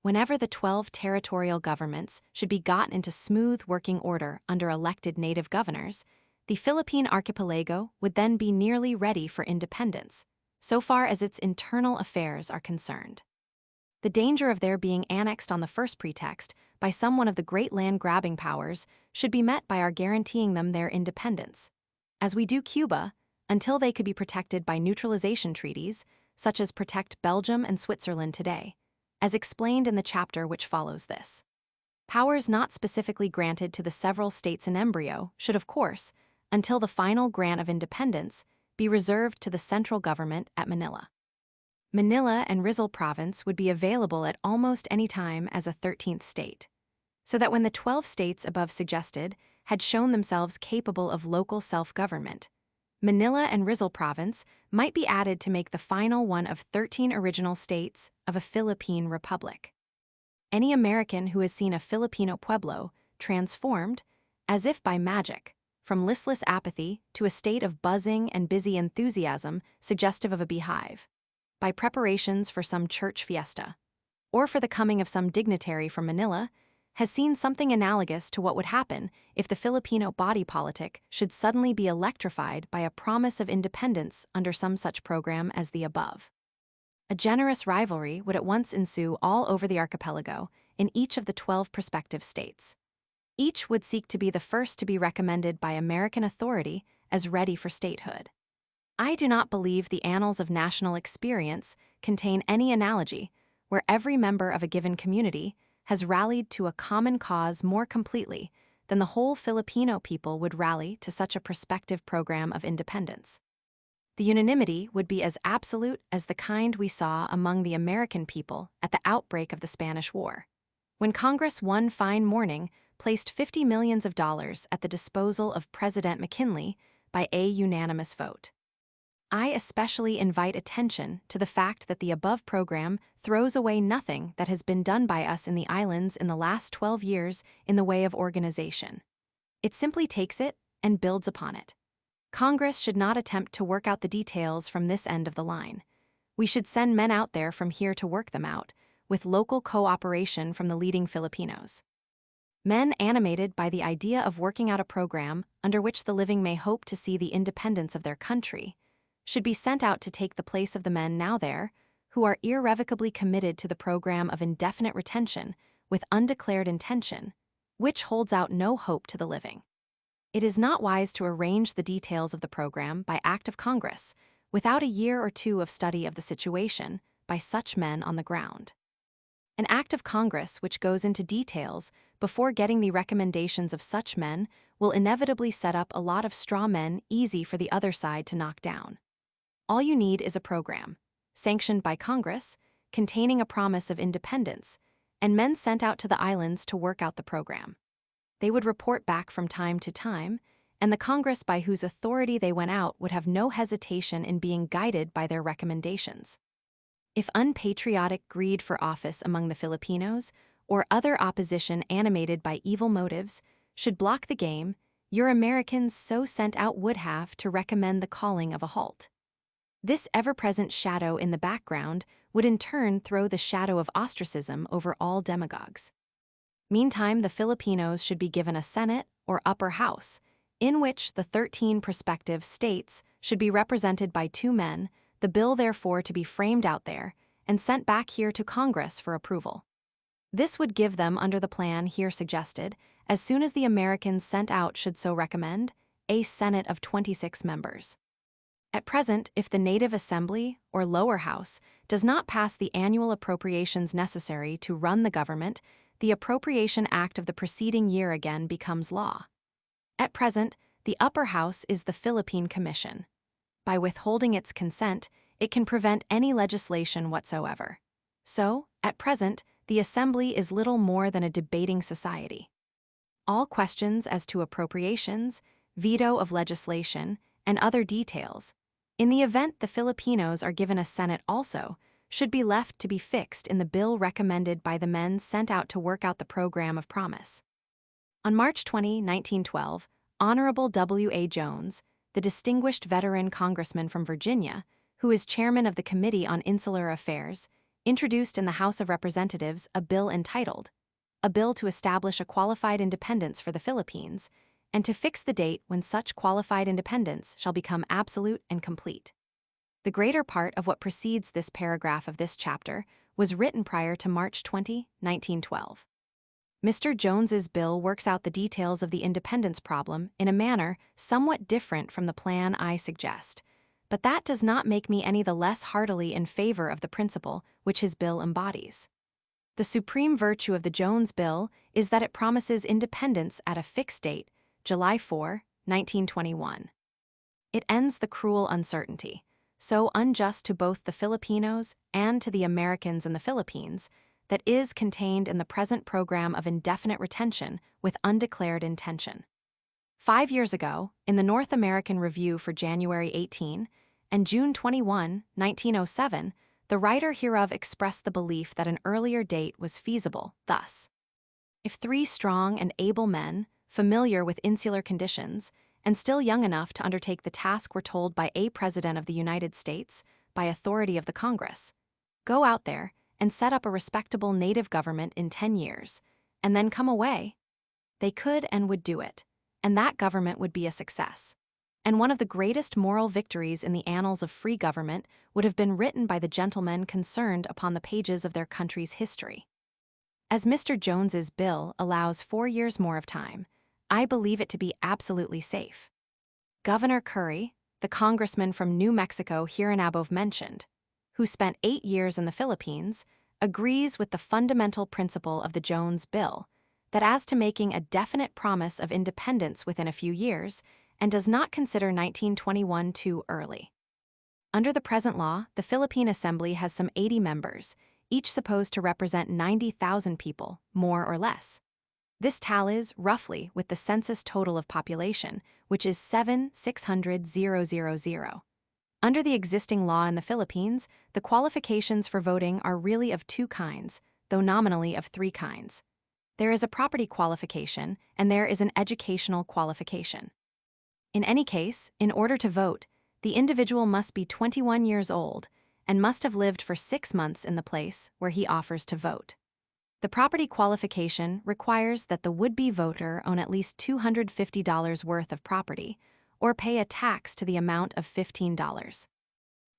[SPEAKER 1] Whenever the 12 territorial governments should be got into smooth working order under elected native governors, the Philippine archipelago would then be nearly ready for independence, so far as its internal affairs are concerned. The danger of their being annexed on the first pretext by some one of the great land-grabbing powers should be met by our guaranteeing them their independence, as we do Cuba, until they could be protected by neutralization treaties, such as protect Belgium and Switzerland today, as explained in the chapter which follows this. Powers not specifically granted to the several states in embryo should, of course, until the final grant of independence, be reserved to the central government at Manila. Manila and Rizal Province would be available at almost any time as a 13th state, so that when the 12 states above suggested had shown themselves capable of local self-government, Manila and Rizal Province might be added to make the final one of 13 original states of a Philippine republic. Any American who has seen a Filipino pueblo transformed, as if by magic, from listless apathy to a state of buzzing and busy enthusiasm suggestive of a beehive, by preparations for some church fiesta, or for the coming of some dignitary from Manila, has seen something analogous to what would happen if the Filipino body politic should suddenly be electrified by a promise of independence under some such program as the above. A generous rivalry would at once ensue all over the archipelago in each of the 12 prospective states. Each would seek to be the first to be recommended by American authority as ready for statehood. I do not believe the annals of national experience contain any analogy where every member of a given community has rallied to a common cause more completely than the whole Filipino people would rally to such a prospective program of independence. The unanimity would be as absolute as the kind we saw among the American people at the outbreak of the Spanish War, when Congress one fine morning placed $50 million at the disposal of President McKinley by a unanimous vote. I especially invite attention to the fact that the above program throws away nothing that has been done by us in the islands in the last 12 years in the way of organization. It simply takes it and builds upon it. Congress should not attempt to work out the details from this end of the line. We should send men out there from here to work them out, with local cooperation from the leading Filipinos. Men animated by the idea of working out a program under which the living may hope to see the independence of their country should be sent out to take the place of the men now there, who are irrevocably committed to the program of indefinite retention with undeclared intention, which holds out no hope to the living. It is not wise to arrange the details of the program by act of Congress without a year or two of study of the situation by such men on the ground. An act of Congress which goes into details before getting the recommendations of such men will inevitably set up a lot of straw men easy for the other side to knock down. All you need is a program, sanctioned by Congress, containing a promise of independence, and men sent out to the islands to work out the program. They would report back from time to time, and the Congress by whose authority they went out would have no hesitation in being guided by their recommendations. If unpatriotic greed for office among the Filipinos, or other opposition animated by evil motives, should block the game, your Americans so sent out would have to recommend the calling of a halt. This ever-present shadow in the background would in turn throw the shadow of ostracism over all demagogues. Meantime, the Filipinos should be given a Senate or upper house, in which the 13 prospective states should be represented by 2 men, the bill therefore to be framed out there and sent back here to Congress for approval. This would give them, under the plan here suggested, as soon as the Americans sent out should so recommend, a Senate of 26 members. At present, if the native assembly, or lower house, does not pass the annual appropriations necessary to run the government, the Appropriation Act of the preceding year again becomes law. At present, the upper house is the Philippine Commission. By withholding its consent, it can prevent any legislation whatsoever. So, at present, the Assembly is little more than a debating society. All questions as to appropriations, veto of legislation, and other details, in the event the Filipinos are given a Senate also, should be left to be fixed in the bill recommended by the men sent out to work out the program of promise. On March 20, 1912, Honorable W.A. Jones, the distinguished veteran congressman from Virginia, who is chairman of the Committee on Insular Affairs, introduced in the House of Representatives a bill entitled, "A Bill to Establish a Qualified Independence for the Philippines, and to fix the date when such qualified independence shall become absolute and complete." The greater part of what precedes this paragraph of this chapter was written prior to March 20, 1912. Mr. Jones's bill works out the details of the independence problem in a manner somewhat different from the plan I suggest, but that does not make me any the less heartily in favor of the principle which his bill embodies. The supreme virtue of the Jones bill is that it promises independence at a fixed date, July 4, 1921. It ends the cruel uncertainty, so unjust to both the Filipinos and to the Americans in the Philippines, that is contained in the present program of indefinite retention with undeclared intention. 5 years ago, in the North American Review for January 18 and June 21, 1907, the writer hereof expressed the belief that an earlier date was feasible thus: if 3 strong and able men, familiar with insular conditions, and still young enough to undertake the task were told by a President of the United States, by authority of the Congress, go out there and set up a respectable native government in 10 years, and then come away, they could and would do it, and that government would be a success. And one of the greatest moral victories in the annals of free government would have been written by the gentlemen concerned upon the pages of their country's history. As Mr. Jones's bill allows 4 years more of time, I believe it to be absolutely safe. Governor Curry, the congressman from New Mexico hereinabove mentioned, who spent 8 years in the Philippines, agrees with the fundamental principle of the Jones bill, that as to making a definite promise of independence within a few years, and does not consider 1921 too early. Under the present law, the Philippine Assembly has some 80 members, each supposed to represent 90,000 people, more or less. This tallies, roughly, with the census total of population, which is 7,600,000. Under the existing law in the Philippines, the qualifications for voting are really of 2 kinds, though nominally of 3 kinds. There is a property qualification, and there is an educational qualification. In any case, in order to vote, the individual must be 21 years old and must have lived for 6 months in the place where he offers to vote. The property qualification requires that the would-be voter own at least $250 worth of property, or pay a tax to the amount of $15.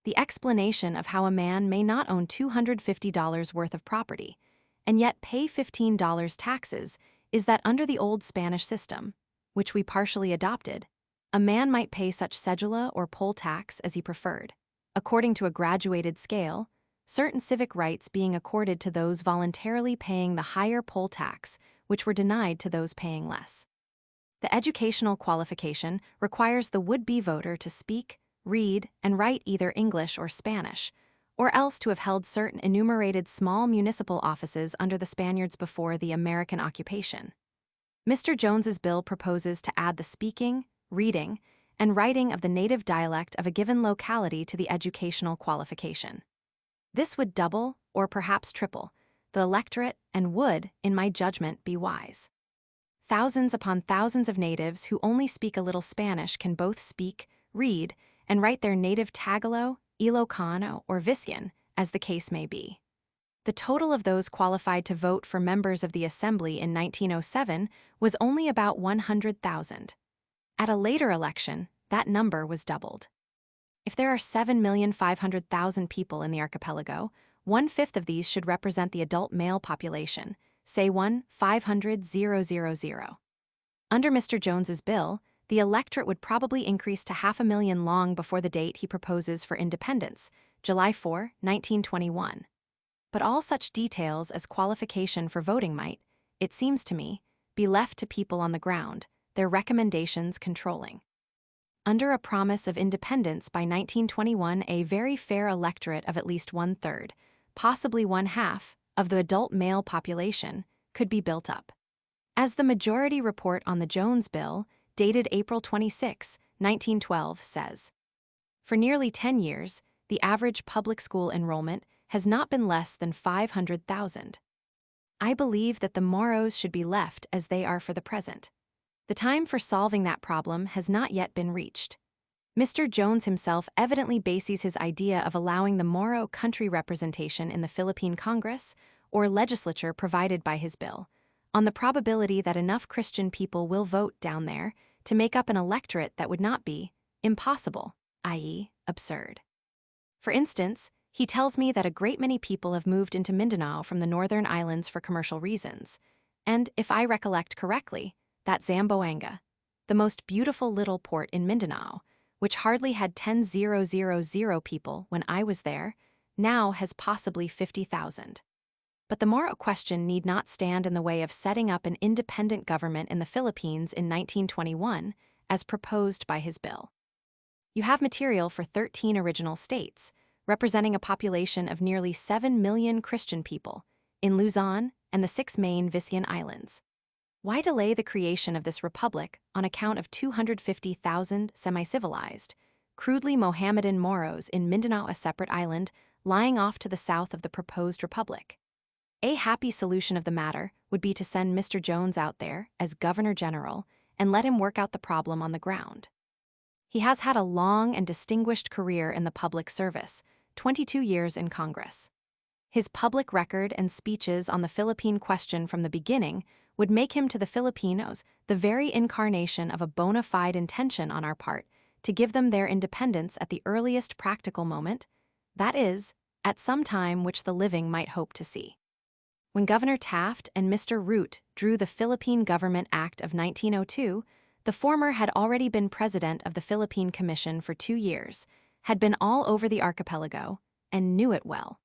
[SPEAKER 1] The explanation of how a man may not own $250 worth of property, and yet pay $15 taxes, is that under the old Spanish system, which we partially adopted, a man might pay such cedula or poll tax as he preferred, according to a graduated scale, certain civic rights being accorded to those voluntarily paying the higher poll tax, which were denied to those paying less. The educational qualification requires the would-be voter to speak, read, and write either English or Spanish, or else to have held certain enumerated small municipal offices under the Spaniards before the American occupation. Mr. Jones's bill proposes to add the speaking, reading, and writing of the native dialect of a given locality to the educational qualification. This would double, or perhaps triple, the electorate and would, in my judgment, be wise. thousands upon thousands of natives who only speak a little Spanish can both speak, read, and write their native Tagalog, Ilocano, or Visayan, as the case may be. The total of those qualified to vote for members of the Assembly in 1907 was only about 100,000. At a later election, that number was doubled. If there are 7,500,000 people in the archipelago, 1/5 of these should represent the adult male population, say 1,500,000. Under Mr. Jones's bill, the electorate would probably increase to 500,000 long before the date he proposes for independence, July 4, 1921. But all such details as qualification for voting might, it seems to me, be left to people on the ground, their recommendations controlling. Under a promise of independence by 1921, a very fair electorate of at least 1/3, possibly 1/2, of the adult male population could be built up. As the majority report on the Jones Bill, dated April 26, 1912, says, for nearly 10 years, the average public school enrollment has not been less than 500,000. I believe that the Moros should be left as they are for the present. The time for solving that problem has not yet been reached. Mr. Jones himself evidently bases his idea of allowing the Moro country representation in the Philippine Congress, or legislature provided by his bill, on the probability that enough Christian people will vote down there to make up an electorate that would not be impossible, i.e., absurd. For instance, he tells me that a great many people have moved into Mindanao from the northern islands for commercial reasons, and, if I recollect correctly, that Zamboanga, the most beautiful little port in Mindanao, which hardly had 10,000 people when I was there, now has possibly 50,000. But the Moro question need not stand in the way of setting up an independent government in the Philippines in 1921, as proposed by his bill. You have material for 13 original states, representing a population of nearly 7 million Christian people, in Luzon and the 6 main Visayan Islands. Why delay the creation of this republic on account of 250,000 semi-civilized, crudely Mohammedan Moros in Mindanao, a separate island lying off to the south of the proposed republic? A happy solution of the matter would be to send Mr. Jones out there as Governor General and let him work out the problem on the ground. He has had a long and distinguished career in the public service, 22 years in Congress. His public record and speeches on the Philippine question from the beginning would make him to the Filipinos the very incarnation of a bona fide intention on our part to give them their independence at the earliest practical moment, that is, at some time which the living might hope to see. When Governor Taft and Mr. Root drew the Philippine Government Act of 1902, the former had already been president of the Philippine Commission for 2 years, had been all over the archipelago, and knew it well.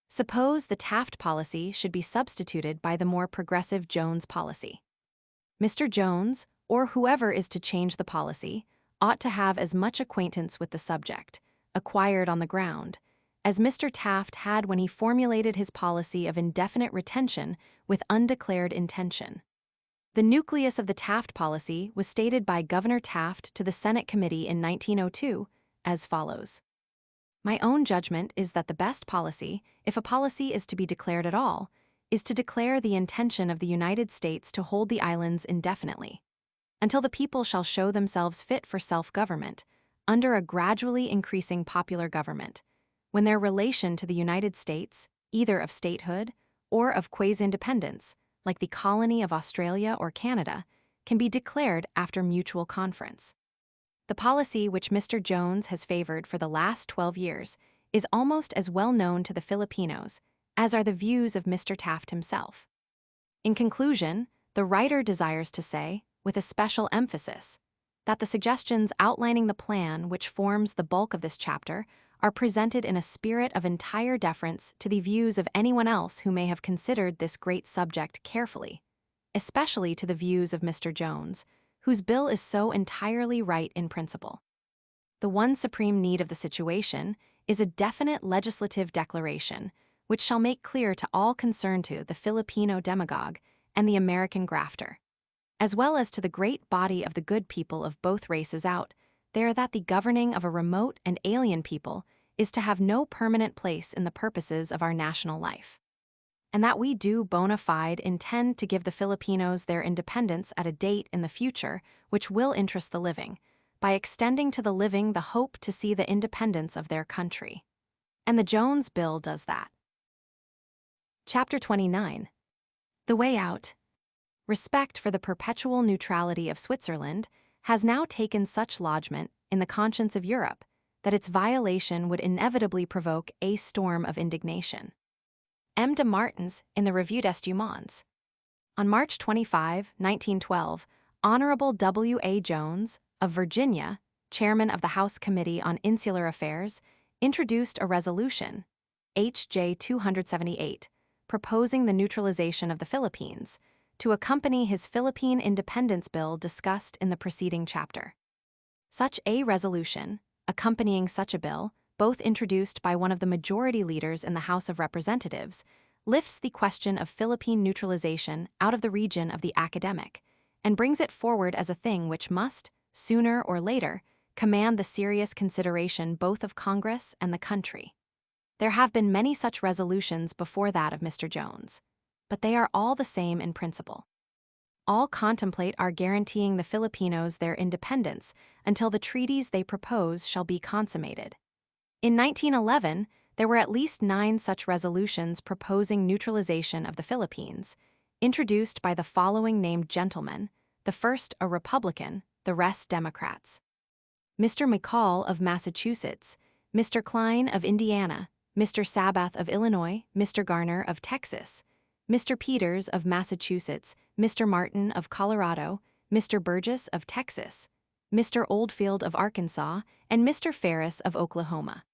[SPEAKER 1] Suppose the Taft policy should be substituted by the more progressive Jones policy. Mr. Jones, or whoever is to change the policy, ought to have as much acquaintance with the subject, acquired on the ground, as Mr. Taft had when he formulated his policy of indefinite retention with undeclared intention. The nucleus of the Taft policy was stated by Governor Taft to the Senate Committee in 1902 as follows. My own judgment is that the best policy, if a policy is to be declared at all, is to declare the intention of the United States to hold the islands indefinitely, until the people shall show themselves fit for self-government, under a gradually increasing popular government, when their relation to the United States, either of statehood or of quasi-independence, like the colony of Australia or Canada, can be declared after mutual conference. The policy which Mr. Jones has favored for the last 12 years is almost as well known to the Filipinos as are the views of Mr. Taft himself. In conclusion, the writer desires to say, with a special emphasis, that the suggestions outlining the plan which forms the bulk of this chapter are presented in a spirit of entire deference to the views of anyone else who may have considered this great subject carefully, especially to the views of Mr. Jones, whose bill is so entirely right in principle. The one supreme need of the situation is a definite legislative declaration which shall make clear to all concerned to the Filipino demagogue and the American grafter, as well as to the great body of the good people of both races out there, that the governing of a remote and alien people is to have no permanent place in the purposes of our national life. and that we do bona fide intend to give the Filipinos their independence at a date in the future which will interest the living, by extending to the living the hope to see the independence of their country. And the Jones Bill does that. Chapter 29. The Way Out. Respect for the perpetual neutrality of Switzerland has now taken such lodgment in the conscience of Europe that its violation would inevitably provoke a storm of indignation. M. de Martins in the Revue des Deux Mondes. On March 25, 1912, Honorable W. A. Jones, of Virginia, chairman of the House Committee on Insular Affairs, introduced a resolution, H.J. 278, proposing the neutralization of the Philippines, to accompany his Philippine Independence Bill discussed in the preceding chapter. Such a resolution, accompanying such a bill, both introduced by one of the majority leaders in the House of Representatives, lifts the question of Philippine neutralization out of the region of the academic, and brings it forward as a thing which must, sooner or later, command the serious consideration both of Congress and the country. There have been many such resolutions before that of Mr. Jones, but they are all the same in principle. All contemplate our guaranteeing the Filipinos their independence until the treaties they propose shall be consummated. In 1911, there were at least 9 such resolutions proposing neutralization of the Philippines, introduced by the following named gentlemen, the first a Republican, the rest Democrats: Mr. McCall of Massachusetts, Mr. Klein of Indiana, Mr. Sabath of Illinois, Mr. Garner of Texas, Mr. Peters of Massachusetts, Mr. Martin of Colorado, Mr. Burgess of Texas, Mr. Oldfield of Arkansas, and Mr. Ferris of Oklahoma.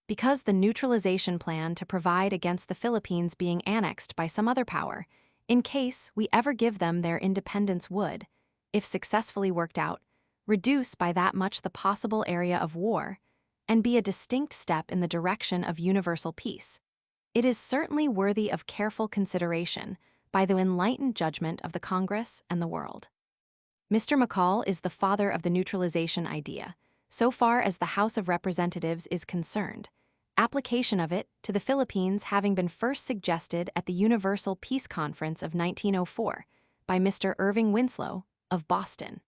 [SPEAKER 1] Because the neutralization plan to provide against the Philippines being annexed by some other power, in case we ever give them their independence would, if successfully worked out, reduce by that much the possible area of war, and be a distinct step in the direction of universal peace. It is certainly worthy of careful consideration by the enlightened judgment of the Congress and the world. Mr. McCall is the father of the neutralization idea, so far as the House of Representatives is concerned, application of it to the Philippines having been first suggested at the Universal Peace Conference of 1904 by Mr. Irving Winslow of Boston.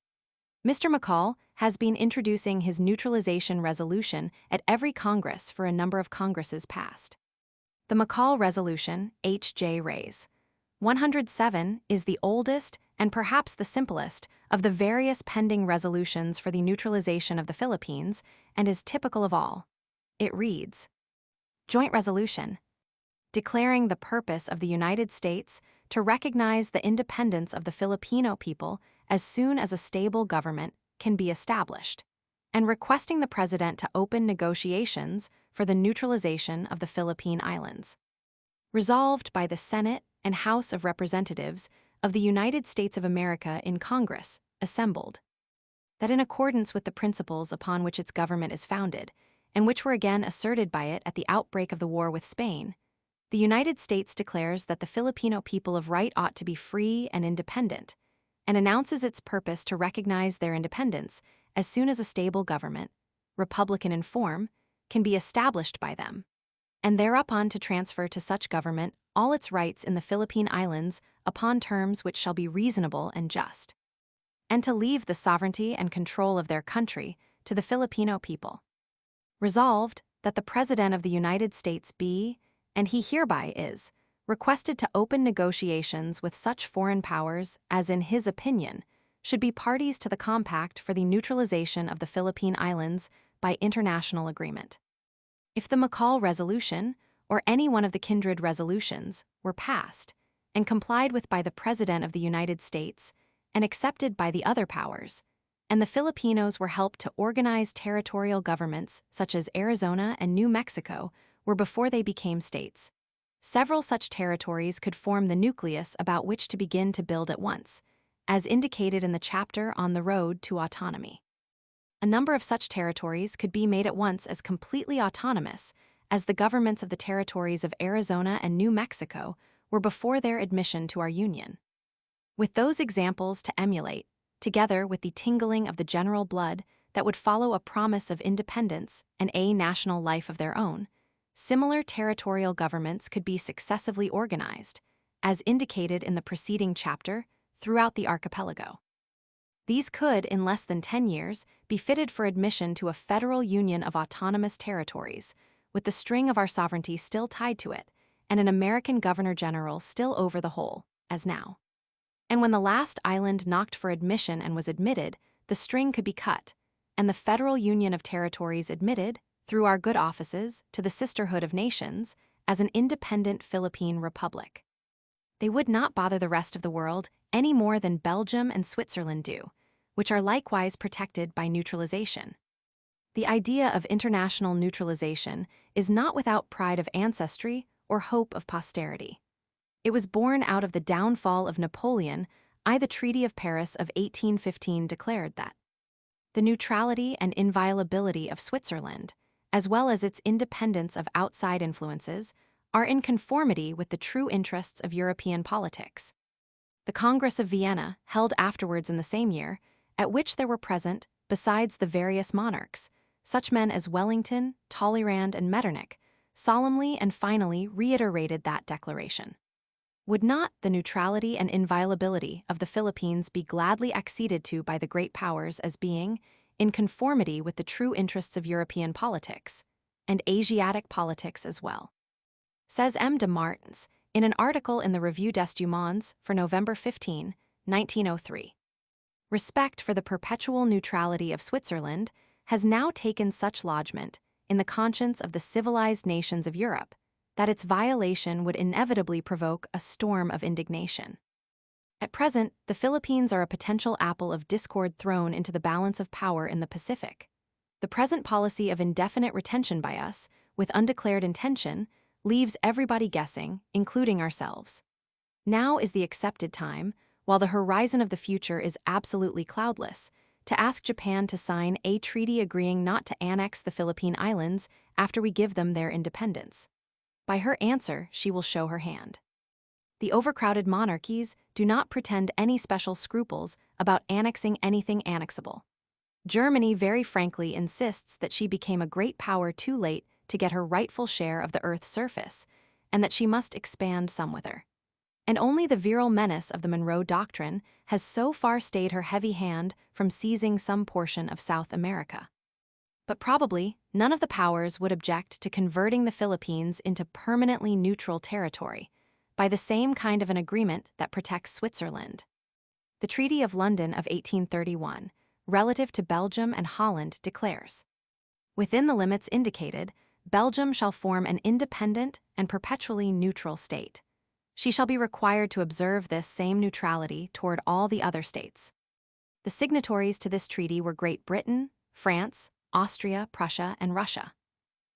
[SPEAKER 1] Mr. McCall has been introducing his neutralization resolution at every Congress for a number of Congresses past. The McCall Resolution, H.J. Rays 107, is the oldest and perhaps the simplest of the various pending resolutions for the neutralization of the Philippines and is typical of all. It reads, Joint Resolution, declaring the purpose of the United States to recognize the independence of the Filipino people as soon as a stable government can be established, and requesting the President to open negotiations for the neutralization of the Philippine Islands. Resolved by the Senate and House of Representatives of the United States of America in Congress, assembled, that in accordance with the principles upon which its government is founded, and which were again asserted by it at the outbreak of the war with Spain, the United States declares that the Filipino people of right ought to be free and independent, and announces its purpose to recognize their independence as soon as a stable government, republican in form, can be established by them, and thereupon to transfer to such government all its rights in the Philippine Islands upon terms which shall be reasonable and just, and to leave the sovereignty and control of their country to the Filipino people. Resolved that the President of the United States be, and he hereby is, requested to open negotiations with such foreign powers as in his opinion should be parties to the compact for the neutralization of the Philippine Islands by international agreement. If the McCall Resolution, or any one of the kindred resolutions, were passed, and complied with by the President of the United States, and accepted by the other powers, and the Filipinos were helped to organize territorial governments such as Arizona and New Mexico were before they became states, several such territories could form the nucleus about which to begin to build at once, as indicated in the chapter on the road to autonomy. A number of such territories could be made at once as completely autonomous as the governments of the territories of Arizona and New Mexico were before their admission to our Union. With those examples to emulate, together with the tingling of the general blood that would follow a promise of independence and a national life of their own, similar territorial governments could be successively organized, as indicated in the preceding chapter, throughout the archipelago. These could, in less than 10 years, be fitted for admission to a federal union of autonomous territories, with the string of our sovereignty still tied to it, and an American governor-general still over the whole, as now. And when the last island knocked for admission and was admitted, the string could be cut, and the federal union of territories admitted, through our good offices, to the sisterhood of nations, as an independent Philippine republic. They would not bother the rest of the world any more than Belgium and Switzerland do, which are likewise protected by neutralization. The idea of international neutralization is not without pride of ancestry or hope of posterity. It was born out of the downfall of Napoleon. The Treaty of Paris of 1815 declared that the neutrality and inviolability of Switzerland, as well as its independence of outside influences, are in conformity with the true interests of European politics. The Congress of Vienna, held afterwards in the same year, at which there were present, besides the various monarchs, such men as Wellington, Talleyrand, and Metternich, solemnly and finally reiterated that declaration. Would not the neutrality and inviolability of the Philippines be gladly acceded to by the great powers as being, in conformity with the true interests of European politics, and Asiatic politics as well? Says M. de Martins, in an article in the Revue des Deux Mondes for November 15, 1903. Respect for the perpetual neutrality of Switzerland has now taken such lodgment in the conscience of the civilized nations of Europe that its violation would inevitably provoke a storm of indignation. At present, the Philippines are a potential apple of discord thrown into the balance of power in the Pacific. The present policy of indefinite retention by us, with undeclared intention, leaves everybody guessing, including ourselves. Now is the accepted time, while the horizon of the future is absolutely cloudless, to ask Japan to sign a treaty agreeing not to annex the Philippine Islands after we give them their independence. By her answer, she will show her hand. The overcrowded monarchies do not pretend any special scruples about annexing anything annexable. Germany very frankly insists that she became a great power too late to get her rightful share of the Earth's surface, and that she must expand some with her. And only the virile menace of the Monroe Doctrine has so far stayed her heavy hand from seizing some portion of South America. But probably none of the powers would object to converting the Philippines into permanently neutral territory by the same kind of an agreement that protects Switzerland. The Treaty of London of 1831, relative to Belgium and Holland, declares, within the limits indicated, Belgium shall form an independent and perpetually neutral state. She shall be required to observe this same neutrality toward all the other states. The signatories to this treaty were Great Britain, France, Austria, Prussia, and Russia.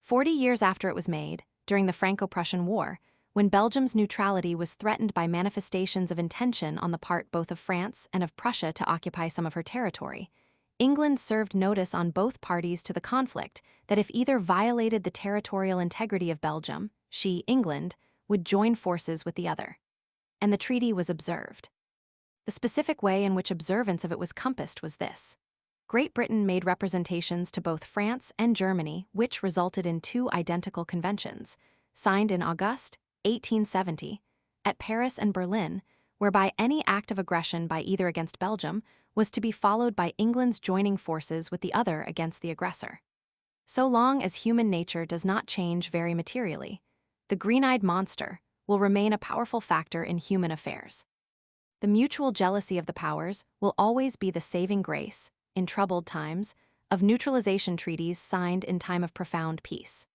[SPEAKER 1] 40 years after it was made, during the Franco-Prussian War, when Belgium's neutrality was threatened by manifestations of intention on the part both of France and of Prussia to occupy some of her territory, England served notice on both parties to the conflict that if either violated the territorial integrity of Belgium, she, England, would join forces with the other. And the treaty was observed. The specific way in which observance of it was compassed was this. Great Britain made representations to both France and Germany, which resulted in two identical conventions, signed in August 1870, at Paris and Berlin, whereby any act of aggression by either against Belgium was to be followed by England's joining forces with the other against the aggressor. So long as human nature does not change very materially, the green-eyed monster will remain a powerful factor in human affairs. The mutual jealousy of the powers will always be the saving grace, in troubled times, of neutralization treaties signed in time of profound peace.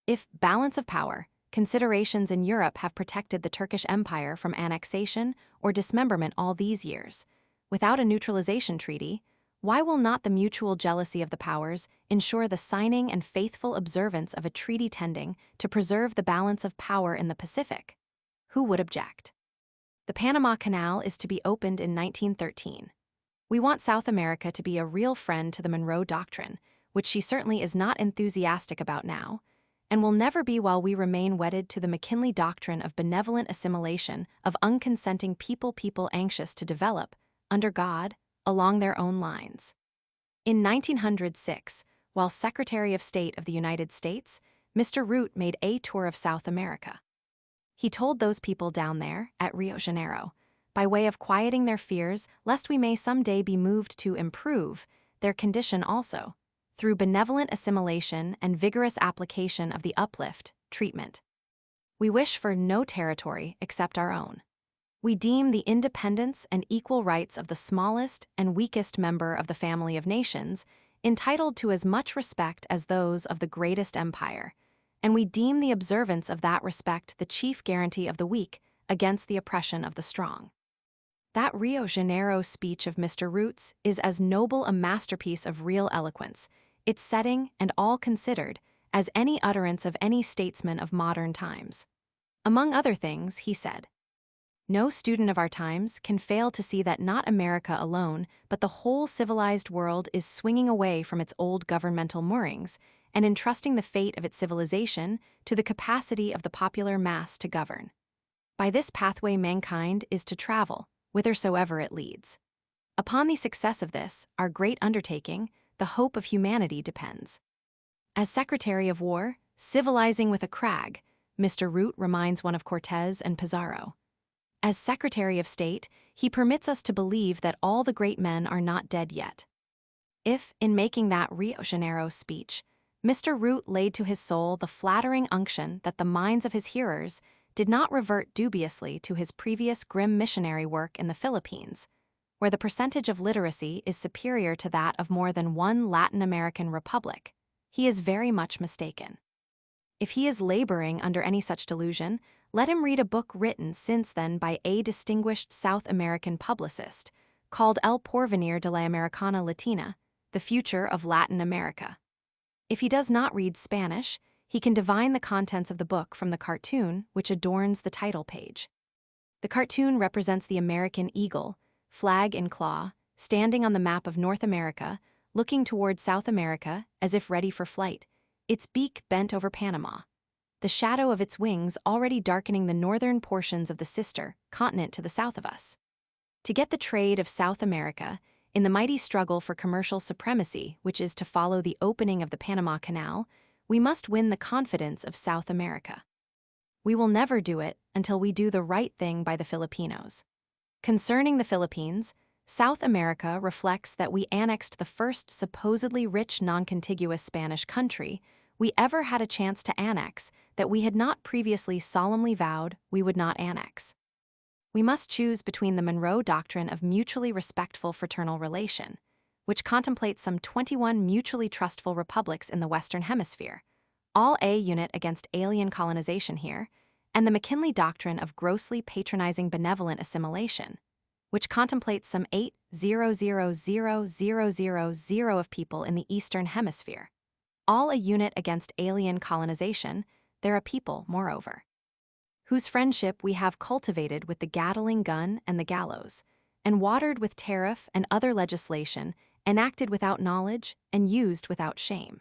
[SPEAKER 1] If balance of power, considerations in Europe have protected the Turkish Empire from annexation or dismemberment all these years, without a neutralization treaty, why will not the mutual jealousy of the powers ensure the signing and faithful observance of a treaty tending to preserve the balance of power in the Pacific? Who would object? The Panama Canal is to be opened in 1913. We want South America to be a real friend to the Monroe Doctrine, which she certainly is not enthusiastic about now, and will never be while we remain wedded to the McKinley Doctrine of benevolent assimilation of unconsenting people anxious to develop, under God, along their own lines. In 1906, while Secretary of State of the United States, Mr. Root made a tour of South America. He told those people down there, at Rio Janeiro, by way of quieting their fears lest we may someday be moved to improve their condition also, through benevolent assimilation and vigorous application of the uplift, treatment. We wish for no territory except our own. We deem the independence and equal rights of the smallest and weakest member of the family of nations entitled to as much respect as those of the greatest empire, and we deem the observance of that respect the chief guarantee of the weak against the oppression of the strong. That Rio Janeiro speech of Mr. Root's is as noble a masterpiece of real eloquence, its setting and all considered, as any utterance of any statesman of modern times. Among other things, he said, "No student of our times can fail to see that not America alone, but the whole civilized world is swinging away from its old governmental moorings and entrusting the fate of its civilization to the capacity of the popular mass to govern. By this pathway mankind is to travel, whithersoever it leads. Upon the success of this, our great undertaking, the hope of humanity depends." As Secretary of War, civilizing with a crag, Mr. Root reminds one of Cortez and Pizarro. As Secretary of State, he permits us to believe that all the great men are not dead yet. If, in making that Rio Janeiro speech, Mr. Root laid to his soul the flattering unction that the minds of his hearers did not revert dubiously to his previous grim missionary work in the Philippines, where the percentage of literacy is superior to that of more than one Latin American republic, he is very much mistaken. If he is laboring under any such delusion, let him read a book written since then by a distinguished South American publicist, called El Porvenir de la Americana Latina, The Future of Latin America. If he does not read Spanish, he can divine the contents of the book from the cartoon which adorns the title page. The cartoon represents the American eagle, flag in claw, standing on the map of North America, looking toward South America as if ready for flight, its beak bent over Panama, the shadow of its wings already darkening the northern portions of the sister continent to the south of us. To get the trade of South America, in the mighty struggle for commercial supremacy which is to follow the opening of the Panama Canal, we must win the confidence of South America. We will never do it until we do the right thing by the Filipinos. Concerning the Philippines, South America reflects that we annexed the first supposedly rich non-contiguous Spanish country we ever had a chance to annex that we had not previously solemnly vowed we would not annex. We must choose between the Monroe Doctrine of mutually respectful fraternal relation, which contemplates some 21 mutually trustful republics in the Western Hemisphere, all a unit against alien colonization here, and the McKinley Doctrine of grossly patronizing benevolent assimilation, which contemplates some 8,000,000 of people in the Eastern Hemisphere, all a unit against alien colonization. They're a people, moreover, whose friendship we have cultivated with the Gatling gun and the gallows, and watered with tariff and other legislation, enacted without knowledge and used without shame.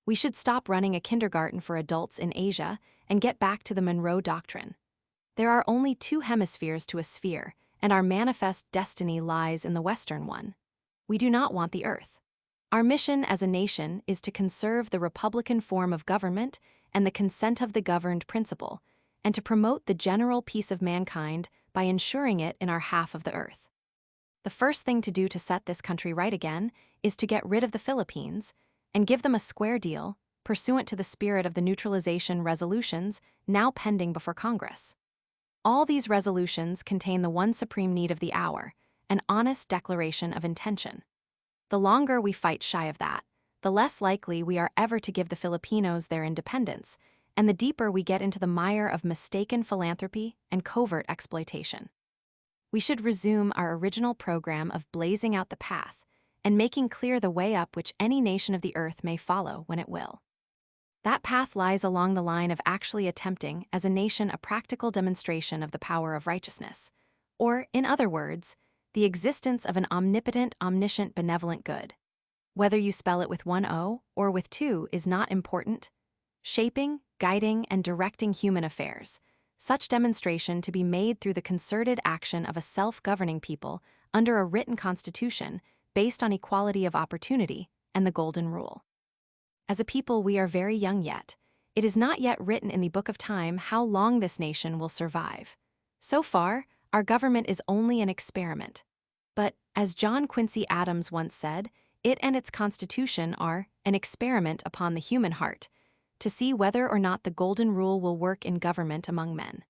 [SPEAKER 1] We should stop running a kindergarten for adults in Asia and get back to the Monroe Doctrine. There are only two hemispheres to a sphere, and our manifest destiny lies in the Western one. We do not want the Earth. Our mission as a nation is to conserve the republican form of government and the consent of the governed principle, and to promote the general peace of mankind by ensuring it in our half of the earth. The first thing to do to set this country right again is to get rid of the Philippines and give them a square deal, pursuant to the spirit of the neutralization resolutions now pending before Congress. All these resolutions contain the one supreme need of the hour, an honest declaration of intention. The longer we fight shy of that, the less likely we are ever to give the Filipinos their independence, and the deeper we get into the mire of mistaken philanthropy and covert exploitation. We should resume our original program of blazing out the path and making clear the way up which any nation of the earth may follow when it will. That path lies along the line of actually attempting as a nation a practical demonstration of the power of righteousness, or, in other words, the existence of an omnipotent, omniscient, benevolent good. Whether you spell it with one O or with two is not important. Shaping, guiding, and directing human affairs, such demonstration to be made through the concerted action of a self-governing people under a written constitution based on equality of opportunity and the Golden Rule. As a people we are very young yet. It is not yet written in the book of time how long this nation will survive. So far, our government is only an experiment. But, as John Quincy Adams once said, it and its constitution are an experiment upon the human heart, to see whether or not the golden rule will work in government among men.